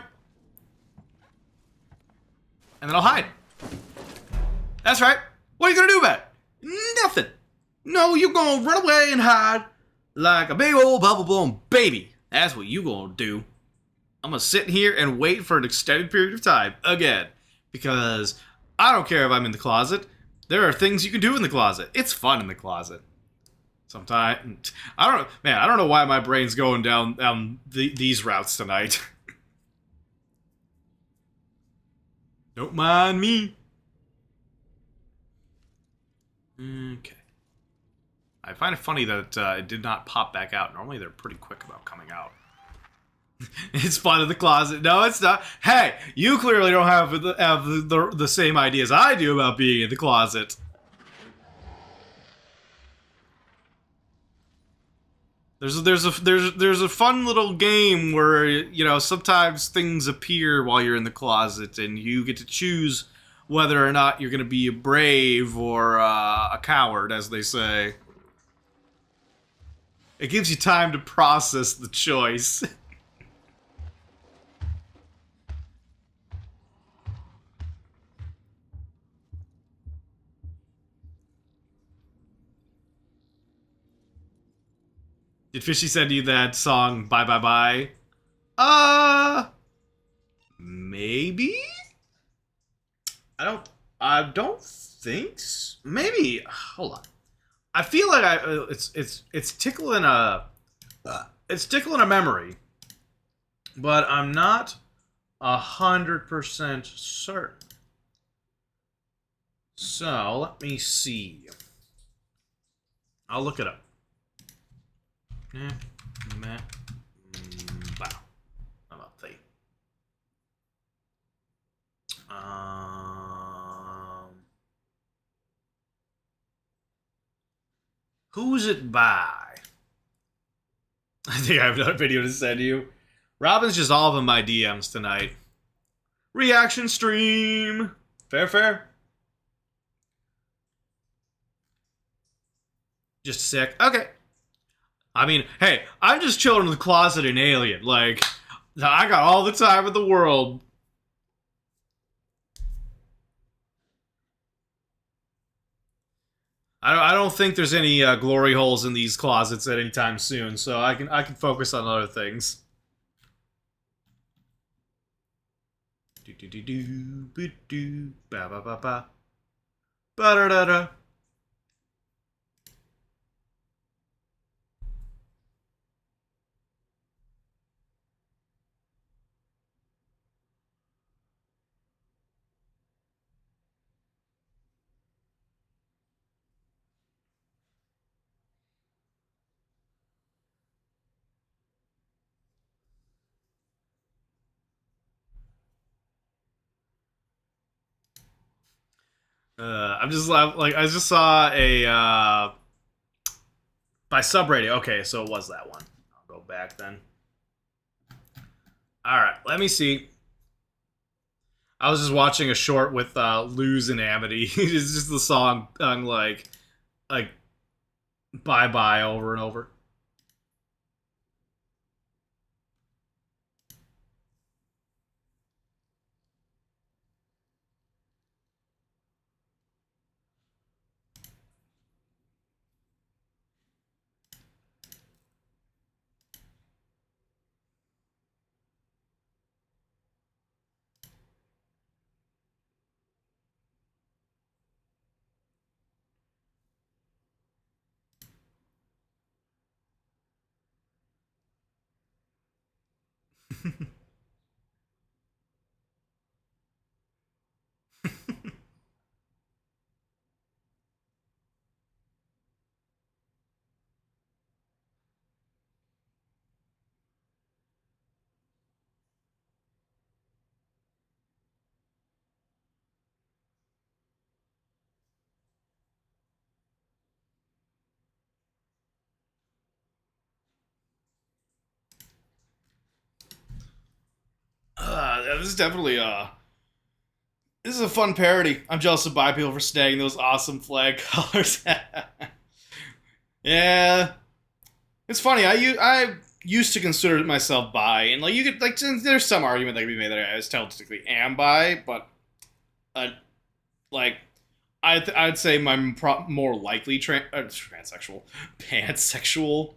And then I'll hide. That's right. What are you gonna do about it? Nothing. No, you gonna run away and hide like a big old bubble blown baby. That's what you gonna do. I'm gonna sit here and wait for an extended period of time again, because I don't care if I'm in the closet. There are things you can do in the closet. It's fun in the closet. Sometimes I don't know, man. I don't know why my brain's going down these routes tonight. Don't mind me. Okay. I find it funny that it did not pop back out. Normally they're pretty quick about coming out. It's fun in the closet. No, it's not. Hey, you clearly don't have the same ideas I do about being in the closet. There's a fun little game where, you know, sometimes things appear while you're in the closet, and you get to choose whether or not you're going to be brave or a coward, as they say. It gives you time to process the choice. Did Fishy send you that song, Bye Bye Bye? Maybe? I don't think so. Maybe, hold on. I feel like it's tickling a memory, but I'm not 100% certain. So, let me see. I'll look it up. Who's it by? I think I have another video to send you. Robin's just all of my DMs tonight. Reaction stream. Fair. Just sick. Okay. I mean, hey, I'm just chilling in the closet in Alien. Like, I got all the time in the world. I don't think there's any glory holes in these closets at any time soon, so I can focus on other things. Do do do do do ba ba ba ba ba da da da. I just saw a by Subradio. Okay, so it was that one. I'll go back then. All right, let me see. I was just watching a short with Luz and Amity. It's just the song like bye bye over and over. This is definitely this is a fun parody. I'm jealous of bi people for snagging those awesome flag colors. Yeah, it's funny. I used to consider myself bi, and like you could like there's some argument that could be made that I technically am bi, but like I'd say I'm more likely transsexual, pansexual.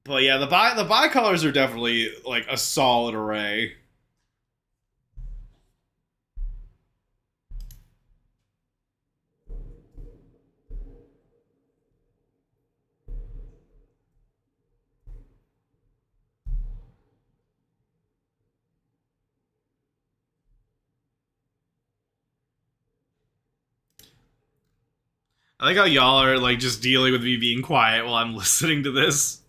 But yeah, the bi colors are definitely like a solid array. I like how y'all are like just dealing with me being quiet while I'm listening to this.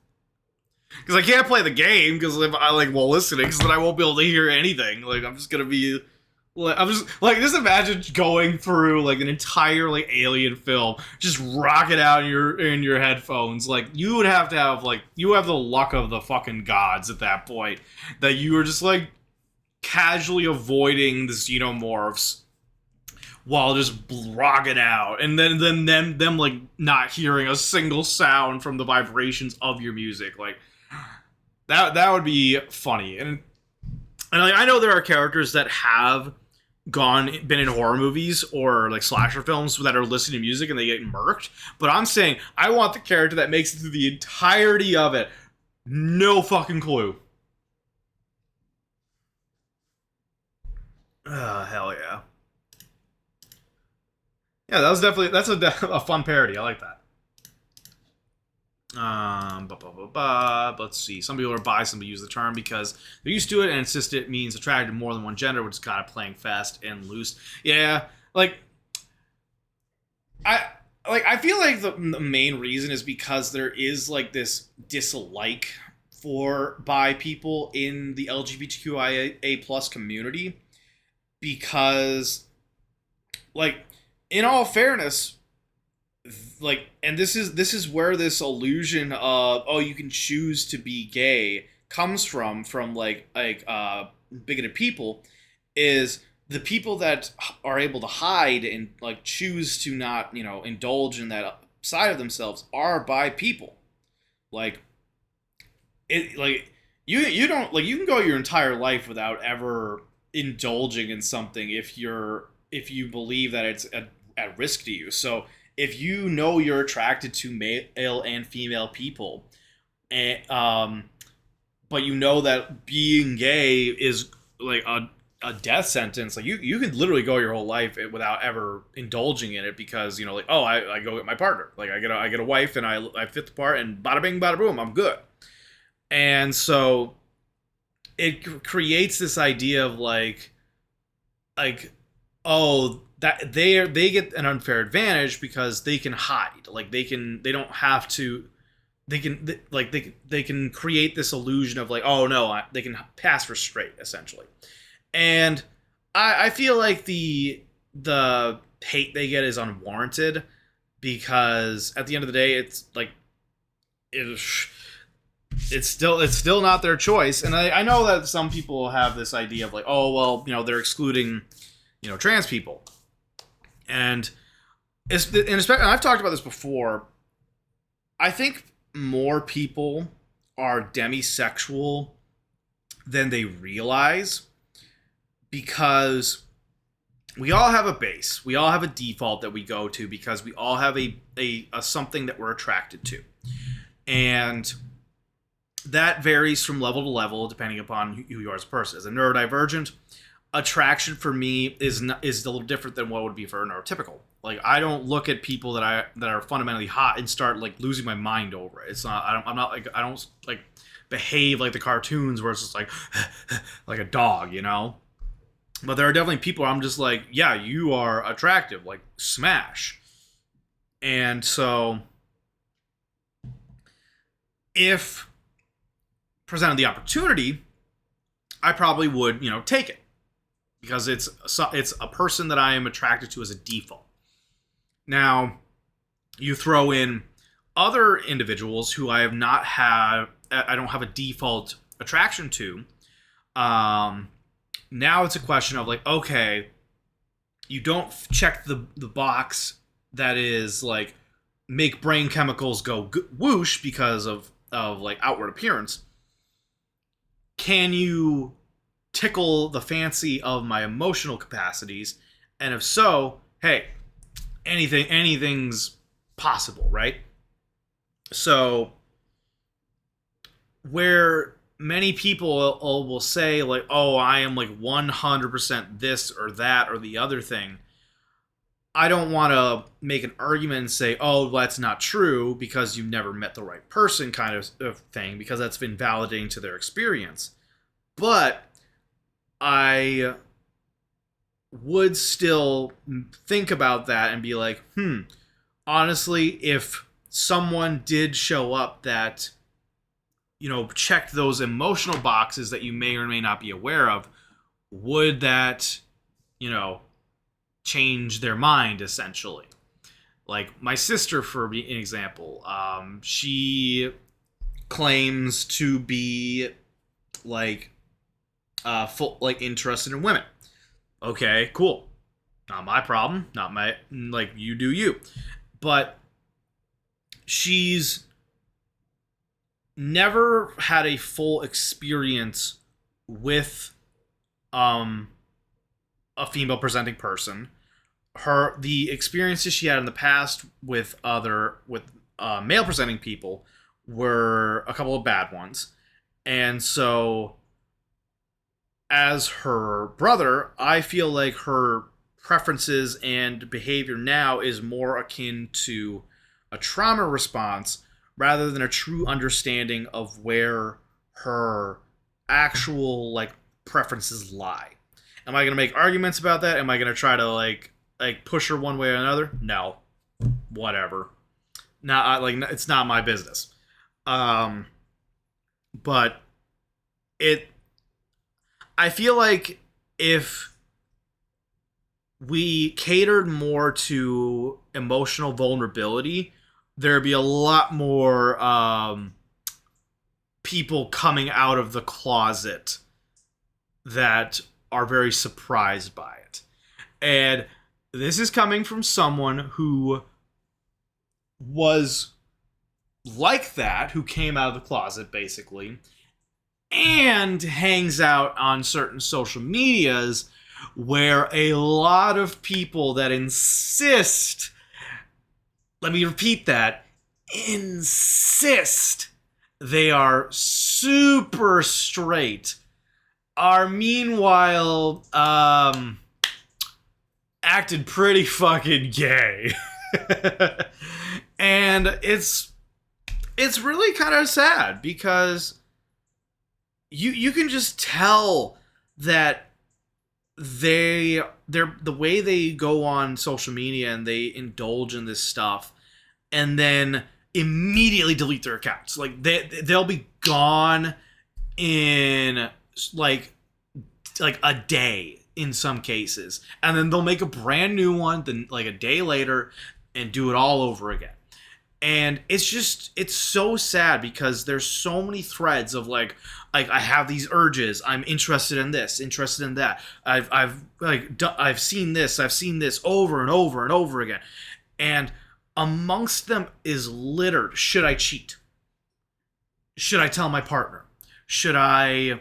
Because I can't play the game because if I like while listening, because then I won't be able to hear anything. Like I'm just gonna be, like, I'm just like just imagine going through like an entire like Alien film, just rock it out in your headphones. Like you would have to have like you have the luck of the fucking gods at that point that you were just like casually avoiding the xenomorphs while just rocking out, and then them like not hearing a single sound from the vibrations of your music. Like that would be funny. And like I know there are characters that have been in horror movies or like slasher films that are listening to music and they get murked, but I'm saying I want the character that makes it through the entirety of it, no fucking clue. Hell yeah. Yeah, that's a fun parody. I like that. Let's see. Some people are bi, some people use the term because they're used to it and insist it means attracted to more than one gender, which is kind of playing fast and loose. Yeah, like I feel like the main reason is because there is like this dislike for bi people in the LGBTQIA plus community, because like in all fairness, like, and this is where this illusion of, oh, you can choose to be gay comes from like bigoted people, is the people that are able to hide and like choose to not, indulge in that side of themselves are bi people. Like it, like you don't, like, you can go your entire life without ever indulging in something if you believe that it's at risk to you. So if you know you're attracted to male and female people, and but you know that being gay is like a death sentence, like you can literally go your whole life without ever indulging in it because, like, oh, I go get my partner, like I get a wife and I fit the part and bada bing bada boom, I'm good. And so it creates this idea of like oh, that they get an unfair advantage because they can hide, like they don't have to, they can create this illusion of like, oh no, they can pass for straight essentially. And I feel like the hate they get is unwarranted, because at the end of the day, it's like it's still not their choice. And I know that some people have this idea of like, oh well, they're excluding trans people, and I've talked about this before. I think more people are demisexual than they realize, because we all have a base. We all have a default that we go to because we all have a something that we're attracted to. And that varies from level to level depending upon who you are as a person. As a neurodivergent, attraction for me is a little different than what it would be for a neurotypical. Like, I don't look at people that are fundamentally hot and start like losing my mind over it. It's not, I don't like behave like the cartoons where it's just like like a dog, But there are definitely people where I'm just like, yeah, you are attractive, like smash. And so if presented the opportunity, I probably would, take it, because it's a person that I am attracted to as a default. Now, you throw in other individuals who I don't have a default attraction to. Now it's a question of like, okay, you don't check the box that is like make brain chemicals go whoosh because of like outward appearance. Can you tickle the fancy of my emotional capacities? And if so, hey, anything's possible, right? So where many people will say like, oh, I am like 100% this or that or the other thing, I don't want to make an argument and say, oh, that's not true because you've never met the right person kind of thing, because that's been validating to their experience. But I would still think about that and be like, honestly, if someone did show up that, checked those emotional boxes that you may or may not be aware of, would that, change their mind, essentially? Like, my sister, for an example, she claims to be, interested in women. Okay, cool. Not my problem. Not my, you do you. But she's never had a full experience with a female presenting person. The experiences she had in the past with male presenting people were a couple of bad ones. And so, as her brother, I feel like her preferences and behavior now is more akin to a trauma response rather than a true understanding of where her actual preferences lie. Am I going to make arguments about that? Am I going to try to push her one way or another? No. Whatever. It's not my business. But I feel like if we catered more to emotional vulnerability, there'd be a lot more people coming out of the closet that are very surprised by it. And this is coming from someone who was like that, who came out of the closet, basically, and hangs out on certain social medias where a lot of people that insist, let me repeat that, insist they are super straight, are meanwhile acted pretty fucking gay. And it's really kind of sad because you can just tell that the way they go on social media and they indulge in this stuff and then immediately delete their accounts. Like they'll be gone in like a day in some cases, and then they'll make a brand new one then like a day later and do it all over again. And it's so sad because there's so many threads of like I have these urges, I'm interested in this, interested in that, I've seen this over and over and over again, and amongst them is littered. Should I cheat? Should I tell my partner? Should I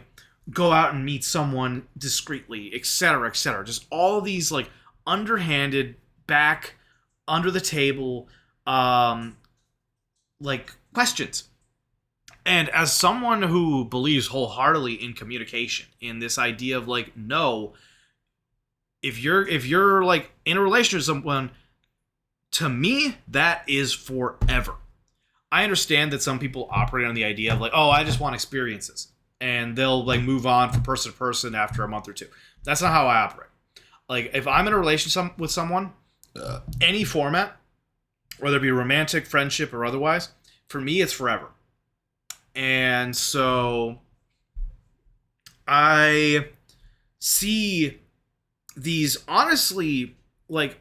go out and meet someone discreetly, etc., etc.? Just all of these like underhanded, back under the table like questions. And as someone who believes wholeheartedly in communication, in this idea of like, no, if you're like in a relationship with someone, to me that is forever. I understand that some people operate on the idea of like, oh, I just want experiences, and they'll like move on from person to person after a month or two. That's not how I operate. Like if I'm in a relationship with someone, any format, whether it be romantic, friendship, or otherwise, for me it's forever. And so I see these, honestly, like,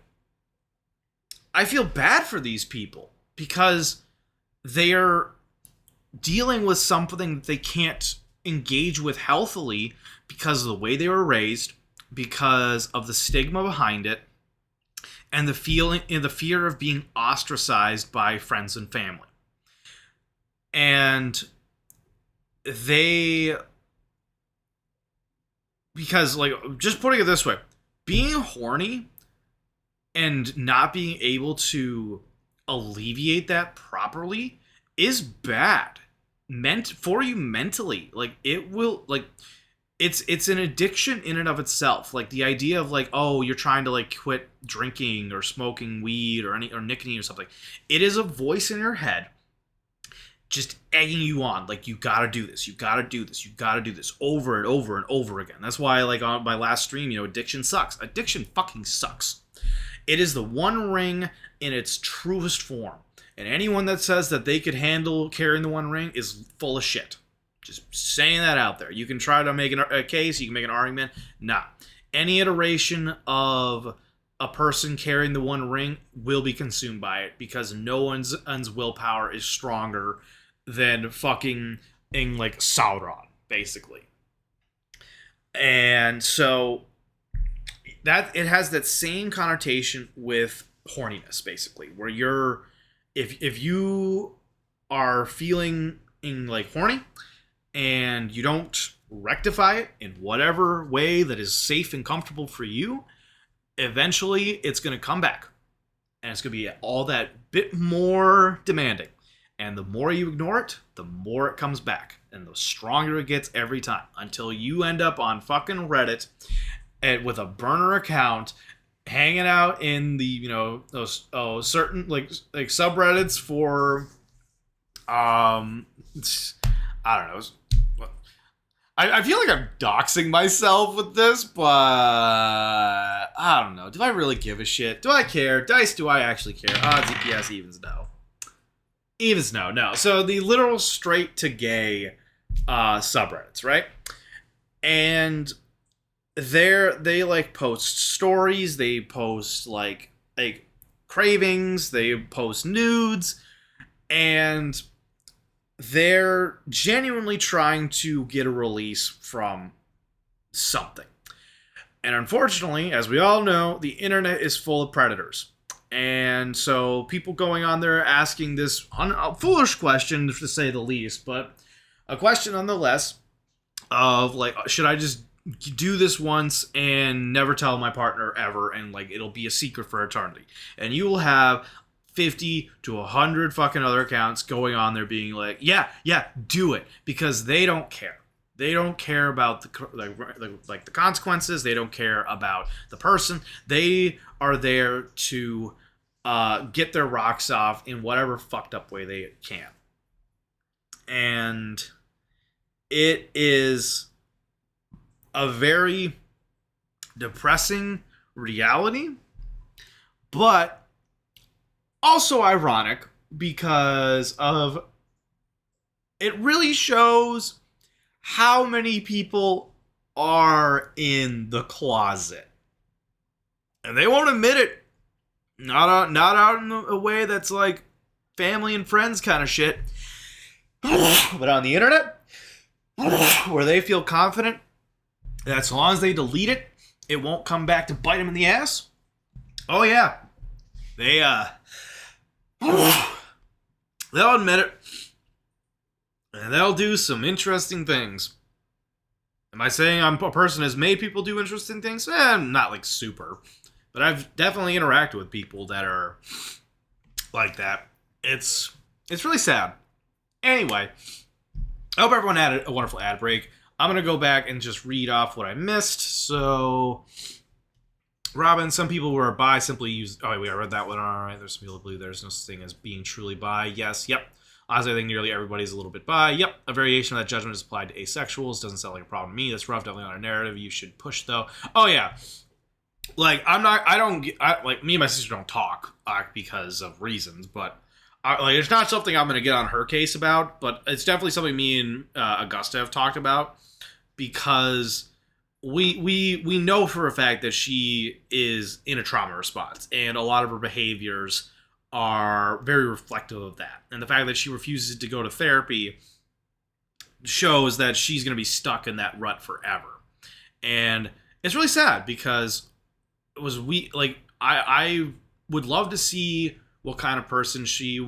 I feel bad for these people because they're dealing with something that they can't engage with healthily because of the way they were raised, because of the stigma behind it, and the fear of being ostracized by friends and family. And because like, just putting it this way, being horny and not being able to alleviate that properly is bad for you mentally. Like it will, like, it's an addiction in and of itself. Like the idea of like, oh, you're trying to like quit drinking or smoking weed or nicotine or something. It is a voice in your head just egging you on, like, you gotta do this, you gotta do this, you gotta do this over and over and over again. That's why, like, on my last stream, addiction sucks. Addiction fucking sucks. It is the one ring in its truest form. And anyone that says that they could handle carrying the One Ring is full of shit. Just saying that out there. You can try to make a case, you can make an argument. Nah. Any iteration of a person carrying the One Ring will be consumed by it because no one's willpower is stronger than fucking like Sauron, basically. And so that it has that same connotation with horniness, basically, where you're if you are feeling like horny and you don't rectify it in whatever way that is safe and comfortable for you, eventually it's going to come back. And it's going to be all that bit more demanding. And the more you ignore it, the more it comes back. And the stronger it gets every time. Until you end up on fucking Reddit and with a burner account, hanging out in the, those certain like subreddits for I don't know. I feel like I'm doxing myself with this, but I don't know. Do I really give a shit? Do I care? Dice, do I actually care? Odds, yes, evens, no. Evens, no. So the literal straight to gay subreddits, right? And they like post stories, they post like cravings, they post nudes, and they're genuinely trying to get a release from something. And unfortunately, as we all know, the internet is full of predators. And so people going on there asking this foolish question, to say the least, but a question nonetheless of like, should I just do this once and never tell my partner ever, and like it'll be a secret for eternity? And you will have 50 to 100 fucking other accounts going on there being like, yeah, do it, because they don't care. They don't care about the consequences. They don't care about the person. They are there to get their rocks off in whatever fucked up way they can. And it is a very depressing reality, but also ironic because of it really shows how many people are in the closet. And they won't admit it. Not out in a way that's like family and friends kind of shit. But on the internet, where they feel confident that as long as they delete it, it won't come back to bite them in the ass. Oh yeah. They'll admit it. And they'll do some interesting things. Am I saying I'm a person who's made people do interesting things? Not like super. But I've definitely interacted with people that are like that. It's really sad. Anyway, I hope everyone had a wonderful ad break. I'm going to go back and just read off what I missed. So, Robin, some people who are bi simply use... Oh, wait, I read that one. All right, there's some people who believe there's no such thing as being truly bi. Yes, yep. Honestly, I think nearly everybody's a little bit bi. Yep, a variation of that judgment is applied to asexuals. Doesn't sound like a problem to me. That's rough, definitely not a narrative you should push, though. Oh, yeah. Like, me and my sister don't talk because of reasons, but it's not something I'm going to get on her case about, but it's definitely something me and Augusta have talked about, because we know for a fact that she is in a trauma response, and a lot of her behaviors are very reflective of that. And the fact that she refuses to go to therapy shows that she's going to be stuck in that rut forever. And it's really sad because I would love to see what kind of person she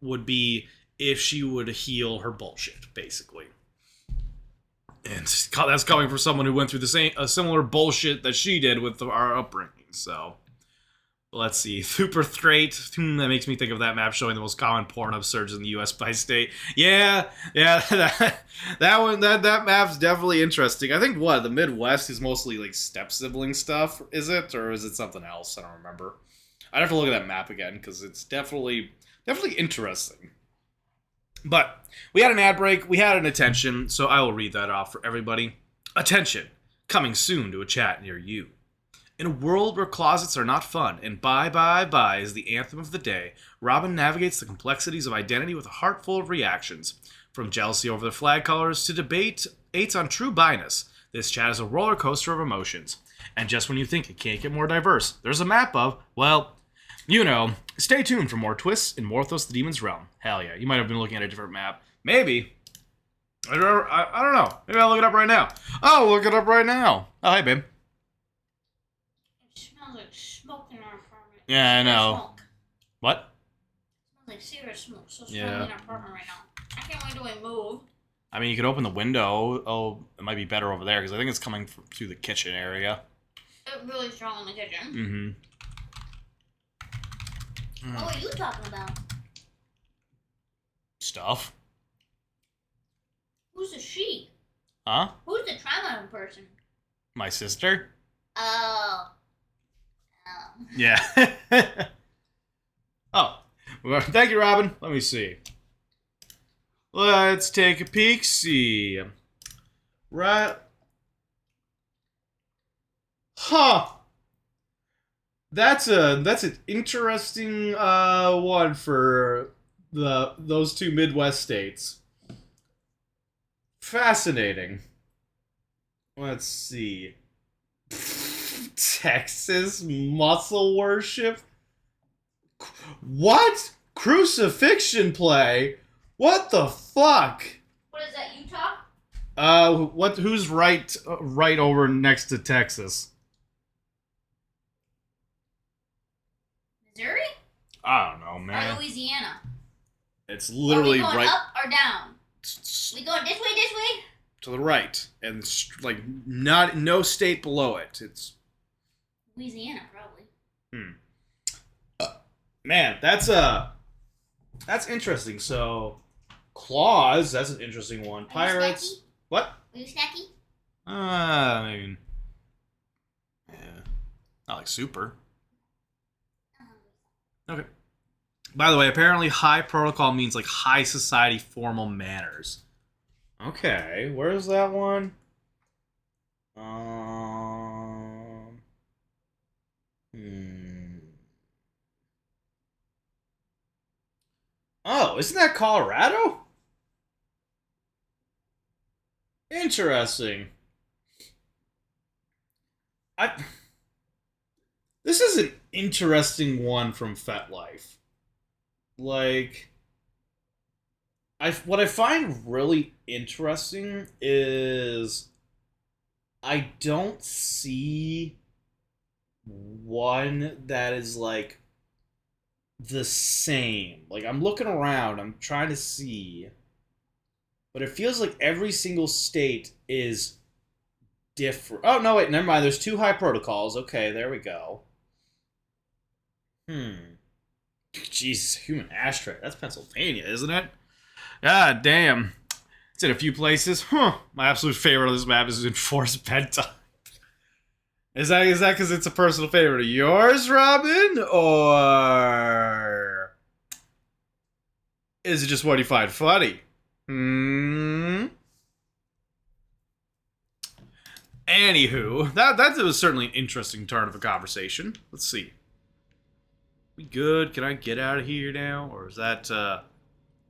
would be if she would heal her bullshit, basically. And that's coming from someone who went through a similar bullshit that she did with our upbringing. So, let's see. Super Straight. That makes me think of that map showing the most common Pornhub surges in the U.S. by state. Yeah. That map's definitely interesting. I think the Midwest is mostly like step sibling stuff. Is it, or is it something else? I don't remember. I'd have to look at that map again because it's definitely interesting. But we had an ad break. We had an attention, so I will read that off for everybody. Attention, coming soon to a chat near you. In a world where closets are not fun, and bye bye bye is the anthem of the day, Robin navigates the complexities of identity with a heart full of reactions. From jealousy over the flag colors to debates on true bi-ness, this chat is a roller coaster of emotions. And just when you think it can't get more diverse, there's a map of, well, you know, stay tuned for more twists in Morthos the Demon's Realm. Hell yeah, you might have been looking at a different map. Maybe. I don't know. Maybe I'll look it up right now. I'll look it up right now. Oh, hey, babe. It smells like smoke in our apartment. Yeah, I know. Smoke. What? It smells like cigarette smoke. So strong Yeah. in our apartment right now. I can't wait till we move. I mean, you could open the window. Oh, it might be better over there, because I think it's coming through the kitchen area. It's really strong in the kitchen. Mm-hmm. What are you talking about? Stuff. Who's the she? Huh? Who's the trauma person? My sister? Oh. Yeah. Oh. Well, thank you, Robin. Let me see. Let's take a peek. See. Right. Huh. That's an interesting one for those two Midwest states. Fascinating. Let's see. Texas muscle worship? What? Crucifixion play? What the fuck? What is that, Utah? Who's right over next to Texas? Missouri? I don't know, Or man. Louisiana? It's literally Are we going right up or down? We going this way? to the right, and like no state below it. It's Louisiana, probably. man, that's interesting. So, claws, that's an interesting one. Are you Pirates, snacky? what? Are you snacky? I mean, yeah, not like super. Okay. By the way, apparently high protocol means like high society formal manners. Okay, where's that one? Oh, isn't that Colorado? Interesting. This is an interesting one from FetLife. Like, what I find really interesting is I don't see one that is like the same. Like, I'm looking around, I'm trying to see, but it feels like every single state is different. Oh, no, wait, never mind. There's two high protocols. Okay, there we go. Jeez, human ashtray. That's Pennsylvania, isn't it? God damn. It's in a few places. Huh. My absolute favorite of this map is Enforced Bedtime. Is that because it's a personal favorite of yours, Robin? Or is it just what you find funny? Anywho, that was certainly an interesting turn of a conversation. Let's see. We good? Can I get out of here now? Or is that,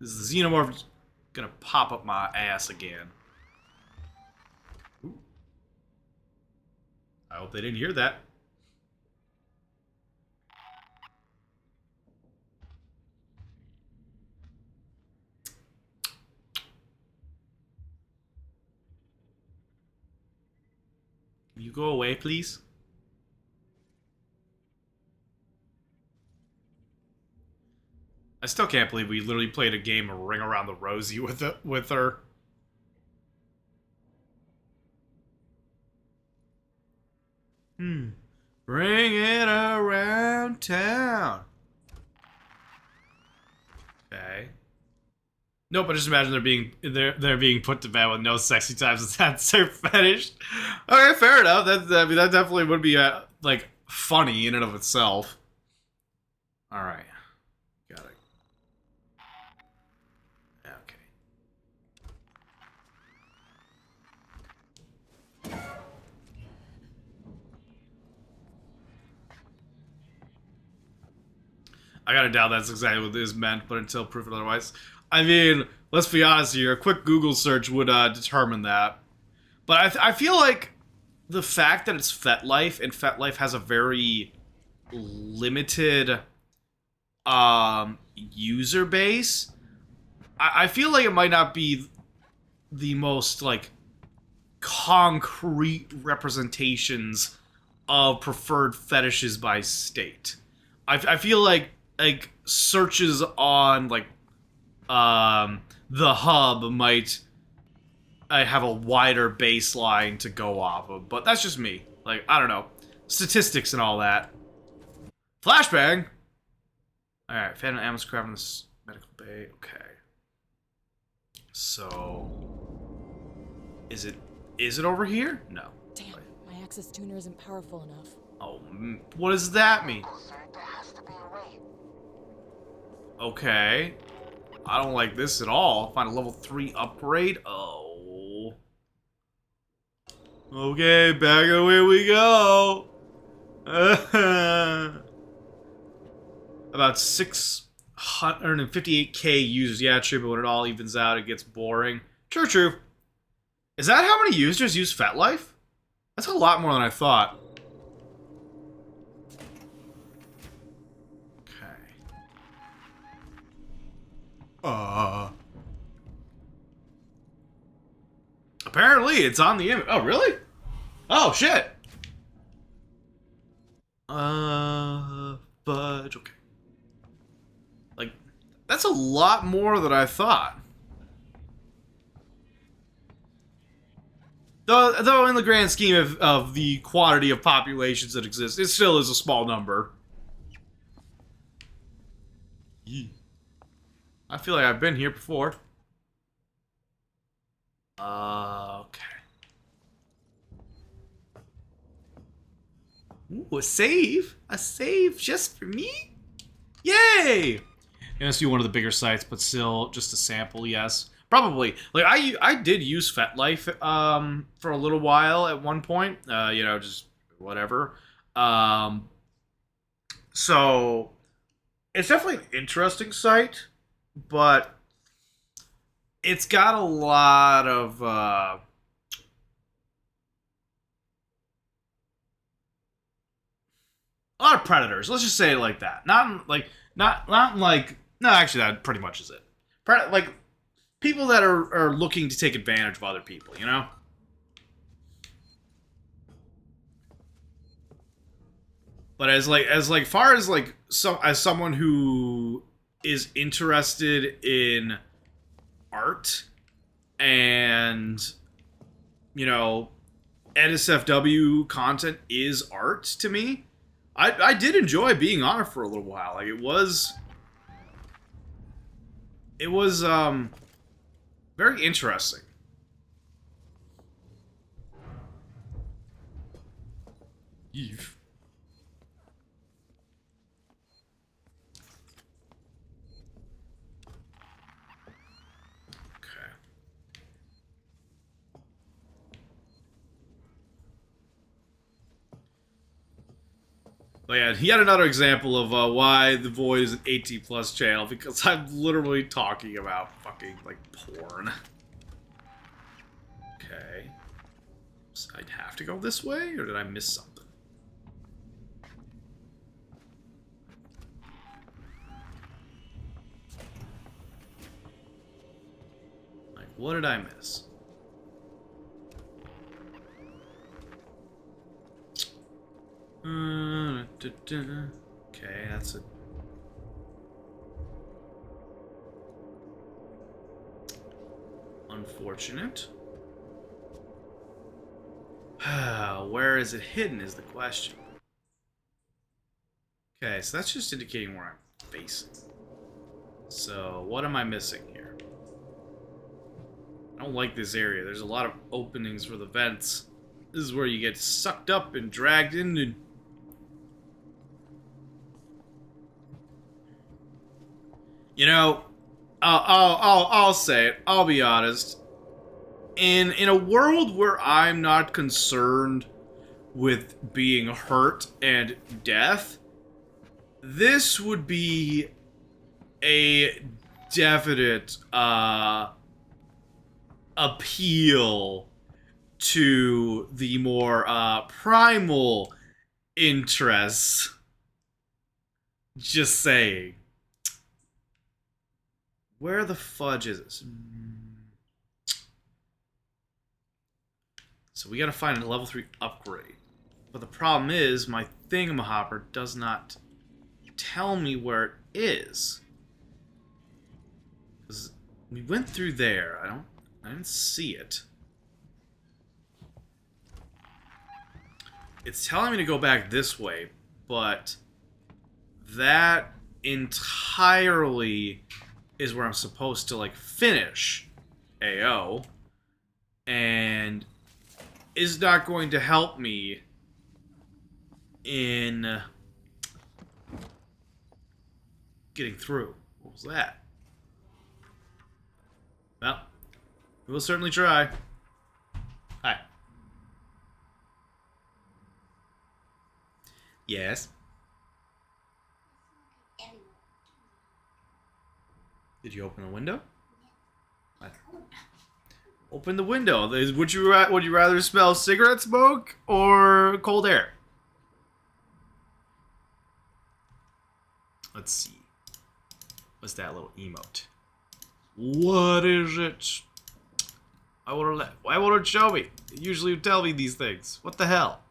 is the Xenomorph gonna pop up my ass again? Ooh. I hope they didn't hear that. Can you go away, please? I still can't believe we literally played a game of Ring Around the Rosie with her. Bring it around town. Okay. Nope, I just imagine they're being put to bed with no sexy times and that's their fetish. Okay, fair enough. That definitely would be like funny in and of itself. All right. Got it. Okay. I gotta doubt that's exactly what this meant, but until proven otherwise. I mean, let's be honest here. A quick Google search would determine that. But I feel like the fact that it's FetLife, and FetLife has a very limited user base, I feel like it might not be the most, like, concrete representations of preferred fetishes by state. I feel like searches on, like, the hub might have a wider baseline to go off of, but that's just me. Like, I don't know. Statistics and all that. Flashbang! Alright, Phantom Ammo's craft in this medical bay. Okay. So... Is it over here? No. Damn, my Axis tuner isn't powerful enough. Oh, what does that mean? There has to be a way. Okay. I don't like this at all. Find a level 3 upgrade? Oh. Okay, back away we go. About 658k users. Yeah, true, but when it all evens out, it gets boring. True. Is that how many users use FetLife? That's a lot more than I thought. Apparently, it's on the image. Oh, really? Oh, shit. But okay. Like, that's a lot more than I thought. Though in the grand scheme of the quantity of populations that exist, it still is a small number. I feel like I've been here before. Okay. Ooh, a save? A save just for me? Yay! It must be one of the bigger sites, but still just a sample, yes. Probably. Like, I did use FetLife for a little while at one point. You know, just whatever. So, it's definitely an interesting site, but it's got a lot of predators. Let's just say it like that. Not like no, actually that pretty much is it. Like people that are looking to take advantage of other people, you know? But as far as like as someone who is interested in art and, you know, NSFW content is art to me. I did enjoy being on it for a little while. Like it was very interesting. Eve. But yeah, yet another example of why The Void is an 18+ channel, because I'm literally talking about fucking, like, porn. Okay. So I'd have to go this way, or did I miss something? Like, what did I miss? Okay, that's it. Unfortunate. Where is it hidden is the question. Okay, so that's just indicating where I'm facing. So, what am I missing here? I don't like this area. There's a lot of openings for the vents. This is where you get sucked up and dragged into. You know, I'll say it. I'll be honest. In a world where I'm not concerned with being hurt and death, this would be a definite appeal to the more primal interests. Just saying. Where the fudge is this? So we gotta find a level 3 upgrade. But the problem is, my thingamahopper does not tell me where it is. 'Cause we went through there. I didn't see it. It's telling me to go back this way, but that entirely is where I'm supposed to, like, finish AO, and is not going to help me in getting through. What was that? Well, we'll certainly try. Hi. Yes? Did you open the window? Open the window. Would you rather smell cigarette smoke or cold air? Let's see. What's that little emote? What is it? Why won't it show me? It usually would tell me these things. What the hell?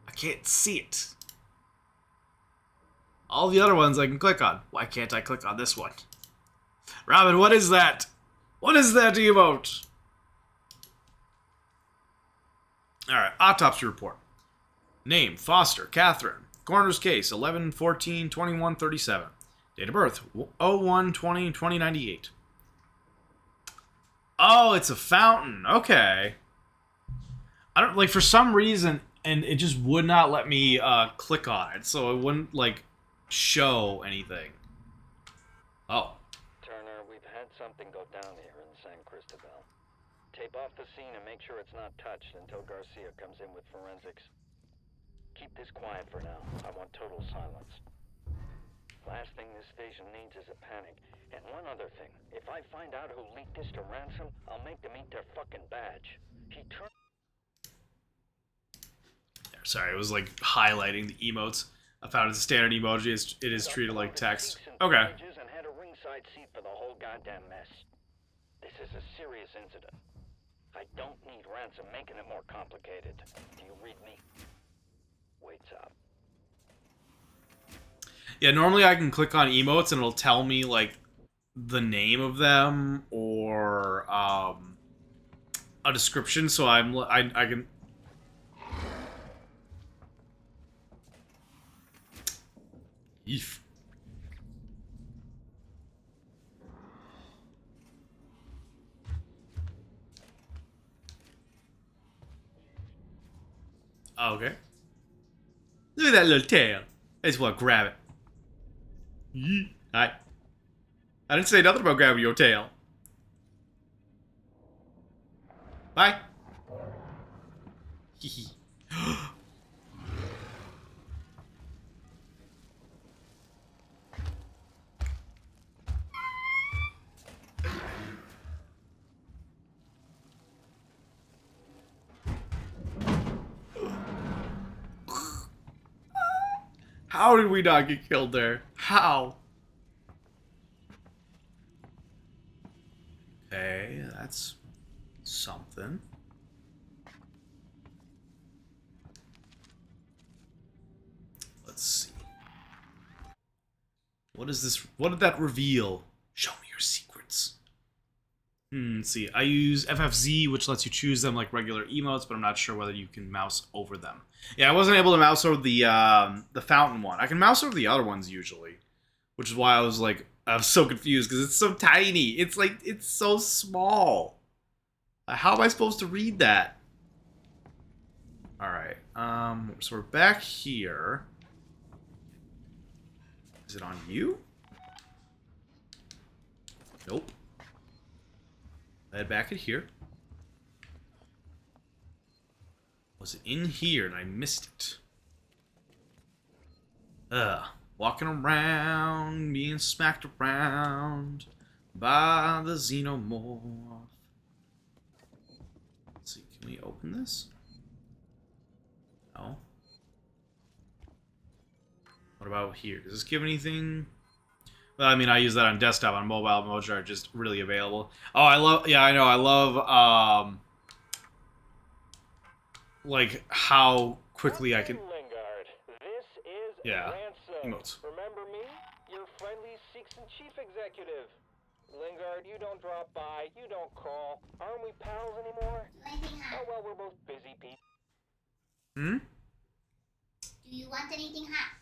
I can't see it. All the other ones I can click on. Why can't I click on this one? Robin, what is that? What is that emote? Alright, autopsy report. Name, Foster, Catherine. Coroner's case, 11/14/2137. Date of birth, 01/20/2098. Oh, it's a fountain. Okay. I don't, like, for some reason, and it just would not let me click on it, so it wouldn't, like, show anything. Oh. Turner, we've had something go down here in San Cristobal. Tape off the scene and make sure it's not touched until Garcia comes in with forensics. Keep this quiet for now. I want total silence. Last thing this station needs is a panic. And one other thing. If I find out who leaked this to Ransom, I'll make them eat their fucking badge. He turned... Sorry, it was like highlighting the emotes. I found it's a standard emoji. It is treated like text. Okay. And had a ringside seat for the whole goddamn mess. This is a serious incident. I don't need Ransom making it more complicated. Do you read me? Waits up. Yeah, normally I can click on emotes and it'll tell me like the name of them or a description. So I can. Eef. Okay. Look at that little tail. I just want to grab it. Yee. Hi. I didn't say nothing about grabbing your tail. Bye. Hee hee. How did we not get killed there? How? Okay, that's something. Let's see. What is this? What did that reveal? Show me your secrets. Let's see. I use FFZ, which lets you choose them like regular emotes, but I'm not sure whether you can mouse over them. Yeah, I wasn't able to mouse over the fountain one. I can mouse over the other ones usually, which is why I was so confused because it's so tiny. It's like it's so small. How am I supposed to read that? All right. So we're back here. Is it on you? Nope. Head back in here. Was it in here and I missed it? Walking around, being smacked around by the xenomorph. Let's see, can we open this? No. What about here? Does this give anything? Well, I mean, I use that on desktop. On mobile, modes are just really available. Oh, I love. Yeah, I know. I love. Like how quickly I can. Lingard, this is Yeah. Ransom. Emotes. Remember me? Your friendly Seegson chief executive. Lingard, you don't drop by, you don't call. Aren't we pals anymore? Anything hot? Oh well, we're both busy people. Hmm. Do you want anything hot?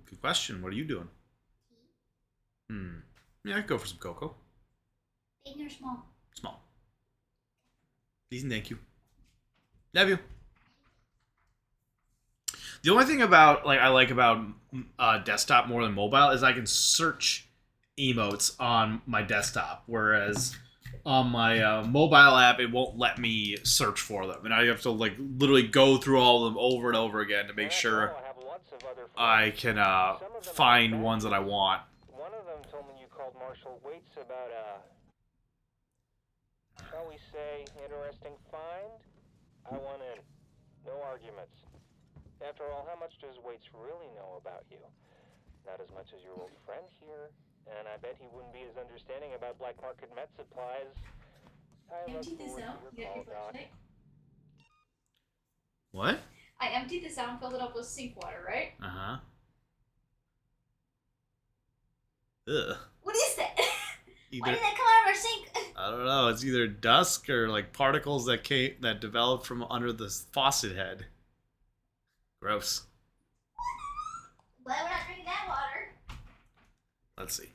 Good question. What are you doing? Yeah, I could go for some cocoa. Big or small? Small. Please and thank you. Love you. The only thing about I like about desktop more than mobile is I can search emotes on my desktop, whereas on my mobile app it won't let me search for them, and I have to like literally go through all of them over and over again to make sure I can find ones that I want. One of them told me you called Marshall Waits about shall we say, interesting find? I want in. No arguments. After all, how much does Waits really know about you? Not as much as your old friend here, and I bet he wouldn't be as understanding about black market med supplies. I look Empty this forward out. to You your got your call, Doc. flashlight? What? I emptied this out and filled it up with sink water, right? Uh-huh. Ugh. What is that? Why Either, did that come out of our sink? I don't know. It's either dust or like particles that developed from under the faucet head. Gross. Glad we're not drinking that water. Let's see.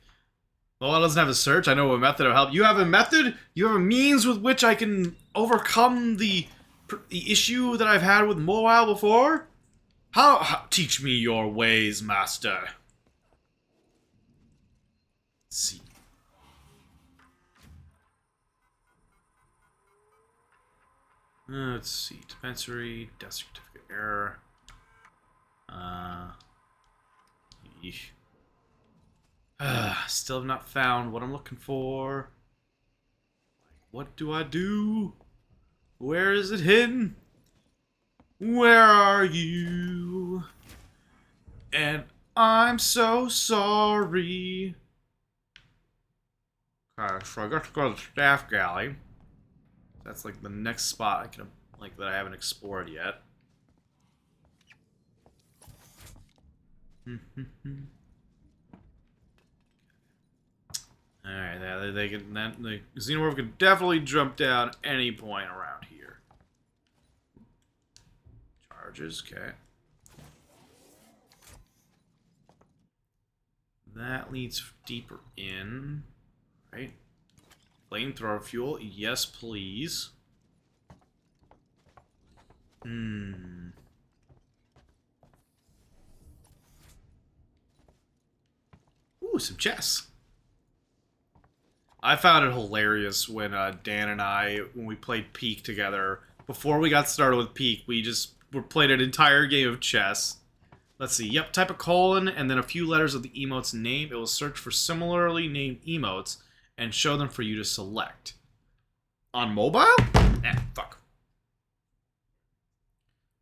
Well, it doesn't have a search. I know a method of help. You have a method? You have a means with which I can overcome the issue that I've had with mobile before? How teach me your ways, master. Let's see. Let's see. Dispensary, death certificate error. Yeesh. Still have not found what I'm looking for. What do I do? Where is it hidden? Where are you? And I'm so sorry. Okay, so I got to go to the staff galley. That's like the next spot I can that I haven't explored yet. Alright, they can the Xenomorph can definitely jump down any point around here. Charges, okay. That leads deeper in. Right. Flamethrower fuel, yes please. Ooh, some chests. I found it hilarious when Dan and I, when we played Peak together. Before we got started with Peak, we played an entire game of chess. Let's see. Yep, type a colon and then a few letters of the emote's name. It will search for similarly named emotes and show them for you to select. On mobile? Fuck.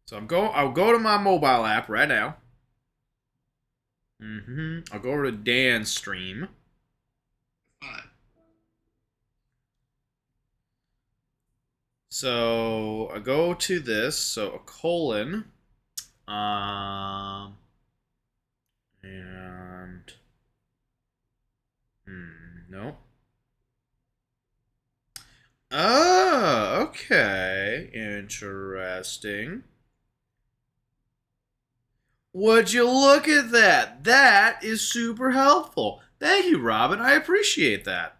So I'll go to my mobile app right now. I'll go over to Dan's stream. So I go to this, so a colon, and no. Oh, okay, interesting. Would you look at that? That is super helpful. Thank you, Robin. I appreciate that.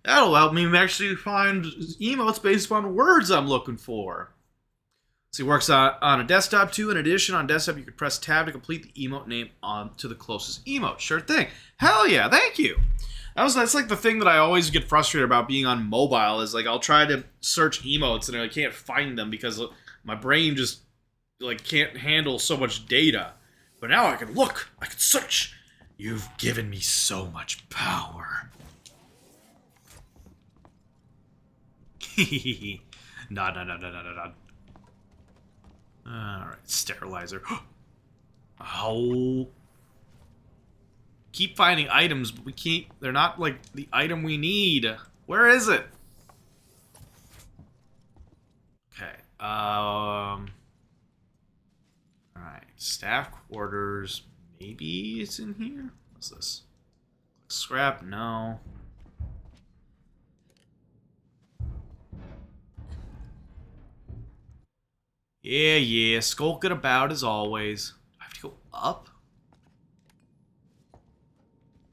That'll help me actually find emotes based upon words I'm looking for. So it works on a desktop too. In addition, on desktop you can press tab to complete the emote name on to the closest emote. Sure thing. Hell yeah, thank you. That's like the thing that I always get frustrated about being on mobile is like I'll try to search emotes and I can't find them because my brain just like can't handle so much data. But now I can look, I can search. You've given me so much power. Nod. Alright, sterilizer. Oh. Keep finding items, but we can't. They're not like the item we need. Where is it? Okay. Alright. Staff quarters. Maybe it's in here? What's this? Scrap? No. Yeah. Skulking about as always. Do I have to go up?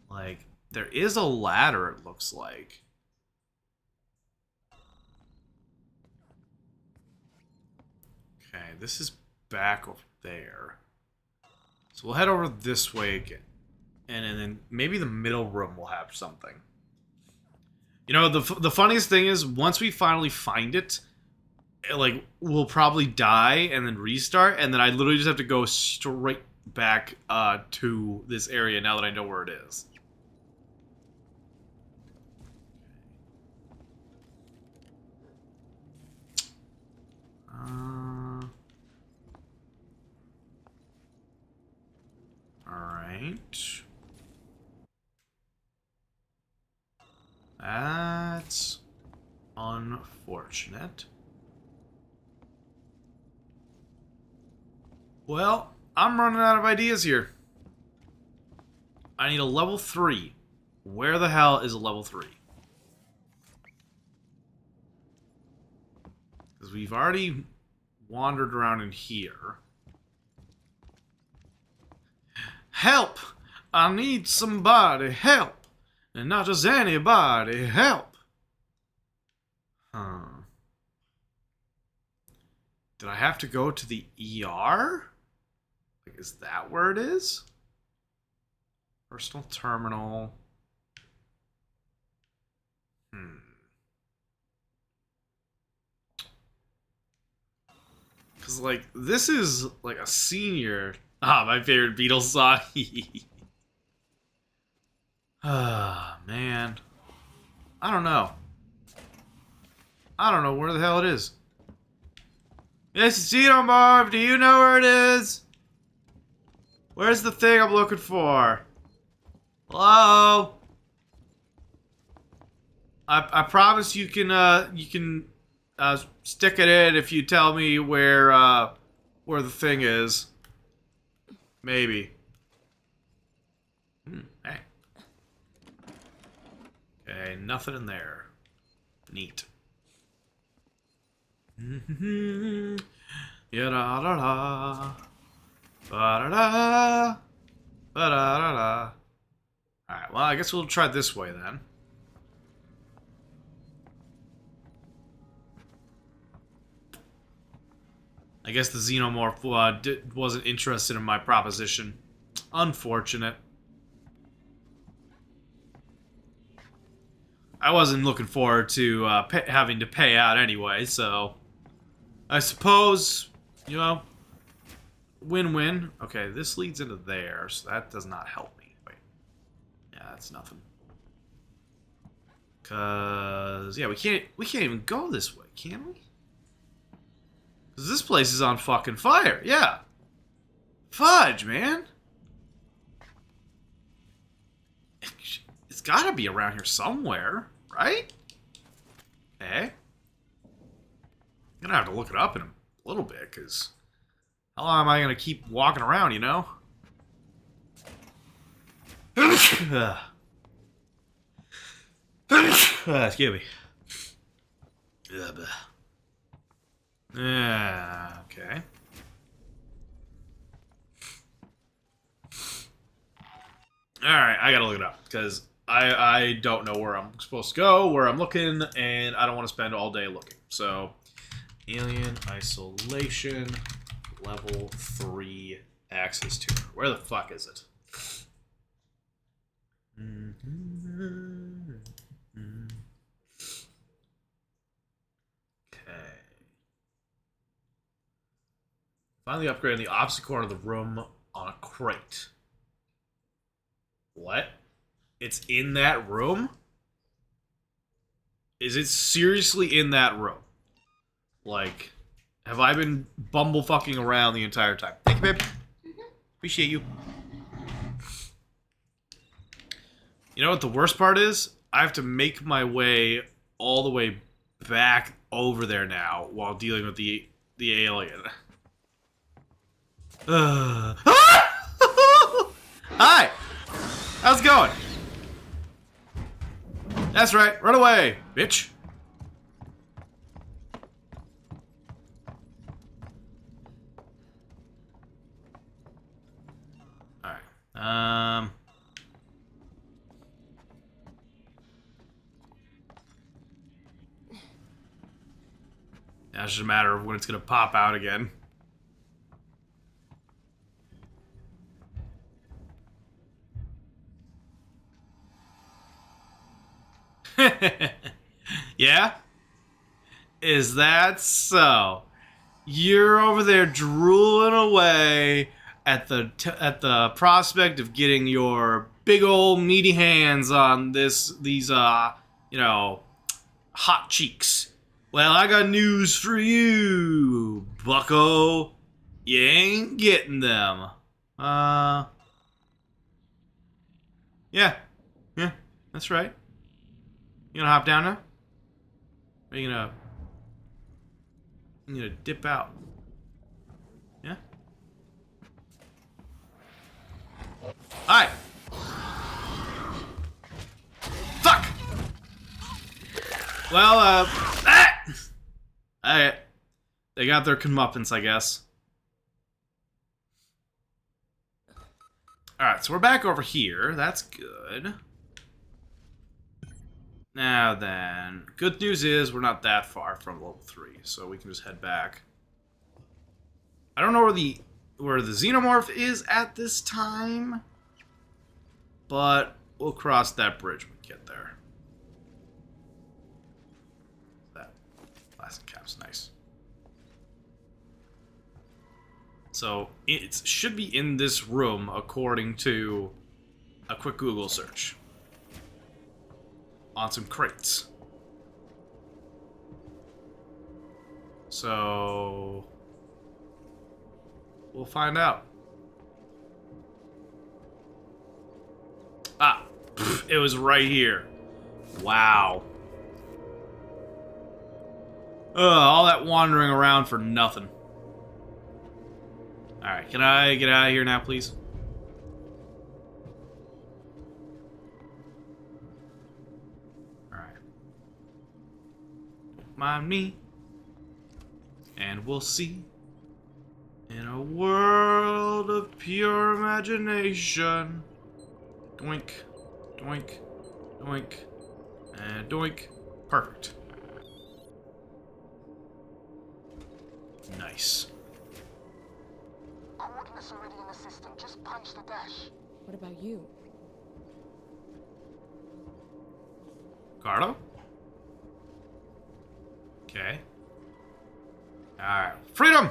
Like, there is a ladder, it looks like. Okay, this is back over there. So we'll head over this way again. And then maybe the middle room will have something. You know, the funniest thing is, once we finally find it, like, we'll probably die and then restart, and then I literally just have to go straight back to this area now that I know where it is. Alright. That's unfortunate. Well, I'm running out of ideas here. I need a level 3. Where the hell is a level 3? Because we've already wandered around in here. Help! I need somebody. Help! And not just anybody. Help! Huh. Did I have to go to the ER? Like, is that where it is? Personal terminal. Because, like, this is, like, a senior... my favorite Beatles song. Man. I don't know. I don't know where the hell it is. Yes, Xenomorph, do you know where it is? Where's the thing I'm looking for? Hello? I promise you can stick it in if you tell me where the thing is. Maybe. Hey. Okay, nothing in there. Neat. Ya-da-da-da. Ba-da-da. Ba-da-da-da. Alright, well, I guess we'll try this way then. I guess the Xenomorph wasn't interested in my proposition. Unfortunate. I wasn't looking forward to having to pay out anyway, so... I suppose, you know, win-win. Okay, this leads into there, so that does not help me. Wait. Yeah, that's nothing. Cause yeah, we can't even go this way, can we? Cause this place is on fucking fire. Yeah. Fudge, man. It's gotta be around here somewhere, right? Okay. I'm gonna have to look it up in a little bit, because how long am I gonna keep walking around, you know? Excuse me. Yeah, okay. Alright, I gotta look it up, because I don't know where I'm supposed to go, where I'm looking, and I don't want to spend all day looking. So, Alien Isolation, Level 3 Access Tour. Where the fuck is it? Okay. If Find the upgrade in the opposite corner of the room on a crate. What? It's in that room? Is it seriously in that room? Like, have I been bumblefucking around the entire time? Thank you, babe. Appreciate you. You know what the worst part is? I have to make my way all the way back over there now while dealing with the alien. Hi! How's it going? That's right, run away, bitch. Alright. Now it's just a matter of when it's gonna pop out again. Yeah? Is that so? You're over there drooling away at the prospect of getting your big old meaty hands on these you know, hot cheeks. Well, I got news for you, bucko. You ain't getting them. Yeah, that's right. You gonna hop down now? Or you gonna dip out? Yeah? Alright! Fuck! Well, Alright. They got their comeuppance, I guess. Alright, so we're back over here. That's good. Now then, good news is we're not that far from level 3, so we can just head back. I don't know where the xenomorph is at this time, but we'll cross that bridge when we get there. That plastic cap's nice. So it should be in this room according to a quick Google search. On some crates. So we'll find out. Ah, it was right here. Wow. All that wandering around for nothing. Alright, can I get out of here now, please? Mind me, and we'll see. In a world of pure imagination. Doink, doink, doink, and doink. Perfect. Nice. Coordinates already in the system. Just punch the dash. What about you? Carlo? Okay. Alright. Freedom!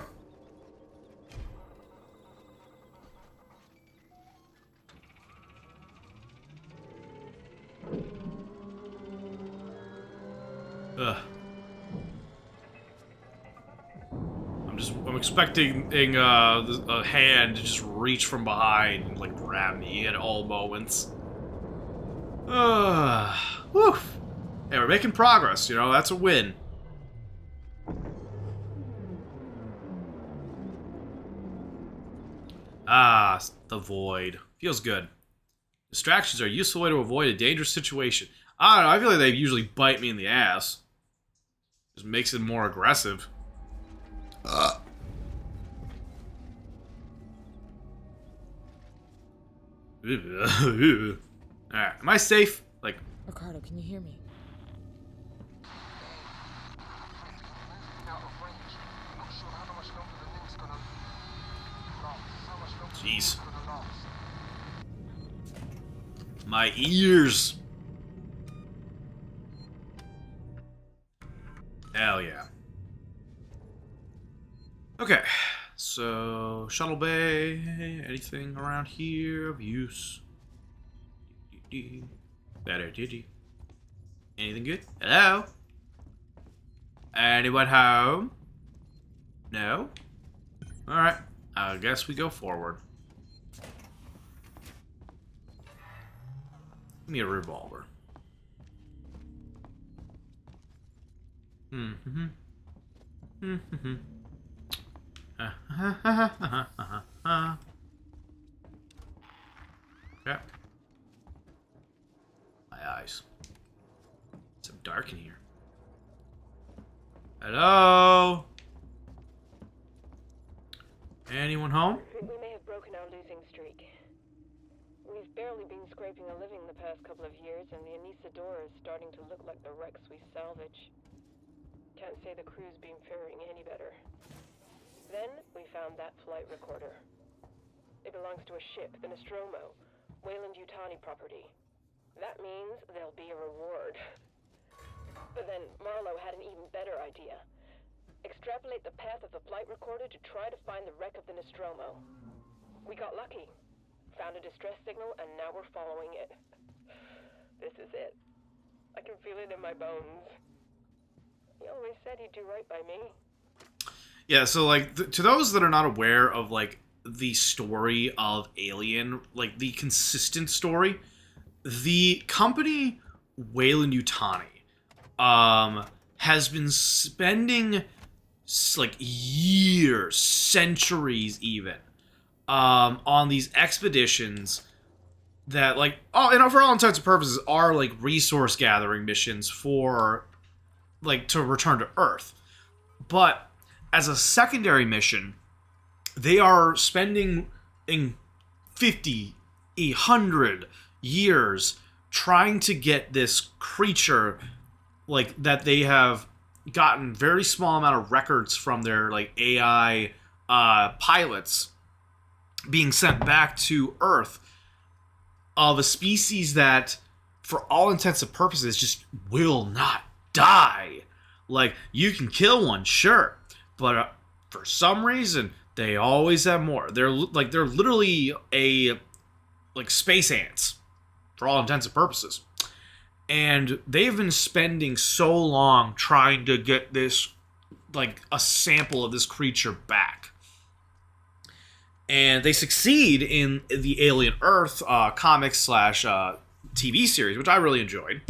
Ugh. I'm expecting a hand to just reach from behind and like grab me at all moments. Woof. Hey, we're making progress, you know, that's a win. Ah, the void. Feels good. Distractions are a useful way to avoid a dangerous situation. I don't know, I feel like they usually bite me in the ass. Just makes it more aggressive. Alright, am I safe? Like... Ricardo, can you hear me? Jeez. My ears. Hell yeah. Okay, So, shuttle bay, anything around here of use? Better, did anything good? Hello? Anyone home? No? Alright, I guess we go forward. Give me a revolver. Mm-hmm. Mm-hmm. Okay. My eyes. It's so dark in here. Hello? Anyone home? We may have broken our losing streak. We've barely been scraping a living the past couple of years, and the Anesidora is starting to look like the wrecks we salvage. Can't say the crew's been faring any better. Then we found that flight recorder. It belongs to a ship, the Nostromo, Weyland-Yutani property. That means there'll be a reward. But then Marlowe had an even better idea. Extrapolate the path of the flight recorder to try to find the wreck of the Nostromo. We got lucky. Found a distress signal, and now we're following it. This is it. I can feel it in my bones. He always said he'd do right by me. Yeah, so, like, to those that are not aware of, like, the story of Alien, like, the consistent story, the company Weyland-Yutani has been spending, like, years, centuries even, on these expeditions that, like, for all intents and purposes, are, like, resource gathering missions for, like, to return to Earth. But as a secondary mission, they are spending 50, 100 years trying to get this creature, like, that they have gotten very small amount of records from their, like, AI pilots being sent back to Earth, of a species that, for all intents and purposes, just will not die. Like, you can kill one, sure, but for some reason, they always have more. They're literally like space ants, for all intents and purposes. And they've been spending so long trying to get this, like, a sample of this creature back. And they succeed in the Alien Earth comics / TV series, which I really enjoyed.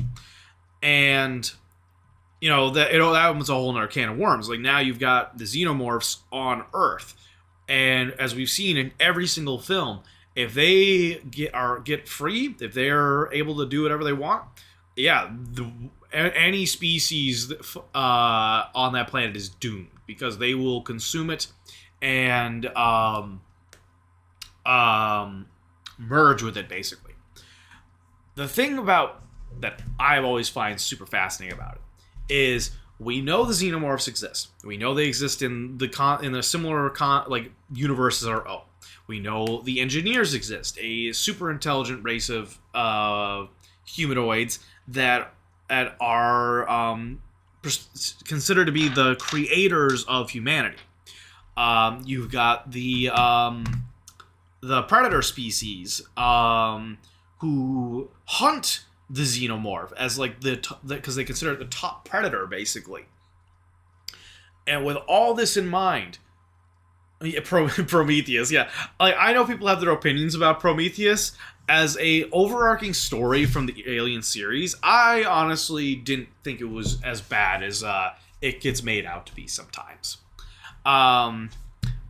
And that was a whole other can of worms. Like, now you've got the xenomorphs on Earth, and as we've seen in every single film, if they get free, if they're able to do whatever they want, yeah, any species on that planet is doomed, because they will consume it and merge with it, basically. The thing about that I've always find super fascinating about it is, we know the xenomorphs exist. We know they exist in a similar universe as our own. We know the engineers exist, a super intelligent race of humanoids that are considered to be the creators of humanity. You've got the predator species who hunt the xenomorph as, like, because they consider it the top predator, basically. And with all this in mind, Prometheus, yeah, like, I know people have their opinions about Prometheus as a overarching story from the Alien series. I honestly didn't think it was as bad as it gets made out to be sometimes. But,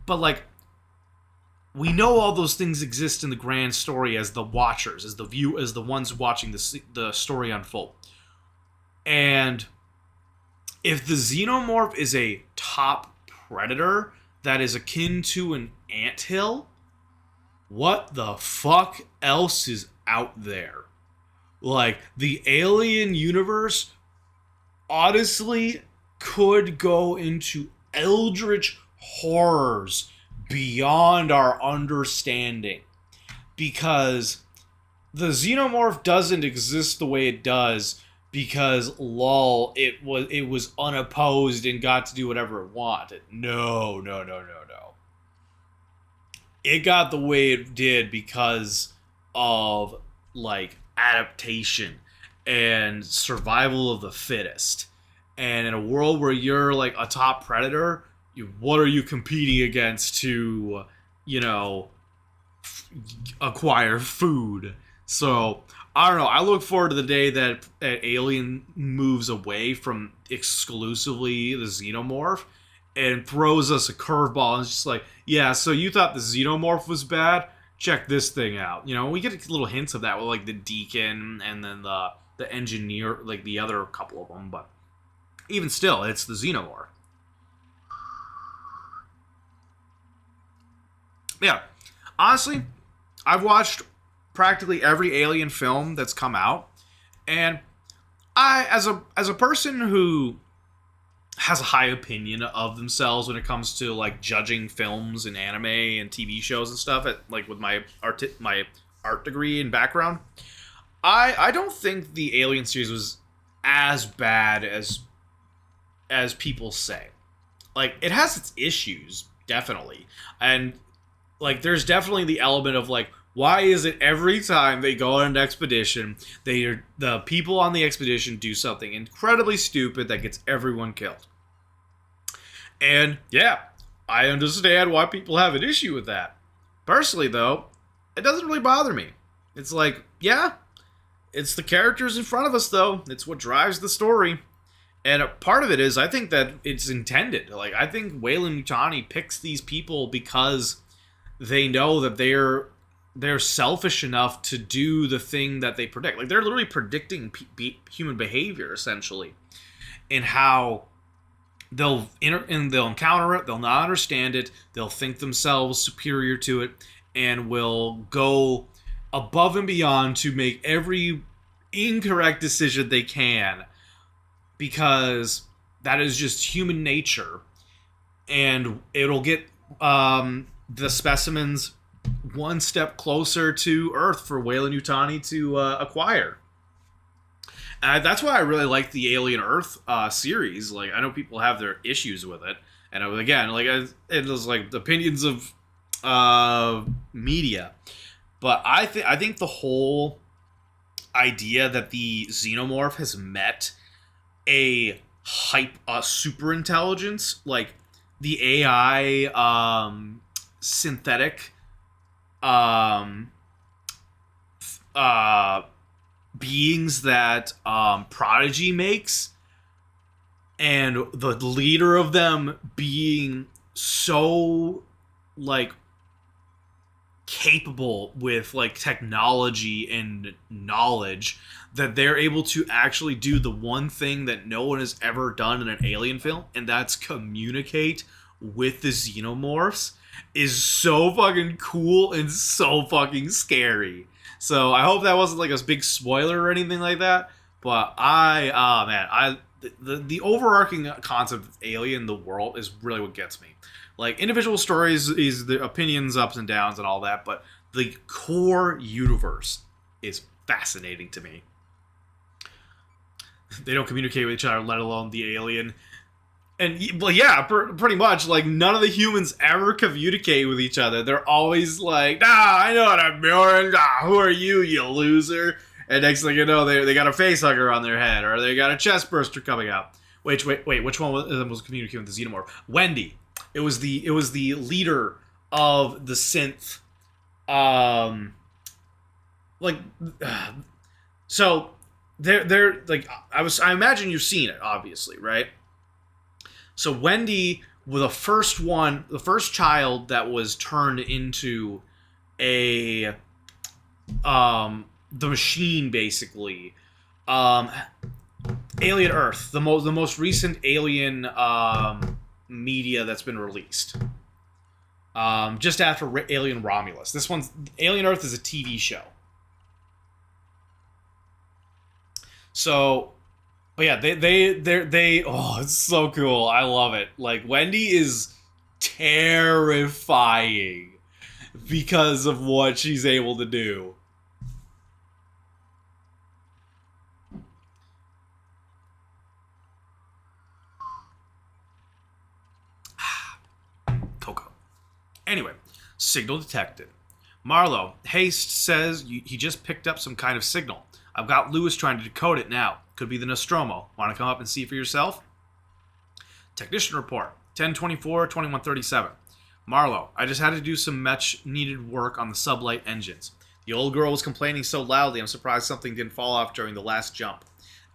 like, we know all those things exist in the grand story as the watchers, as the ones watching the story unfold. And if the xenomorph is a top predator that is akin to an anthill, what the fuck else is out there? Like, the Alien universe honestly could go into eldritch horrors beyond our understanding, because the xenomorph doesn't exist the way it does because it was unopposed and got to do whatever it wanted. No. it got the way it did because of like adaptation and survival of the fittest. And in a world where you're like a top predator, what are you competing against to, you know, acquire food? So I don't know. I look forward to the day that Alien moves away from exclusively the xenomorph and throws us a curveball and it's just like, yeah, so you thought the xenomorph was bad? Check this thing out. You know, we get little hints of that with like the Deacon and then the engineer, like the other couple of them, but even still, it's the xenomorph. Yeah, honestly, I've watched practically every Alien film that's come out, and I, as a person who has a high opinion of themselves when it comes to like judging films and anime and TV shows and stuff, like with my art degree and background, I don't think the Alien series was as bad as people say. Like, it has its issues, definitely, and like there's definitely the element of like, why is it every time they go on an expedition, the people on the expedition do something incredibly stupid that gets everyone killed? And yeah, I understand why people have an issue with that. Personally, though, it doesn't really bother me. It's like, yeah, it's the characters in front of us, though. It's what drives the story. And a part of it is, I think that it's intended. Like, I think Weyland-Yutani picks these people because they know that they're selfish enough to do the thing that they predict. Like, they're literally predicting human behavior, essentially, and how they'll encounter it, they'll not understand it, they'll think themselves superior to it, and will go above and beyond to make every incorrect decision they can, because that is just human nature, and it'll get the specimens one step closer to Earth for Weyland-Yutani to acquire. And that's why I really like the Alien Earth series. Like, I know people have their issues with it, and again, like it was like the opinions of media, but I think the whole idea that the xenomorph has met a super intelligence, like the AI synthetic beings that Prodigy makes, and the leader of them being so like capable with like technology and knowledge that they're able to actually do the one thing that no one has ever done in an Alien film, and that's communicate with the xenomorphs, is so fucking cool and so fucking scary. So I hope that wasn't like a big spoiler or anything like that. But the overarching concept of Alien, the world, is really what gets me. Like, individual stories is the opinions, ups and downs and all that, but the core universe is fascinating to me. They don't communicate with each other, let alone the alien. And, well, yeah, pretty much, like, none of the humans ever communicate with each other. They're always like, I know what I'm doing. Who are you, you loser? And next thing you know, they got a face hugger on their head, or they got a chest burster coming out. Wait, which one of them was communicating with the xenomorph? Wendy. It was the leader of the synth. So they're like, I imagine you've seen it, obviously, right? So Wendy was the first child that was turned into the machine, basically. Alien Earth, the most recent Alien media that's been released. Just after Alien Romulus. This one's Alien Earth is a TV show. So, but yeah, they oh, it's so cool. I love it. Like, Wendy is terrifying because of what she's able to do. Coco. Anyway, Signal detected. Marlowe, Haste says he just picked up some kind of signal. I've got Lewis trying to decode it now. Could be the Nostromo. Want to come up and see for yourself? Technician report. 1024-2137. Marlowe, I just had to do some much-needed work on the sublight engines. The old girl was complaining so loudly, I'm surprised something didn't fall off during the last jump.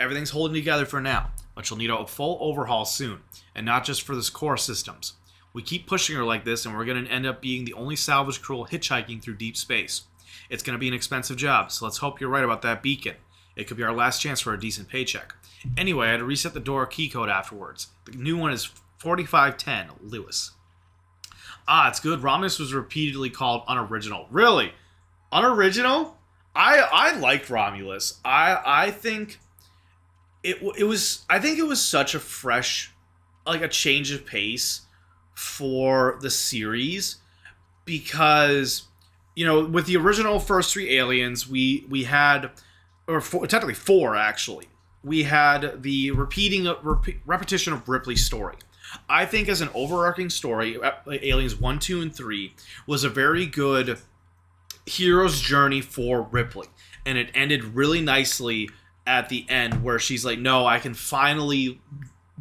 Everything's holding together for now, but she'll need a full overhaul soon, and not just for the core systems. We keep pushing her like this, and we're going to end up being the only salvage crew hitchhiking through deep space. It's going to be an expensive job, so let's hope you're right about that beacon. It could be our last chance for a decent paycheck. Anyway, I had to reset the door key code afterwards. The new one is 4510, Lewis. Ah, it's good. Romulus was repeatedly called unoriginal. Really? Unoriginal? I liked Romulus. I think it was such a fresh, like a change of pace for the series, because, you know, with the original first 3 Aliens, we had, or technically 4 actually, we had the repetition of Ripley's story. I think as an overarching story, Aliens 1, 2, and 3 was a very good hero's journey for Ripley. And it ended really nicely at the end where she's like, no, I can finally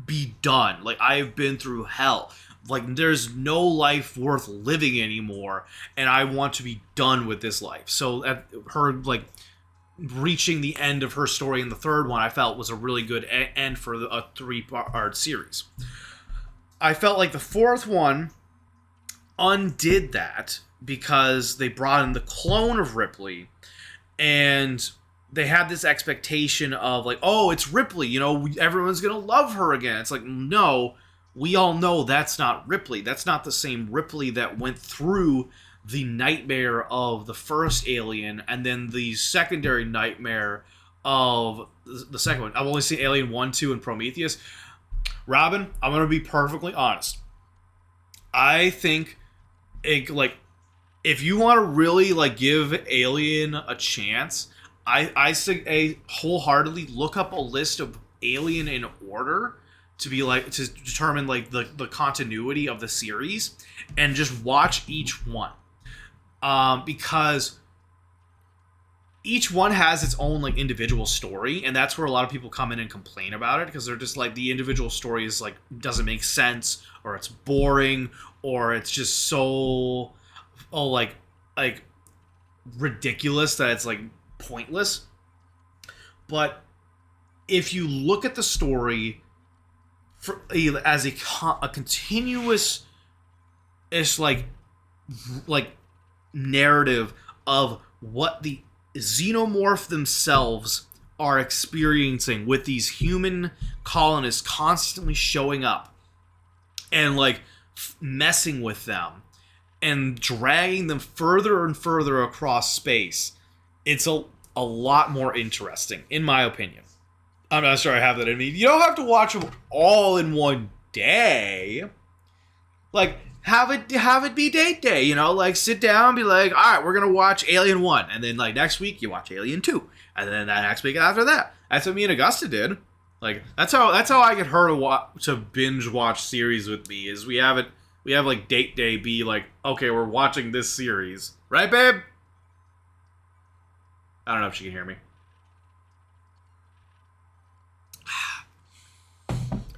be done. Like, I've been through hell. Like, there's no life worth living anymore, and I want to be done with this life. So at her, like, reaching the end of her story in the third one, I felt was a really good end for a 3-part series. I felt like the fourth one undid that because they brought in the clone of Ripley, and they had this expectation of like, oh, it's Ripley, you know, everyone's gonna love her again. It's like, no, we all know that's not Ripley. That's not the same Ripley that went through the nightmare of the first Alien and then the secondary nightmare of the second one. I've only seen Alien 1, 2, and Prometheus. Robin, I'm going to be perfectly honest. I think, if you want to really, like, give Alien a chance, I say wholeheartedly look up a list of Alien in order to be, like, to determine, like, the continuity of the series, and just watch each one. Because each one has its own, like, individual story, and that's where a lot of people come in and complain about it, because they're just like, the individual story is like, doesn't make sense, or it's boring, or it's just so like ridiculous that it's like pointless. But if you look at the story as a continuous, it's like narrative of what the xenomorph themselves are experiencing with these human colonists constantly showing up and like messing with them and dragging them further and further across space, it's a lot more interesting, in my opinion. I'm not sure I have that in me. You don't have to watch them all in one day. Like, have it be date day, you know? Like, sit down and be like, all right, we're going to watch Alien 1. And then, like, next week, you watch Alien 2. And then that next week after that. That's what me and Augusta did. Like, that's how I get her to binge watch series with me, is we have, like, date day be like, okay, we're watching this series. Right, babe? I don't know if she can hear me.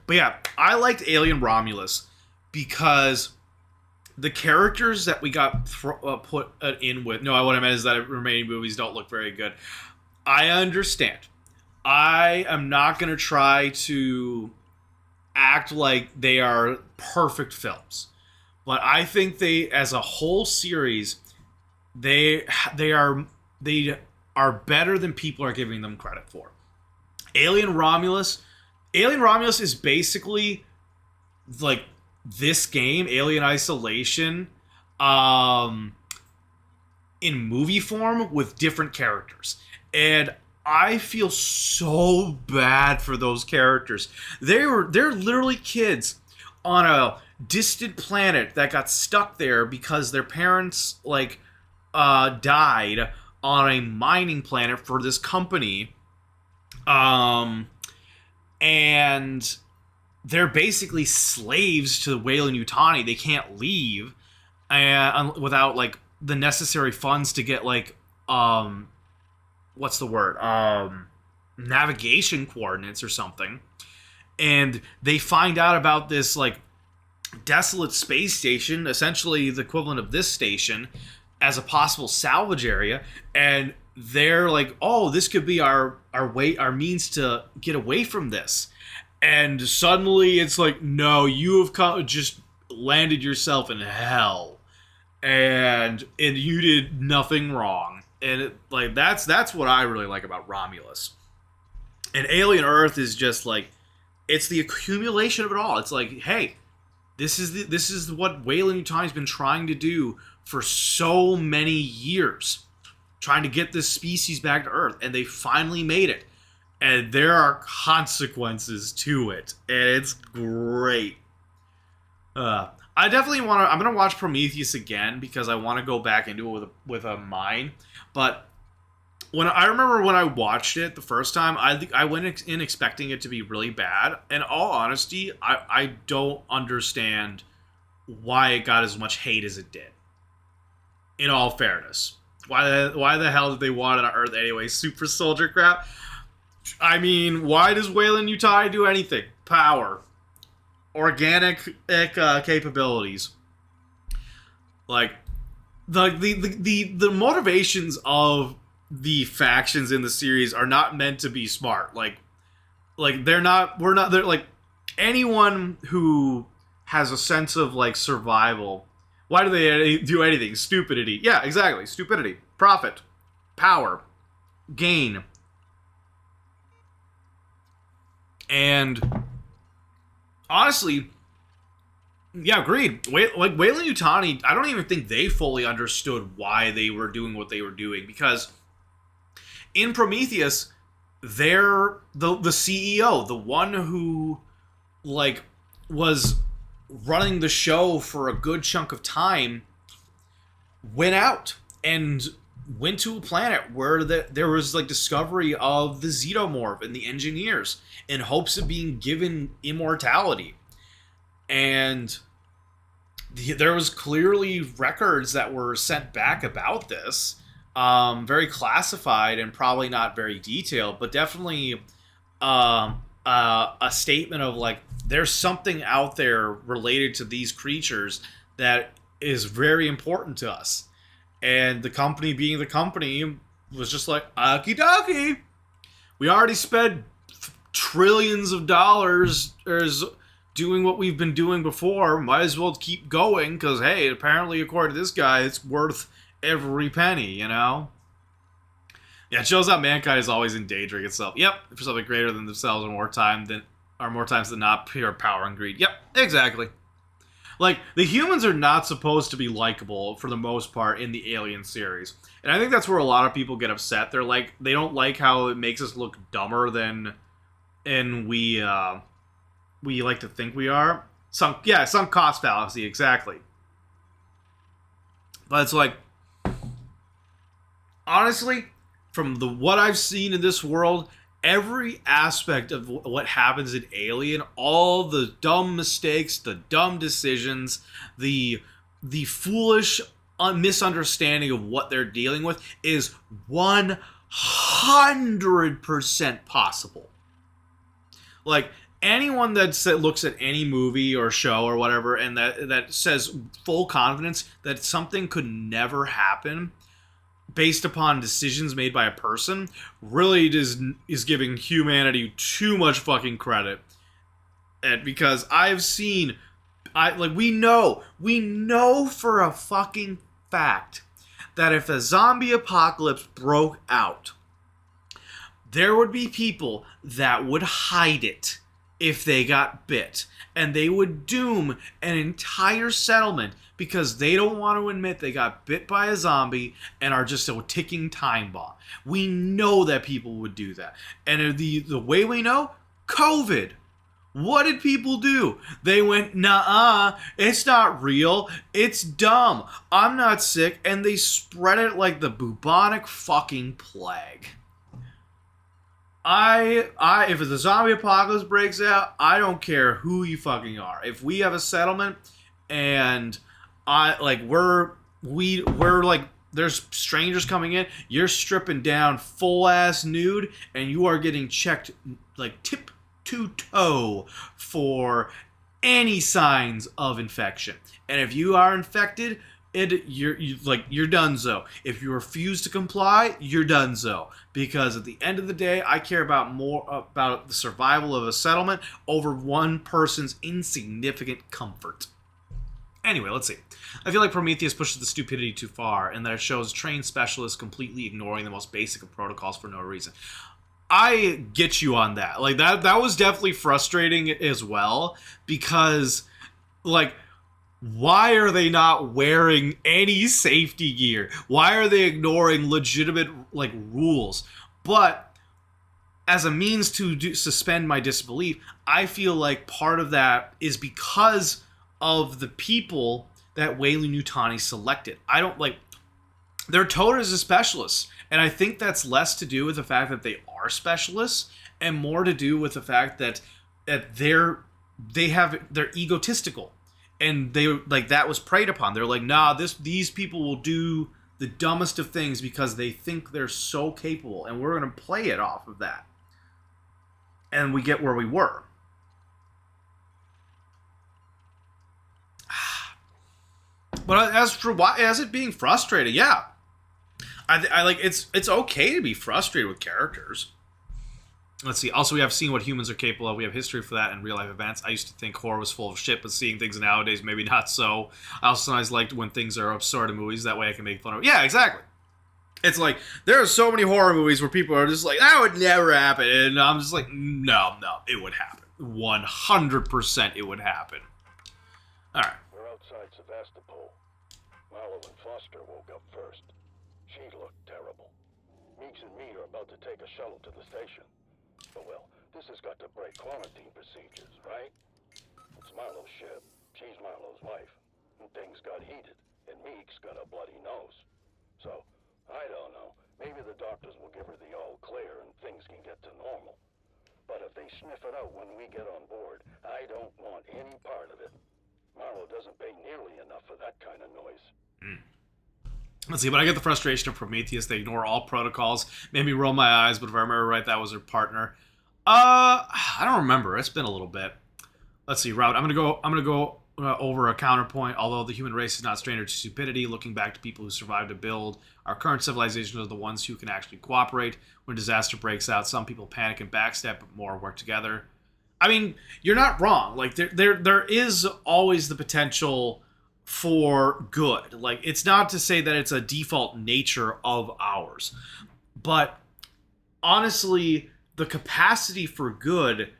But yeah, I liked Alien Romulus because the characters that we got put in with... No, what I meant is that remaining movies don't look very good. I understand. I am not going to try to act like they are perfect films. But I think they, as a whole series, they are better than people are giving them credit for. Alien Romulus is basically like this game, Alien Isolation, in movie form with different characters. And I feel so bad for those characters. They're literally kids on a distant planet that got stuck there because their parents died on a mining planet for this company. And they're basically slaves to Weyland-Yutani. They can't leave. and without like the necessary funds to get like what's the word, navigation coordinates or something, and they find out about this like desolate space station, essentially the equivalent of this station, as a possible salvage area, and they're like, oh, this could be our means to get away from this. And suddenly it's like, no, you have just landed yourself in hell, and you did nothing wrong. And that's what I really like about Romulus. And Alien Earth is just like, it's the accumulation of it all. It's like, hey, this is what Weyland-Yutani's been trying to do for so many years, trying to get this species back to Earth, and they finally made it. And there are consequences to it, and it's great. I definitely want to. I'm gonna watch Prometheus again because I want to go back into it with a mind. But I remember when I watched it the first time, I went in expecting it to be really bad. In all honesty, I don't understand why it got as much hate as it did. In all fairness, why the hell did they want it on Earth anyway? Super soldier crap. I mean, why does Weyland-Yutani do anything? Power, organic capabilities. Like the motivations of the factions in the series are not meant to be smart. Like they're like anyone who has a sense of like survival. Why do they do anything? Stupidity. Yeah, exactly. Stupidity. Profit. Power. Gain. And honestly, yeah, agreed. Like Weyland-Yutani, I don't even think they fully understood why they were doing what they were doing, because in Prometheus, they're the CEO, the one who like was running the show for a good chunk of time, went out and went to a planet where there was like discovery of the Xenomorph and the engineers in hopes of being given immortality. And there was clearly records that were sent back about this, very classified and probably not very detailed, but definitely a statement of like, there's something out there related to these creatures that is very important to us. And the company, being the company, was just like, okie dokie. We already spent trillions of dollars doing what we've been doing before. Might as well keep going, because, hey, apparently, according to this guy, it's worth every penny, you know? Yeah, it shows how mankind is always endangering itself. Yep, for something greater than themselves more times than not, pure power and greed. Yep, exactly. Like, the humans are not supposed to be likable, for the most part, in the Alien series. And I think that's where a lot of people get upset. They're like, they don't like how it makes us look dumber than we like to think we are. Sunk cost fallacy, exactly. But it's like, honestly, from what I've seen in this world, every aspect of what happens in Alien, all the dumb mistakes, the dumb decisions, the foolish misunderstanding of what they're dealing with is 100% possible. Like, anyone that looks at any movie or show or whatever and that says full confidence that something could never happen based upon decisions made by a person really is giving humanity too much fucking credit. And because we know for a fucking fact that if a zombie apocalypse broke out, there would be people that would hide it if they got bit, and they would doom an entire settlement because they don't want to admit they got bit by a zombie and are just a ticking time bomb. We know that people would do that. And the way we know, COVID. What did people do? They went, nah, it's not real. It's dumb. I'm not sick. And they spread it like the bubonic fucking plague. If the zombie apocalypse breaks out, I don't care who you fucking are. If we have a settlement and we're like, there's strangers coming in. You're stripping down full ass nude, and you are getting checked like tip to toe for any signs of infection. And if you are infected, you're donezo. If you refuse to comply, you're donezo. Because at the end of the day, I care more about the survival of a settlement over one person's insignificant comfort. Anyway, let's see. I feel like Prometheus pushes the stupidity too far, and that it shows trained specialists completely ignoring the most basic of protocols for no reason. I get you on that. Like, that was definitely frustrating as well, because, like, why are they not wearing any safety gear? Why are they ignoring legitimate, like, rules? But as a means to suspend my disbelief, I feel like part of that is because of the people that Weyland-Yutani selected. They're touted as a specialist, and I think that's less to do with the fact that they are specialists and more to do with the fact that they're egotistical. And that was preyed upon. They're like, nah, these people will do the dumbest of things because they think they're so capable, and we're going to play it off of that. And we get where we were. But as it being frustrating, yeah, I like it's okay to be frustrated with characters. Let's see. Also, we have seen what humans are capable of. We have history for that in real life events. I used to think horror was full of shit, but seeing things nowadays, maybe not so. I also sometimes liked when things are absurd in movies. That way I can make fun of it. Yeah, exactly. It's like, there are so many horror movies where people are just like, that would never happen. And I'm just like, no, it would happen. 100% it would happen. Alright. We're outside Sevastopol. Marlowe and Foster woke up first. She looked terrible. Meeks and me are about to take a shuttle to the station. But well, this has got to break quarantine procedures, right? It's Marlowe's ship. She's Marlowe's wife. And things got heated. And Meeks got a bloody nose. So, I don't know. Maybe the doctors will give her the all clear and things can get to normal. But if they sniff it out when we get on board, I don't want any part of it. Marlowe doesn't pay nearly enough for that kind of noise. Let's see, but I get the frustration of Prometheus. They ignore all protocols. Made me roll my eyes, but if I remember right, that was her partner. I don't remember. It's been a little bit. Let's see, Route. I'm gonna go over a counterpoint. Although the human race is not stranger to stupidity, looking back to people who survived to build our current civilization are the ones who can actually cooperate. When disaster breaks out, some people panic and backstep, but more work together. I mean, you're not wrong. Like there is always the potential for good. Like, it's not to say that it's a default nature of ours, but honestly, the capacity for good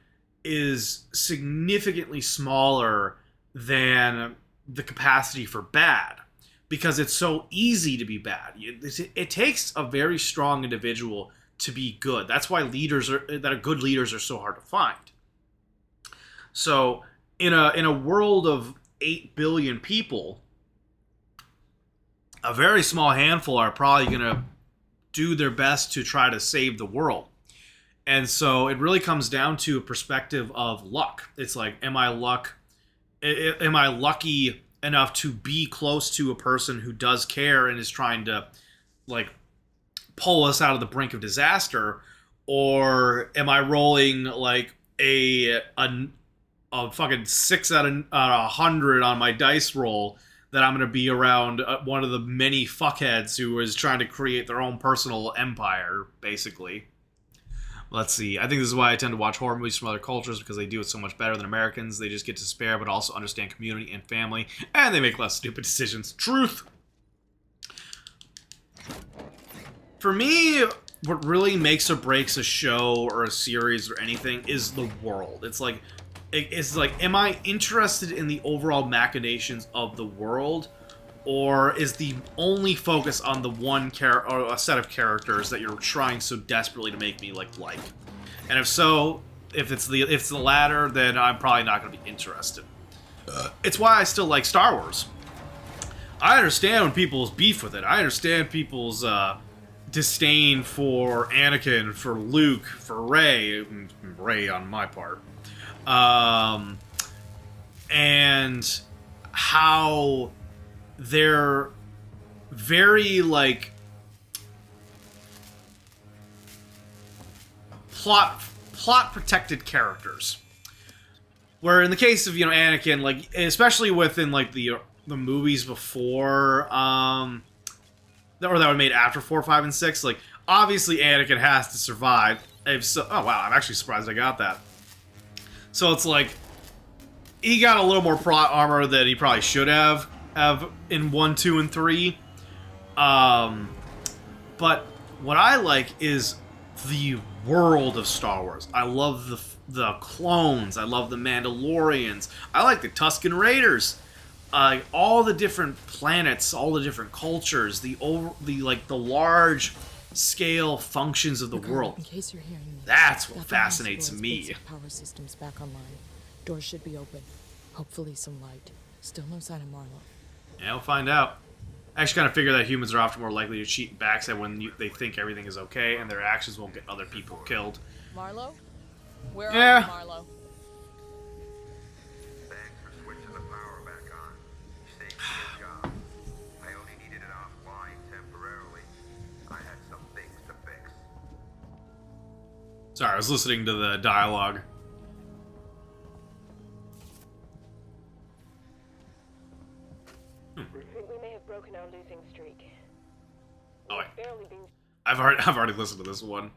is significantly smaller than the capacity for bad, because it's so easy to be bad. It takes a very strong individual to be good. That's why good leaders are so hard to find. So in a world of 8 billion people, a very small handful are probably going to do their best to try to save the world. And so it really comes down to a perspective of luck. It's like, am I lucky enough to be close to a person who does care and is trying to, like, pull us out of the brink of disaster? Or am I rolling like a fucking 6 out of 100 on my dice roll that I'm going to be around one of the many fuckheads who is trying to create their own personal empire, basically? Let's see. I think this is why I tend to watch horror movies from other cultures, because they do it so much better than Americans. They just get to spare, but also understand community and family, and they make less stupid decisions. Truth! For me, what really makes or breaks a show or a series or anything is the world. It's like, am I interested in the overall machinations of the world, or is the only focus on the one character or a set of characters that you're trying so desperately to make me like? And if so, if it's the latter, then I'm probably not going to be interested. It's why I still like Star Wars. I understand when people's beef with it. I understand people's disdain for Anakin, for Luke, for Rey on my part. And how they're very, like, plot protected characters. Where in the case of, Anakin, like, especially within, like, the movies before, or that were made after 4, 5, and 6, like, obviously Anakin has to survive. Oh wow, I'm actually surprised I got that. So it's like, he got a little more plot armor than he probably should have in 1, 2, and 3. But what I like is the world of Star Wars. I love the clones. I love the Mandalorians. I like the Tusken Raiders. All the different planets, all the different cultures, the large scale functions of the world. In case you're hearing me, that's what fascinates me. Power systems back online. Doors should be open. Hopefully some light. Still no sign of Marlo. Yeah, we'll find out. I actually kind of figure that humans are often more likely to cheat and backstab when they think everything is okay, and their actions won't get other people killed. Marlo? Where are Yeah. you, Marlo? Thanks for switching the power back on. You saved me a job. I only needed it offline temporarily. I had some things to fix. Sorry, I was listening to the dialogue. I think we may have broken our losing streak. Oh wait, Barely been I've already listened to this one.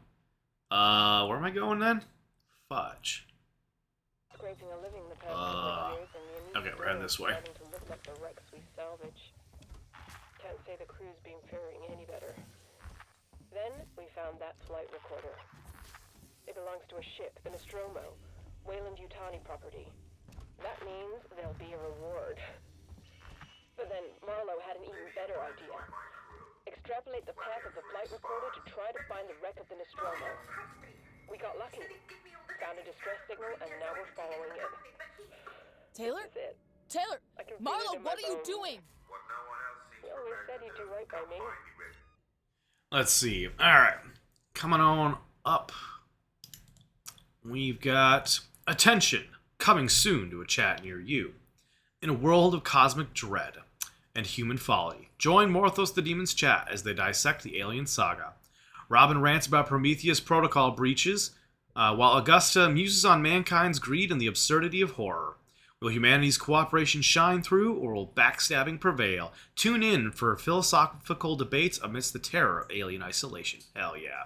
Where am I going then? Fudge. scraping a living the past couple of years, and the Anissa Okay, we're heading this way. starting to look like the wrecks we salvage. Can't say the crew's been faring any better. Then we found that flight recorder. It belongs to a ship, the Nostromo, Wayland-Yutani property. That means there'll be a reward. But then Marlo had an even better idea. Extrapolate the path of the flight recorder to try to find the wreck of the Nostromo. We got lucky. Found a distress signal, and now we're following it. Taylor? This is it. Taylor! I can feel it Marlo, in my what are you bones. doing? He always said he'd do right by me. Let's see. Alright. Coming on up. We've got attention. Coming soon to a chat near you. In a world of cosmic dread and human folly, join Morthos the Demon's chat as they dissect the alien saga. Robin rants about Prometheus protocol breaches, while Augusta muses on mankind's greed and the absurdity of horror. Will humanity's cooperation shine through, or will backstabbing prevail? Tune in for philosophical debates amidst the terror of alien isolation. Hell yeah.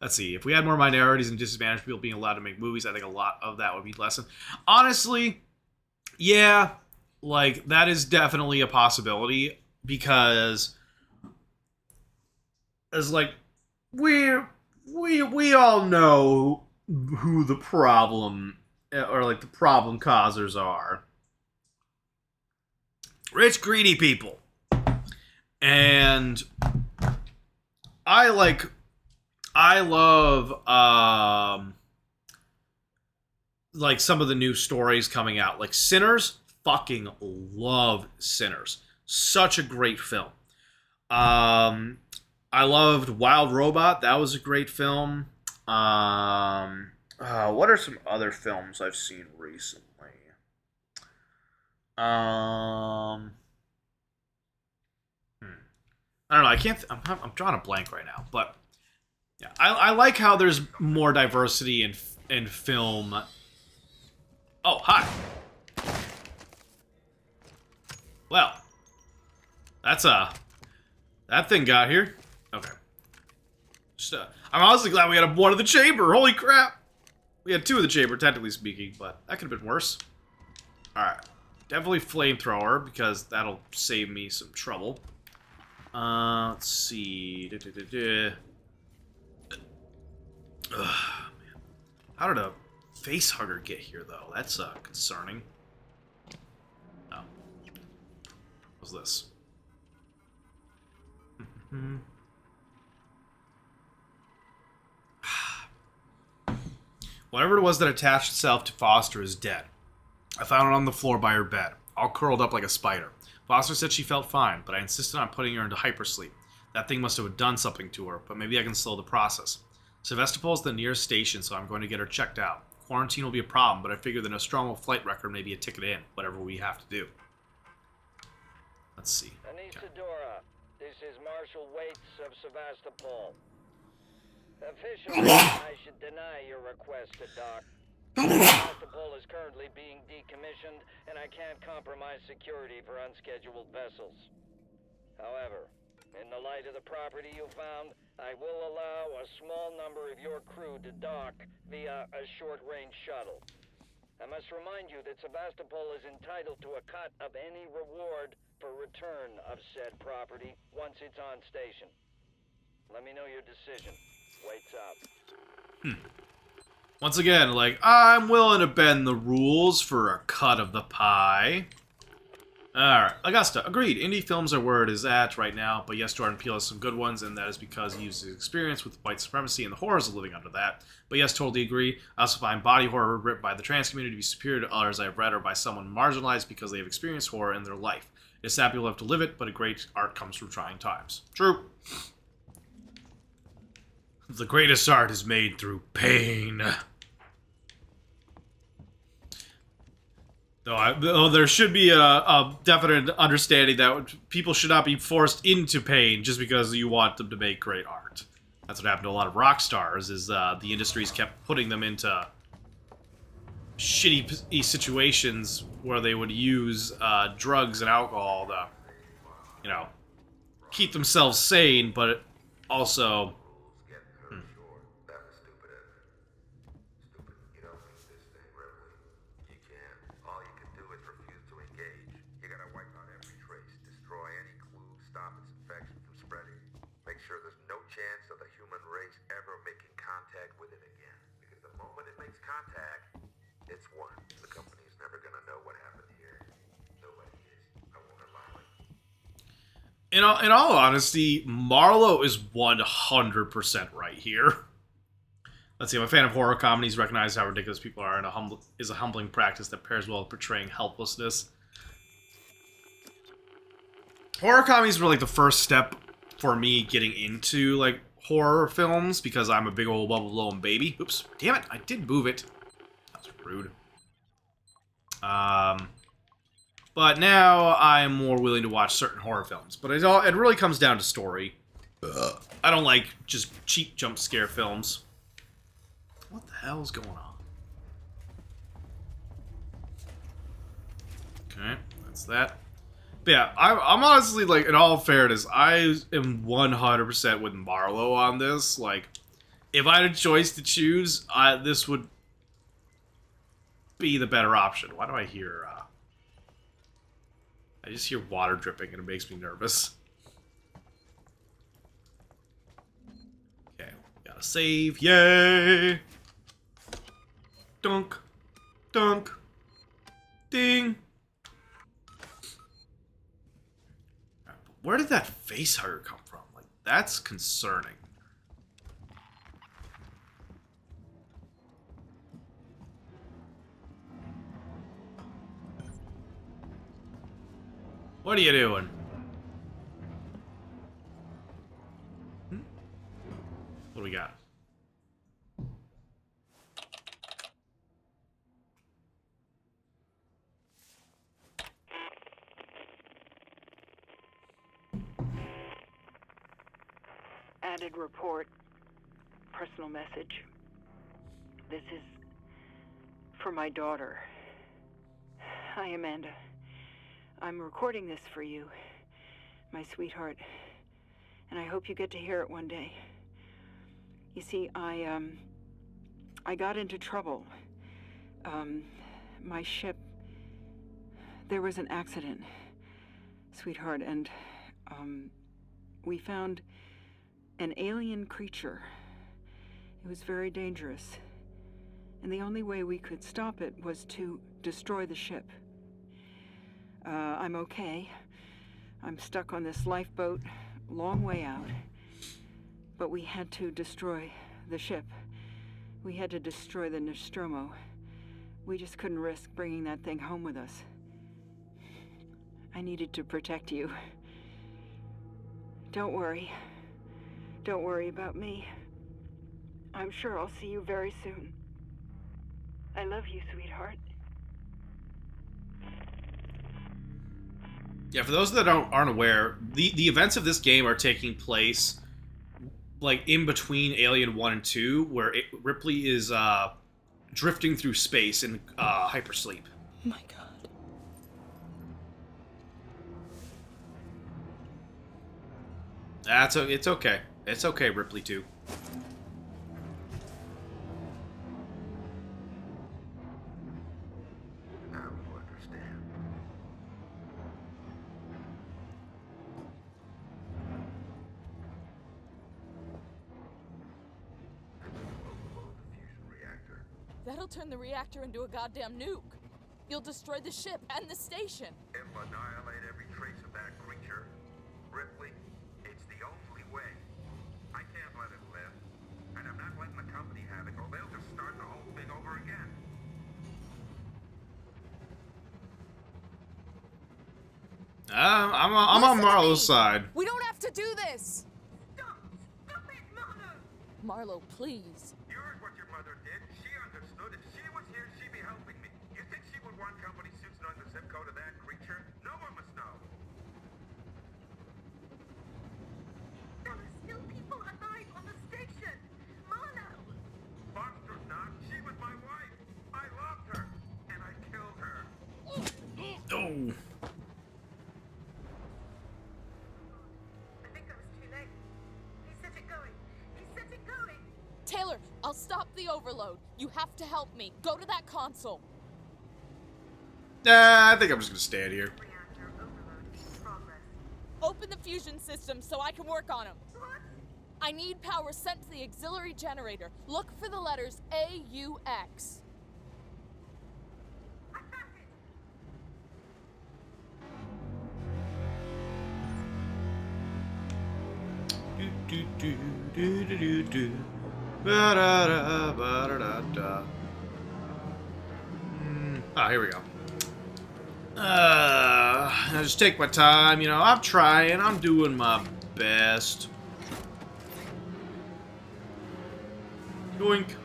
Let's see, if we had more minorities and disadvantaged people being allowed to make movies, I think a lot of that would be lessened. Honestly, yeah, like, that is definitely a possibility, because as, like, we all know who the problem, or, like, the problem causers are. Rich, greedy people. And I love, like, some of the new stories coming out. Like, Sinners, fucking love Sinners. Such a great film. I loved Wild Robot. That was a great film. What are some other films I've seen recently? I don't know. I can't. I'm drawing a blank right now. But yeah, I like how there's more diversity in film. Oh, hi. Well, that thing got here. Okay. Just, I'm honestly glad we had one of the chamber. Holy crap. We had two of the chamber, technically speaking, but that could have been worse. Alright. Definitely flamethrower, because that'll save me some trouble. Let's see. Ugh, man. How did a face hugger get here, though? That's concerning. Oh. What's this? Whatever it was that attached itself to Foster is dead. I found it on the floor by her bed, all curled up like a spider. Foster said she felt fine, but I insisted on putting her into hypersleep. That thing must have done something to her, but maybe I can slow the process. Sevastopol is the nearest station, so I'm going to get her checked out. Quarantine will be a problem, but I figure the Nostromo flight record may be a ticket in, whatever we have to do. Let's see. Anisadora, this is Marshal Waits of Sevastopol. Officially, I should deny your request to dock. Sevastopol is currently being decommissioned, and I can't compromise security for unscheduled vessels. However, in the light of the property you found, I will allow a small number of your crew to dock via a short-range shuttle. I must remind you that Sevastopol is entitled to a cut of any reward for return of said property once it's on station. Let me know your decision. Waits out. Once again, like, I'm willing to bend the rules for a cut of the pie. Alright, Augusta, agreed. Indie films are where it is at right now, but yes, Jordan Peele has some good ones, and that is because he uses his experience with white supremacy and the horrors of living under that. But yes, totally agree. I also find body horror written by the trans community to be superior to others I've read or by someone marginalized because they have experienced horror in their life. It's sad people have to live it, but a great art comes from trying times. True. The greatest art is made through pain. Though there should be a definite understanding that people should not be forced into pain just because you want them to make great art. That's what happened to a lot of rock stars, is the industries kept putting them into shitty situations where they would use drugs and alcohol to, you know, keep themselves sane, but also... chance of the human race ever making contact with it again. Because the moment it makes contact, it's won. The company's never gonna know what happened here. Nobody is. I won't allow it. In all honesty, Marlowe is 100% right here. Let's see, I'm a fan of horror comedies, recognize how ridiculous people are, and is a humbling practice that pairs well with portraying helplessness. Horror comedies were like the first step for me getting into, like, horror films, because I'm a big old bubble blowing baby. Oops, damn it, I did move it. That's rude. But now I'm more willing to watch certain horror films. But it really comes down to story. I don't like just cheap jump scare films. What the hell is going on? Okay, that's that. But yeah, I'm honestly, like, in all fairness, I am 100% with Marlowe on this. Like, if I had a choice to choose, this would be the better option. Why do I hear, I just hear water dripping and it makes me nervous. Okay, gotta save, yay! Dunk, dunk, ding! Where did that face hugger come from? Like, that's concerning. What are you doing? What do we got? Added report. Personal message. This is for my daughter. Hi, Amanda. I'm recording this for you, my sweetheart, and I hope you get to hear it one day. You see, I got into trouble. My ship, there was an accident, sweetheart, and we found an alien creature. It was very dangerous, and the only way we could stop it was to destroy the ship. I'm okay. I'm stuck on this lifeboat, long way out. But we had to destroy the ship. We had to destroy the Nostromo. We just couldn't risk bringing that thing home with us. I needed to protect you. Don't worry. Don't worry about me. I'm sure I'll see you very soon. I love you, sweetheart. Yeah, for those that aren't aware, the events of this game are taking place like in between Alien 1 and 2, where Ripley is drifting through space in hypersleep. My God. It's okay. It's okay, Ripley 2. Now you understand. Overload the fusion reactor. That'll turn the reactor into a goddamn nuke. You'll destroy the ship and the station. It'll annihilate every trace of that creature. Ripley, it's the only way. I can't let it live. And I'm not letting the company have it, or they'll just start the whole thing over again. I'm on Marlo's side. We don't have to do this. Stop! Stop it, Marlo! Marlo, please. You heard what your mother did. She understood. If she was here, she'd be helping me. You think she would want company suits knowing the zip code of that creature? No one must know. There are still people alive on the station! Marlo! Monster's not. She was my wife. I loved her. And I killed her. Oh. I think I was too late. He set it going. He set it going! Taylor, I'll stop the overload. You have to help me. Go to that console. I think I'm just gonna stand here. Reactor overload in progress. Open the fusion system so I can work on them. What? I need power sent to the auxiliary generator. Look for the letters AUX. I found it! Do do do do do do. Ba da da ba da da da. Ah, here we go. I just take my time, you know. I'm trying. I'm doing my best. Doink.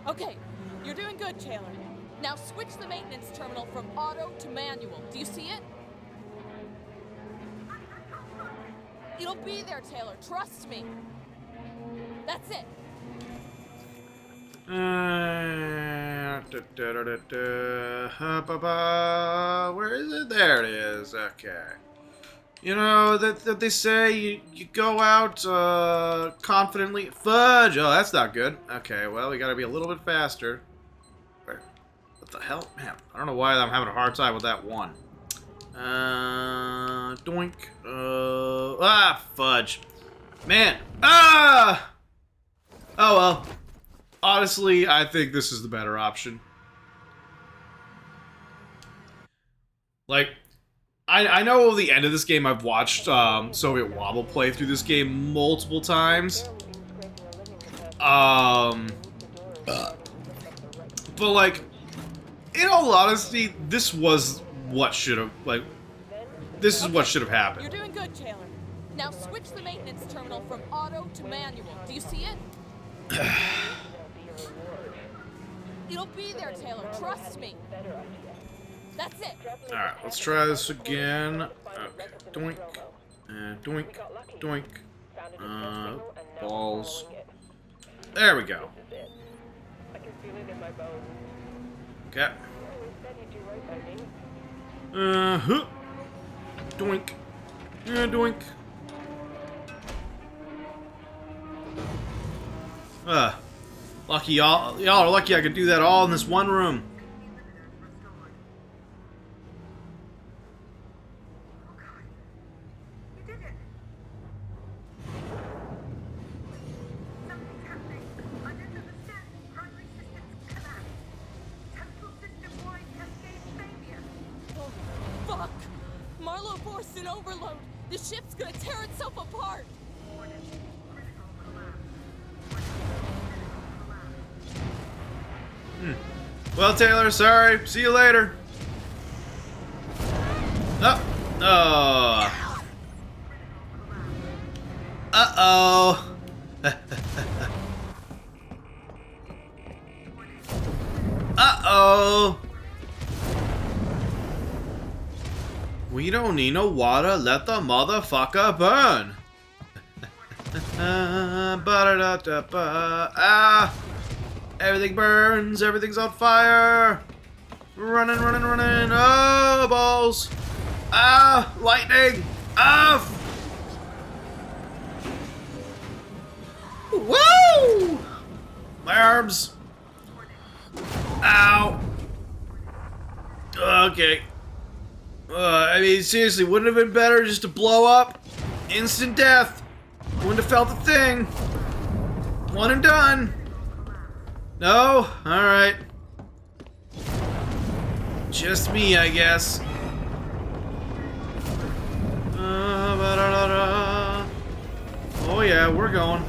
Okay, you're doing good, Taylor. Now switch the maintenance terminal from auto to manual. Do you see it? It'll be there, Taylor. Trust me. That's it. Where is it? There it is. Okay. You know that they say you go out confidently. Fudge! Oh, that's not good. Okay, well we gotta be a little bit faster. What the hell, man? I don't know why I'm having a hard time with that one. Doink. Fudge. Man. Ah! Oh well. Honestly, I think this is the better option. Like, I know the end of this game. I've watched Soviet Wobble play through this game multiple times. But like, in all honesty, this was what should have, like, this is what should have happened. You're doing good, Taylor. Now switch the maintenance terminal from auto to manual. Do you see it? It'll be there, Taylor. Trust me. That's it. Alright, let's try this again. Okay, doink. Doink. Doink. Balls. There we go. Okay. Doink. Doink. Lucky y'all. Y'all are lucky I could do that all in this one room. Oh God. You did it! Something's happening. I don't understand. Primary systems collapse. Total system-wide cascade failure. Oh, fuck! Marlo forced an overload. The ship's gonna tear itself apart. Warning. Critical collapse. Well, Taylor, sorry. See you later. Oh. Uh-oh. Uh-oh. We don't need no water, let the motherfucker burn. Ah! Everything burns, everything's on fire! Running, running, running! Oh, balls! Ah! Lightning! Ah! Woo! My arms! Ow! Okay. I mean, seriously, wouldn't it have been better just to blow up? Instant death! Wouldn't have felt a thing! One and done! No? Alright. Just me, I guess. Oh yeah, we're going.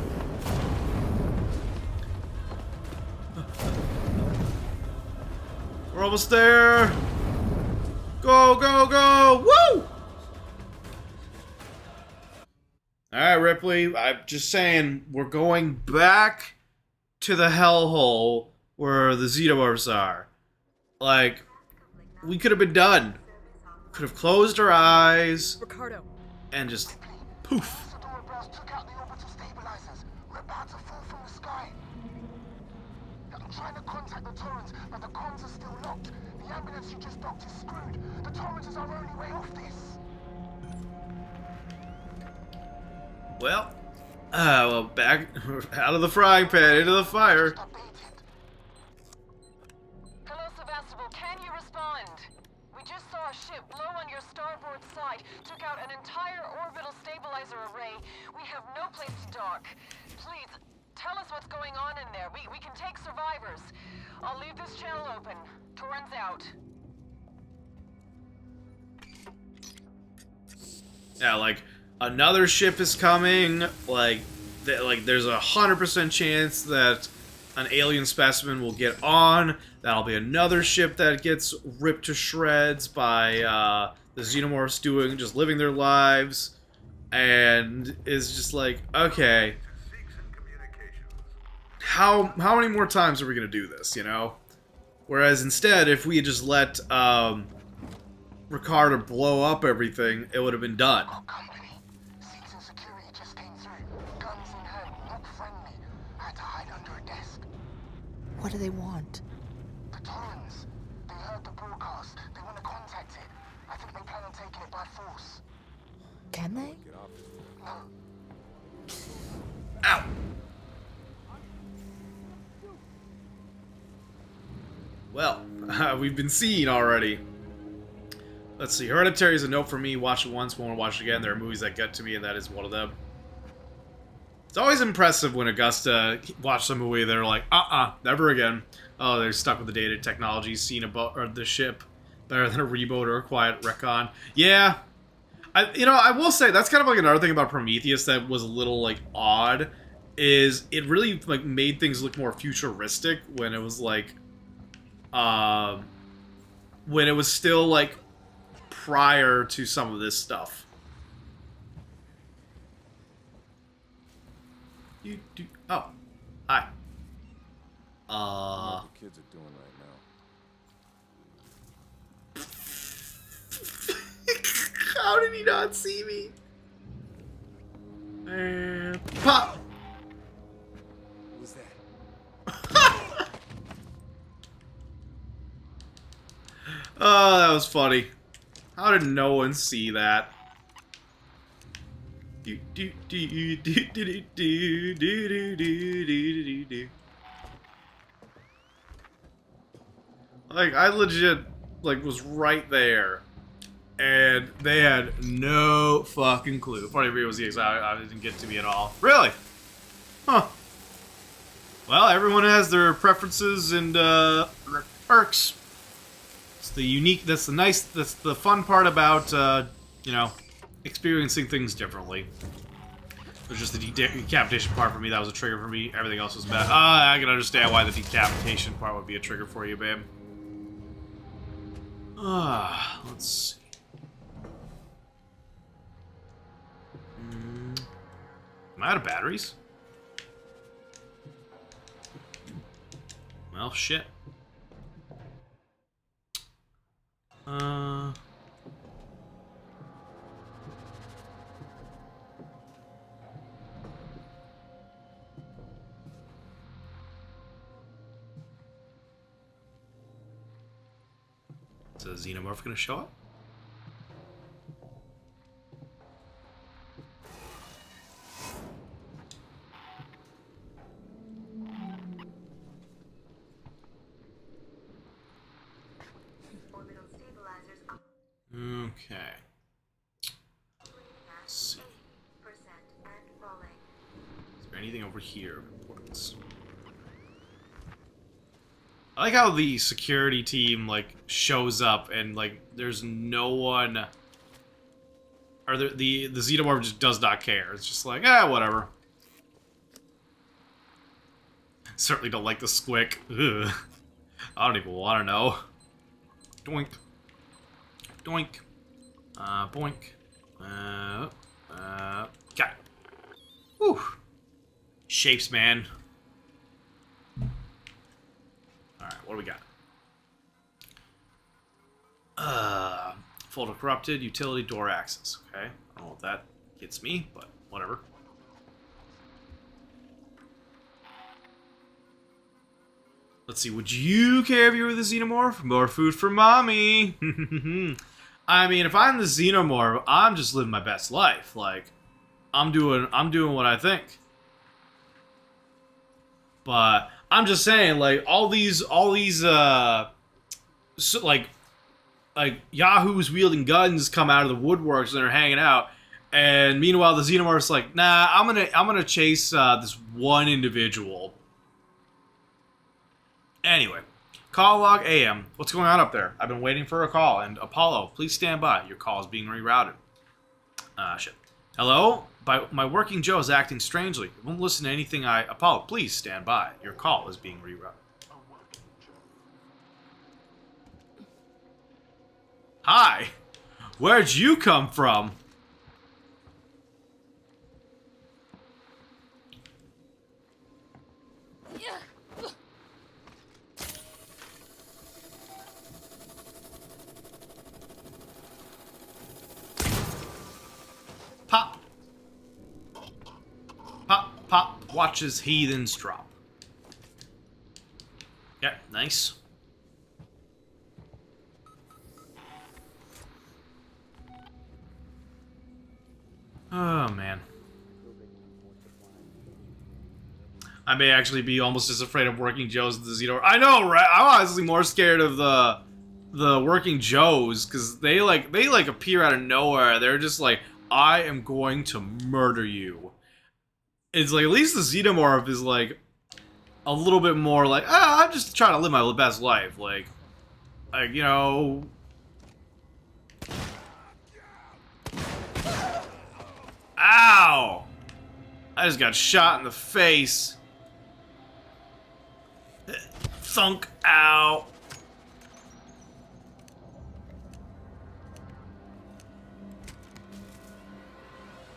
We're almost there. Go, go, go! Woo! Alright, Ripley, I'm just saying, we're going back to the hellhole where the Xenomorphs are. Like, we could have been done. Could have closed our eyes. Ricardo. And just poof. Took out the orbital stabilizers. We're about to fall from the sky. I'm trying to contact the Torrens, but the comms are still locked. The ambulance you just docked is screwed. The Torrens is our only way off this. Well, back out of the frying pan into the fire. Hello, Sevastopol. Can you respond? We just saw a ship blow on your starboard side, took out an entire orbital stabilizer array. We have no place to dock. Please, tell us what's going on in there. We can take survivors. I'll leave this channel open. Torrens out. Yeah, like, another ship is coming. Like there's 100% chance that an alien specimen will get on. That'll be another ship that gets ripped to shreds by the Xenomorphs just living their lives. And it's just like, okay, how many more times are we gonna do this, you know? Whereas instead, if we had just let Ricardo blow up everything, it would have been done. What do they want? The Torrens. They heard the broadcast. They want to contact it. I think they plan on taking it by force. Can they? No. Ow! Well, we've been seen already. Let's see. Hereditary is a note for me. Watch it once, won't watch it again. There are movies that get to me, and that is one of them. It's always impressive when Augusta watches a movie they're like, never again. Oh, they're stuck with the dated technology, seen a boat or the ship better than a reboot or a quiet recon. Yeah. I will say that's kind of like another thing about Prometheus that was a little like odd, is it really like made things look more futuristic when it was like when it was still like prior to some of this stuff. Oh, hi. What the kids are doing right now. How did he not see me? And pop. What was that? Oh, that was funny. How did no one see that? Like, I legit, like, was right there. And they had no fucking clue. Funny for you was the exact, I didn't get to me at all. Really? Huh. Well, everyone has their preferences and, perks. It's the unique, that's the fun part about, you know, experiencing things differently. It was just the decapitation part for me that was a trigger for me. Everything else was bad. I can understand why the decapitation part would be a trigger for you, babe. Let's see. Am I out of batteries? Well, shit. Is a xenomorph gonna show up? Orbital stabilizers up. Okay. Let's see. Percent and falling. Is there anything over here of importance? I like how the security team, like, shows up and, like, there's no one... Or the xenomorph just does not care. It's just like, whatever. Certainly don't like the squick. Ugh. I don't even want to know. Doink. Doink. Boink. Got it. Whew. Shapes, man. Alright, what do we got? Folder corrupted, utility door access. Okay, I don't know if that gets me, but whatever. Let's see, would you care if you were the xenomorph? More food for mommy! I mean, if I'm the xenomorph, I'm just living my best life. Like, I'm doing what I think. But I'm just saying, like, all these like yahoos wielding guns come out of the woodworks and they're hanging out, and meanwhile the xenomorph's like, nah, I'm gonna chase this one individual. Anyway, call log AM. What's going on up there? I've been waiting for a call, and Apollo, please stand by. Your call is being rerouted. Shit. Hello? My working Joe is acting strangely. It won't listen to anything Apollo, please stand by. Your call is being rerouted. Hi! Where'd you come from? Pop! Pop, pop, watches heathens drop. Yeah, nice. Oh, man. I may actually be almost as afraid of Working Joes as the Xenomorph. I know, right? I'm honestly more scared of the Working Joes, because they appear out of nowhere. They're just like, I am going to murder you. It's like, at least the Xenomorph is like a little bit more like, I'm just trying to live my best life. Like, you know. Ow! I just got shot in the face. Thunk. Ow.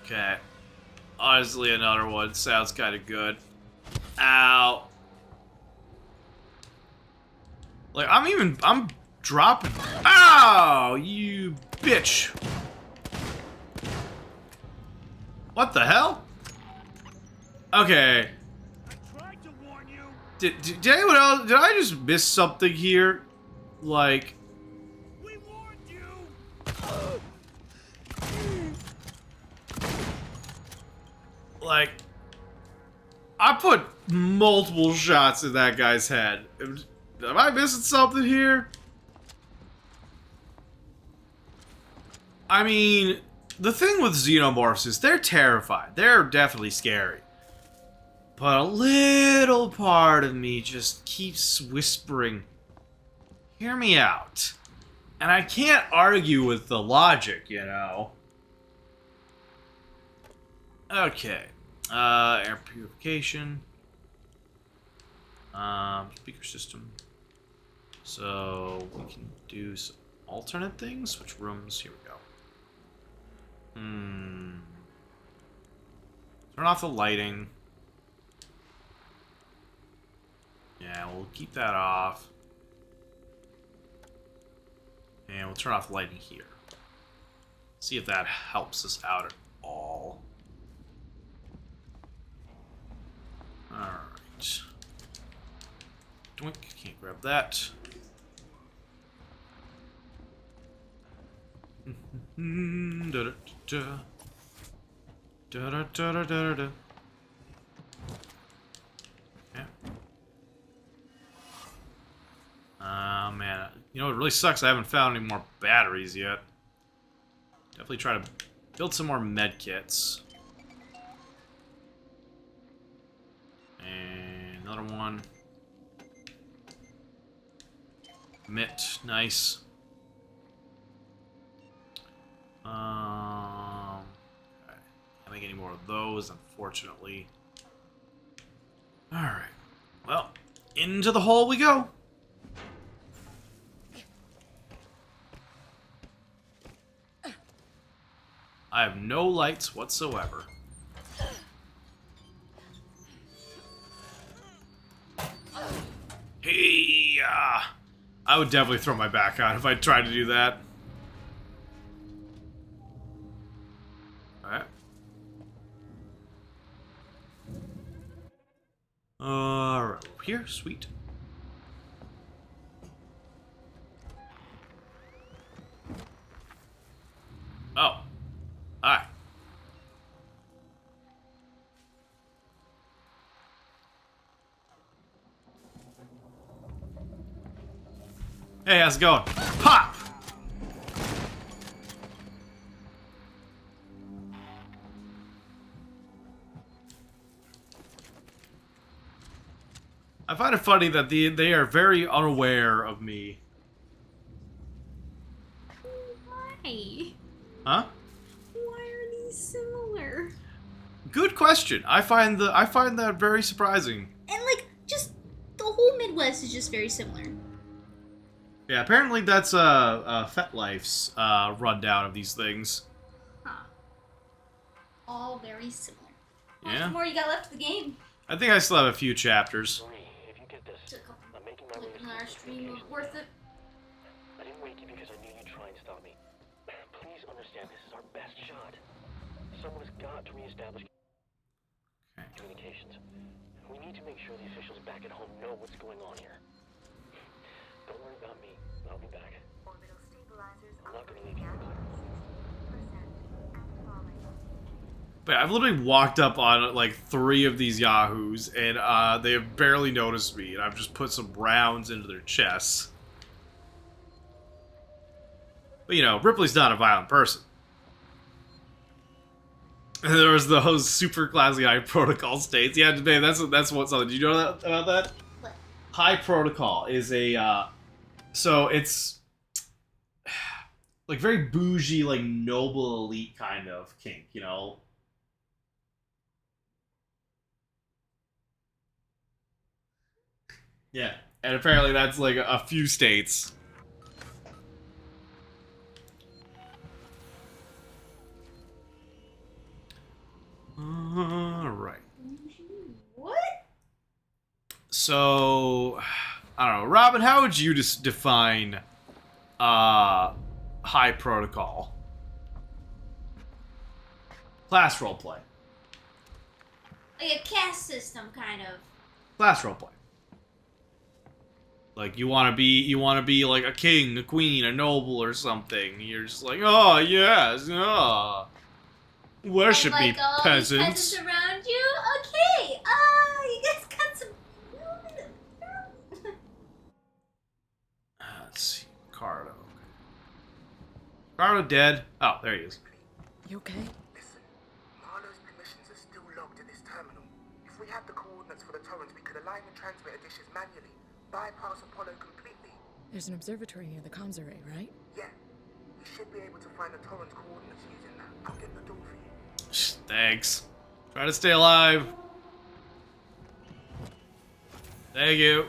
Okay. Honestly, another one sounds kind of good. Ow. Like, I'm dropping. Ow! You bitch. What the hell? Okay. I tried to warn you. Did anyone else? Did I just miss something here? Like. We warned you. Like. I put multiple shots in that guy's head. Am I missing something here? I mean, the thing with xenomorphs is they're terrified. They're definitely scary. But a little part of me just keeps whispering, hear me out. And I can't argue with the logic, you know. Okay. Air purification. Speaker system. So we can do some alternate things. Which rooms? Here we go. Turn off the lighting. Yeah, we'll keep that off. And we'll turn off the lighting here. See if that helps us out at all. Alright. Doink, can't grab that. Da da da da da da da da da. Yeah. Man, you know it really sucks. I haven't found any more batteries yet. Definitely try to build some more med kits. And another one. Mitt, nice. Okay. Can't make any more of those, unfortunately. Alright. Well, into the hole we go. I have no lights whatsoever. Hey, I would definitely throw my back out if I tried to do that. Alright. Alright, here, sweet. Oh. Alright. Hey, how's it going? Pop! I find it funny that they are very unaware of me. Why? Huh? Why are these similar? Good question. I find that very surprising. And like, just the whole Midwest is just very similar. Yeah, apparently that's FetLife's rundown of these things. Huh. All very similar. How Yeah. much more you got left of the game? I think I still have a few chapters. If you get this, Took I'm making my way to our stream worth it. I didn't wake you because I knew you'd try and stop me. Please understand, this is our best shot. Someone has got to reestablish communications. We need to make sure the officials back at home know what's going on here. Don't worry about me. I'll be back. Orbital stabilizers I'm not going to leave you in the clear. 60% and falling. But I've literally walked up on like 3 of these yahoos, and they have barely noticed me, and I've just put some rounds into their chests. But you know, Ripley's not a violent person. And there was those super classy high protocol states. Yeah, today that's what's on. Did you know that, about that? What? High protocol is a so it's like very bougie, like noble elite kind of kink, you know. Yeah, and apparently that's like a few states. All right. What? So, I don't know, Robin. How would you just define high protocol? Class roleplay. Like a caste system, kind of. Class roleplay. Like you want to be like a king, a queen, a noble, or something. You're just like, oh yes, worship And, me, like, all peasants. these peasants around you. Okay. You guys got some. Let's see, Cardo. Cardo dead. Oh, there he is. You okay? Listen, Marlowe's permissions are still logged in this terminal. If we had the coordinates for the torrents, we could align the transmitter dishes manually, bypass Apollo completely. There's an observatory near the comms array, right? Yeah, you should be able to find the torrent's coordinates using that. I'll get the door for you. Thanks. Try to stay alive. Thank you.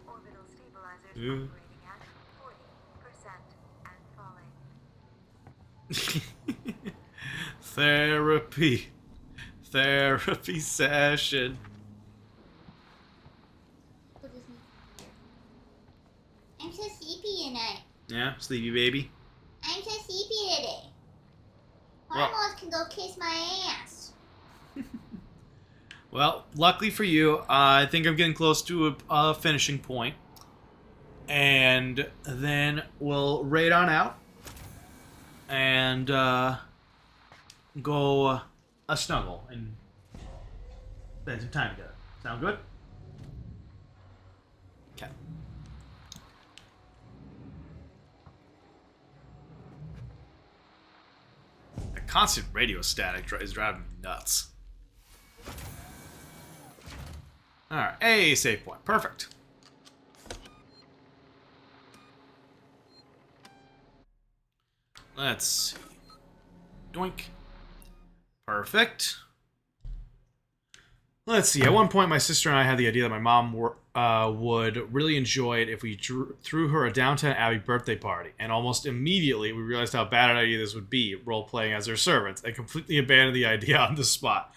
Orbital stabilizers Yeah. operating at 40% and falling. Therapy session. I'm so sleepy tonight. Yeah, sleepy baby. I'm so sleepy today. Well- Hormones can go kiss my ass. Well, luckily for you, I think I'm getting close to a finishing point. And then we'll raid on out. And go a snuggle and spend some time together. Sound good? Okay. The constant radio static is driving me nuts. Alright, a save point. Perfect. Let's see. Doink. Perfect. Let's see. At one point, my sister and I had the idea that my mom would really enjoy it if we threw her a Downton Abbey birthday party. And almost immediately, we realized how bad an idea this would be, role-playing as her servants, and completely abandoned the idea on the spot.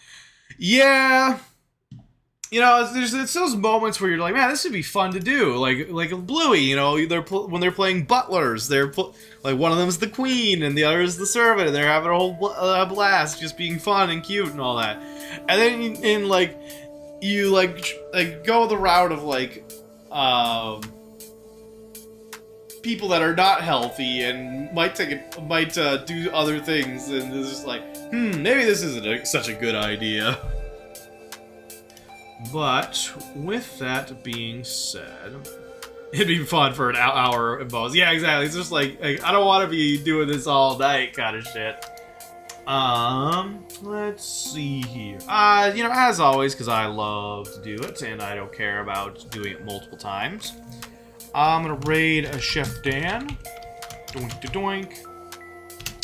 Yeah... You know, it's those moments where you're like, man, this would be fun to do. Like Bluey, you know, when they're playing butlers, like one of them's the queen and the other is the servant, and they're having a whole blast, just being fun and cute and all that. And then you go the route of people that are not healthy and might do other things, and it's just like, maybe this isn't such a good idea. But, with that being said, it'd be fun for an hour at most. Yeah, exactly. It's just like I don't want to be doing this all night kind of shit. Let's see here. You know, as always, because I love to do it, and I don't care about doing it multiple times, I'm gonna raid a Chef Dan. Doink to doink.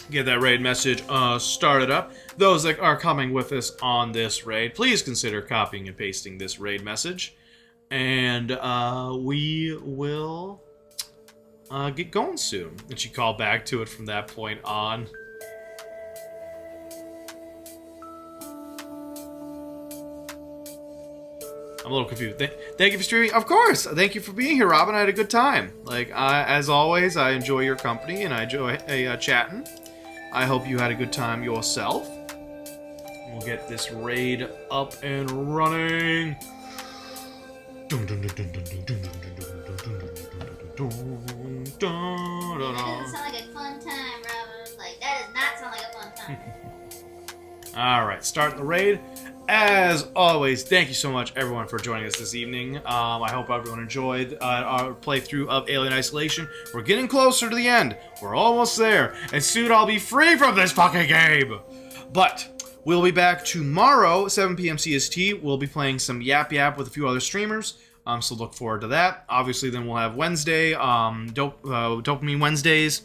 Get that raid message started up. Those that are coming with us on this raid, please consider copying and pasting this raid message. And we will get going soon. And she called back to it from that point on. I'm a little confused. Thank you for streaming. Of course! Thank you for being here, Robin. I had a good time. As always, I enjoy your company and I enjoy chatting. I hope you had a good time yourself. We'll get this raid up and running. That doesn't sound like a fun time, Robin. That does not sound like a fun time. Alright, starting the raid. As always, thank you so much, everyone, for joining us this evening. I hope everyone enjoyed our playthrough of Alien Isolation. We're getting closer to the end. We're almost there. And soon I'll be free from this fucking game. But we'll be back tomorrow, 7 p.m. CST. We'll be playing some Yap Yap with a few other streamers. So look forward to that. Obviously, then we'll have Wednesday, Dopamine Wednesdays.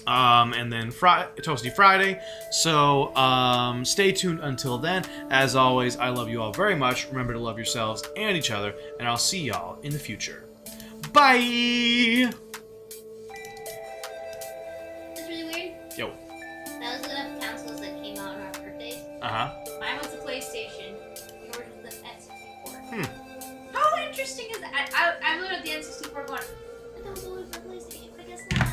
And then Toasty Friday. So, stay tuned until then. As always, I love you all very much. Remember to love yourselves and each other, and I'll see y'all in the future. Bye! That's really weird. Yo. That was looking up consoles that came out on our birthdays. Uh-huh. Mine was the PlayStation. Yours was the N64. How interesting is that? I'm looking at the N64 going, but that was only for PlayStation. I guess not.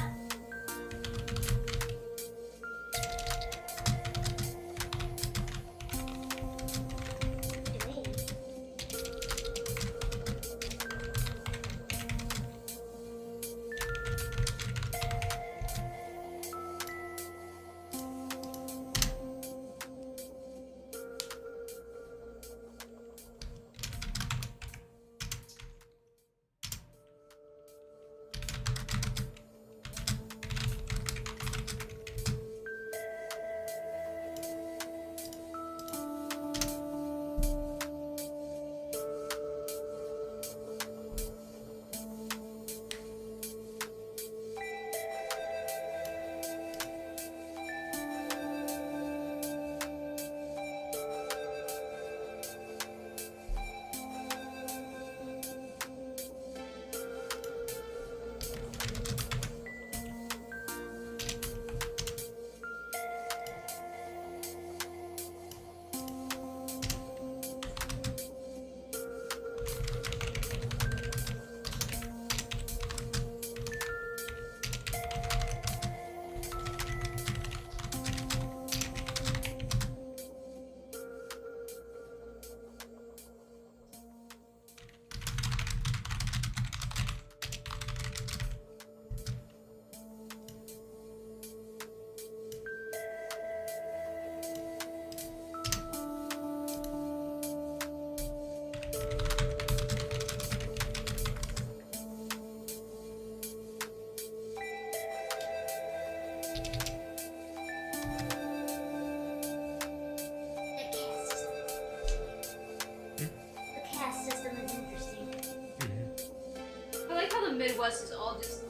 Midwest is all just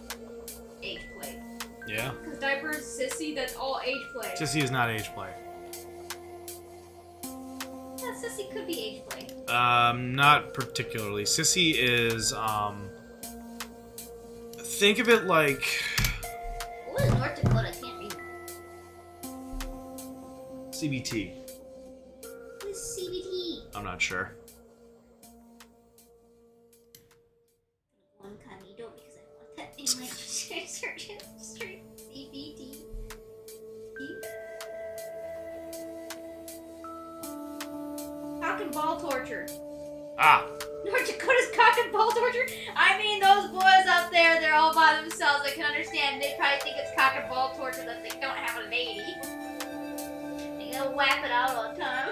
age play. Yeah. Because diapers, sissy, that's all age play. Sissy is not age play. Yeah, sissy could be age play. Not particularly. Sissy is, think of it like... What is North Dakota? I can't read. CBT. What is CBT? I'm not sure. One Canito because I want that in my search history. CBT. Cock and ball torture. Ah! North Dakota's cock and ball torture? I mean, those boys up there, they're all by themselves. I can understand. They probably think it's cock and ball torture that they don't have a lady. They gotta whap it out all the time.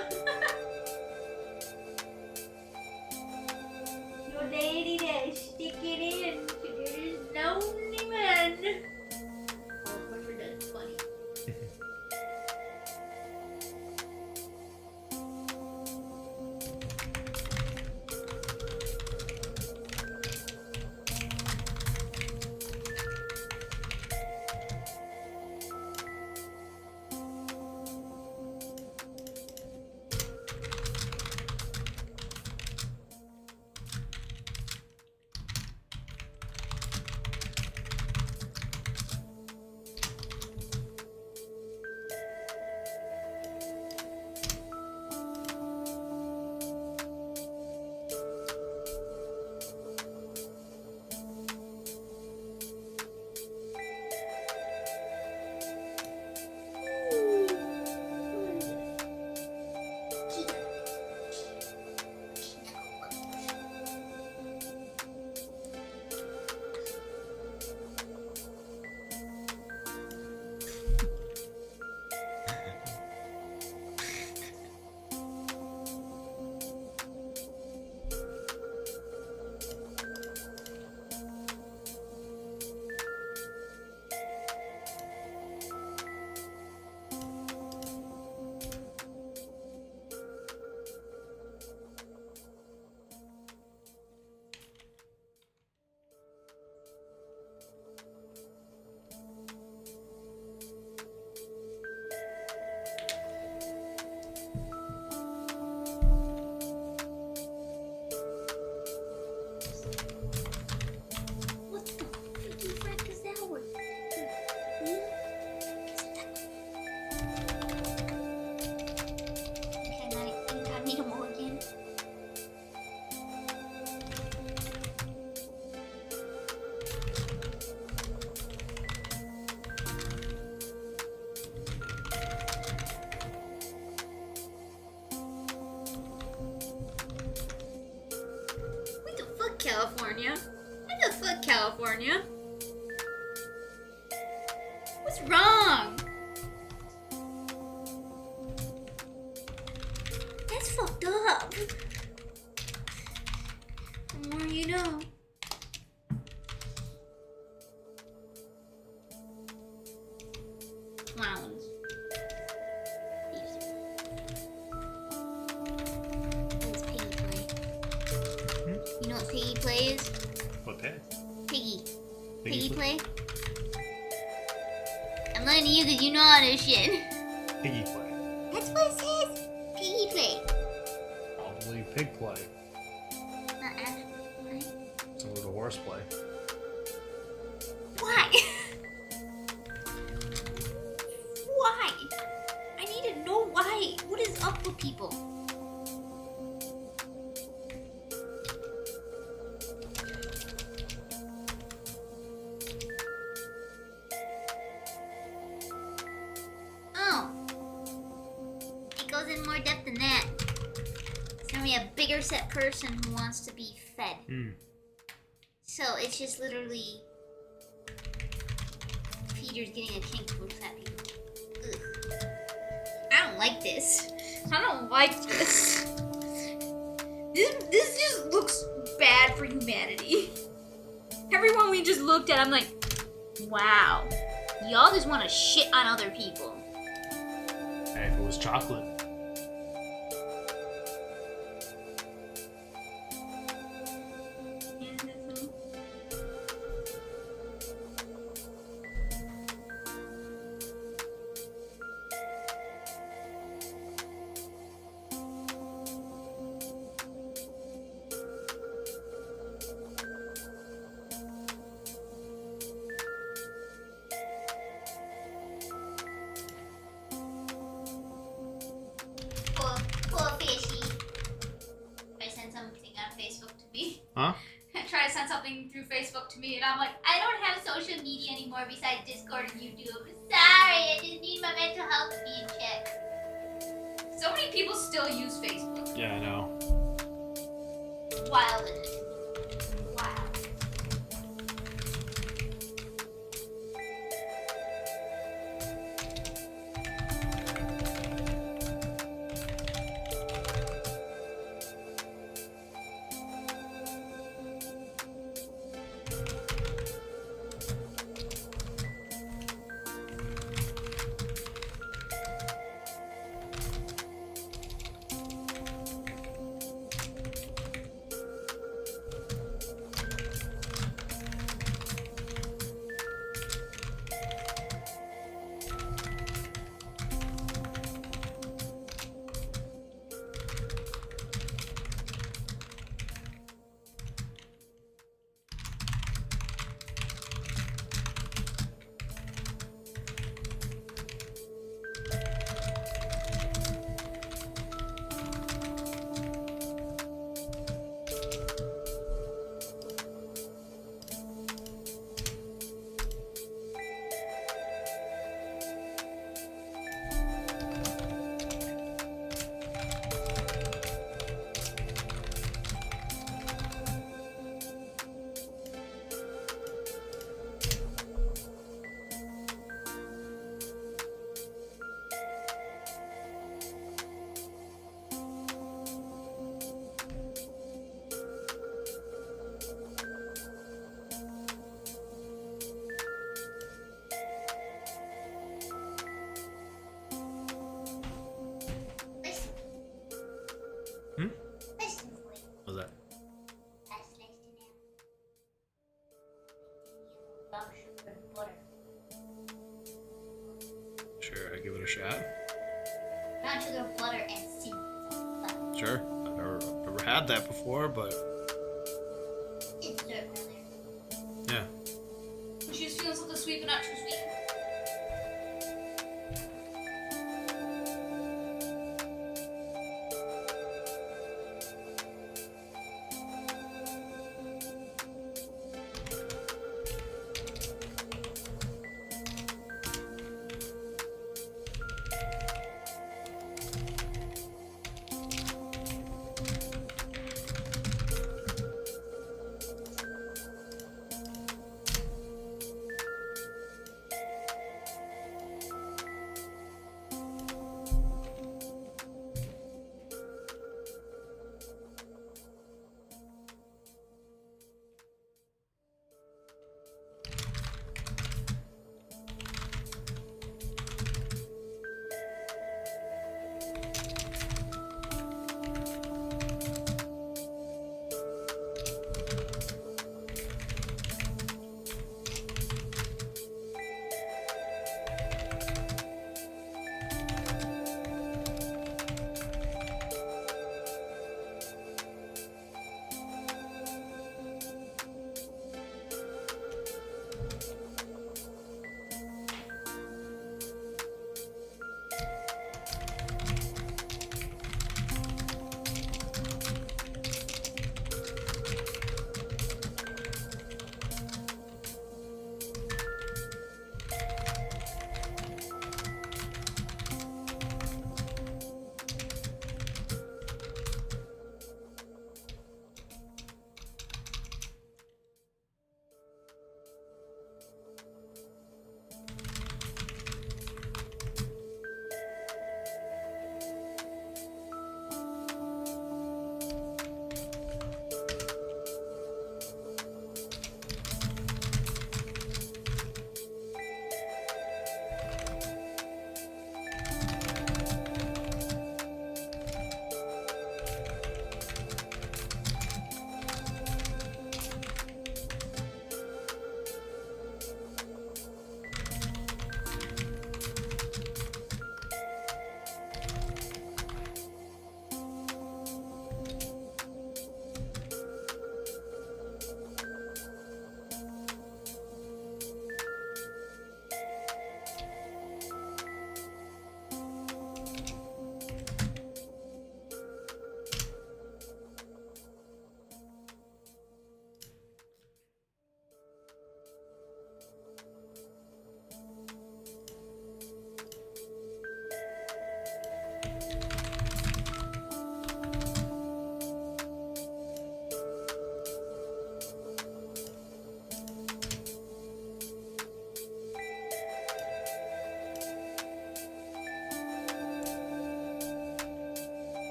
Your lady there, stick it in. There's lonely man. Oh, boyfriend, that's funny. California? What the fuck, California? What's wrong? That's fucked up. The more you know. Clowns. It's piggy play. You know what piggy play is? What pig? Piggy. Piggy play? I'm letting you because you know all this shit. Piggy play. That's what it says. Piggy play. Probably pig play. Not actually play. So would a horse play. Why? Why? I need to know why. What is up with people? Oh. It goes in more depth than that. It's gonna be a bigger set person who wants to be fed. So it's just literally feeders getting a kink for fat people. Ugh. I don't like this. I don't like this. This just looks bad for humanity. Everyone we just looked at, I'm like, wow. Y'all just want to shit on other people. Hey, if it was chocolate. Huh? Try to send something through Facebook to me, and I'm like, I don't have social media anymore besides Discord and YouTube. Sorry, I just need my mental health to be in check. So many people still use Facebook. Yeah, I know. Wild it is. Wow. What's that? Sure, I give it a shot. Brown sugar, butter, and cinnamon. Sure. I've never had that before, but It's dessert earlier. yeah. She's feeling something sweet but not too sweet.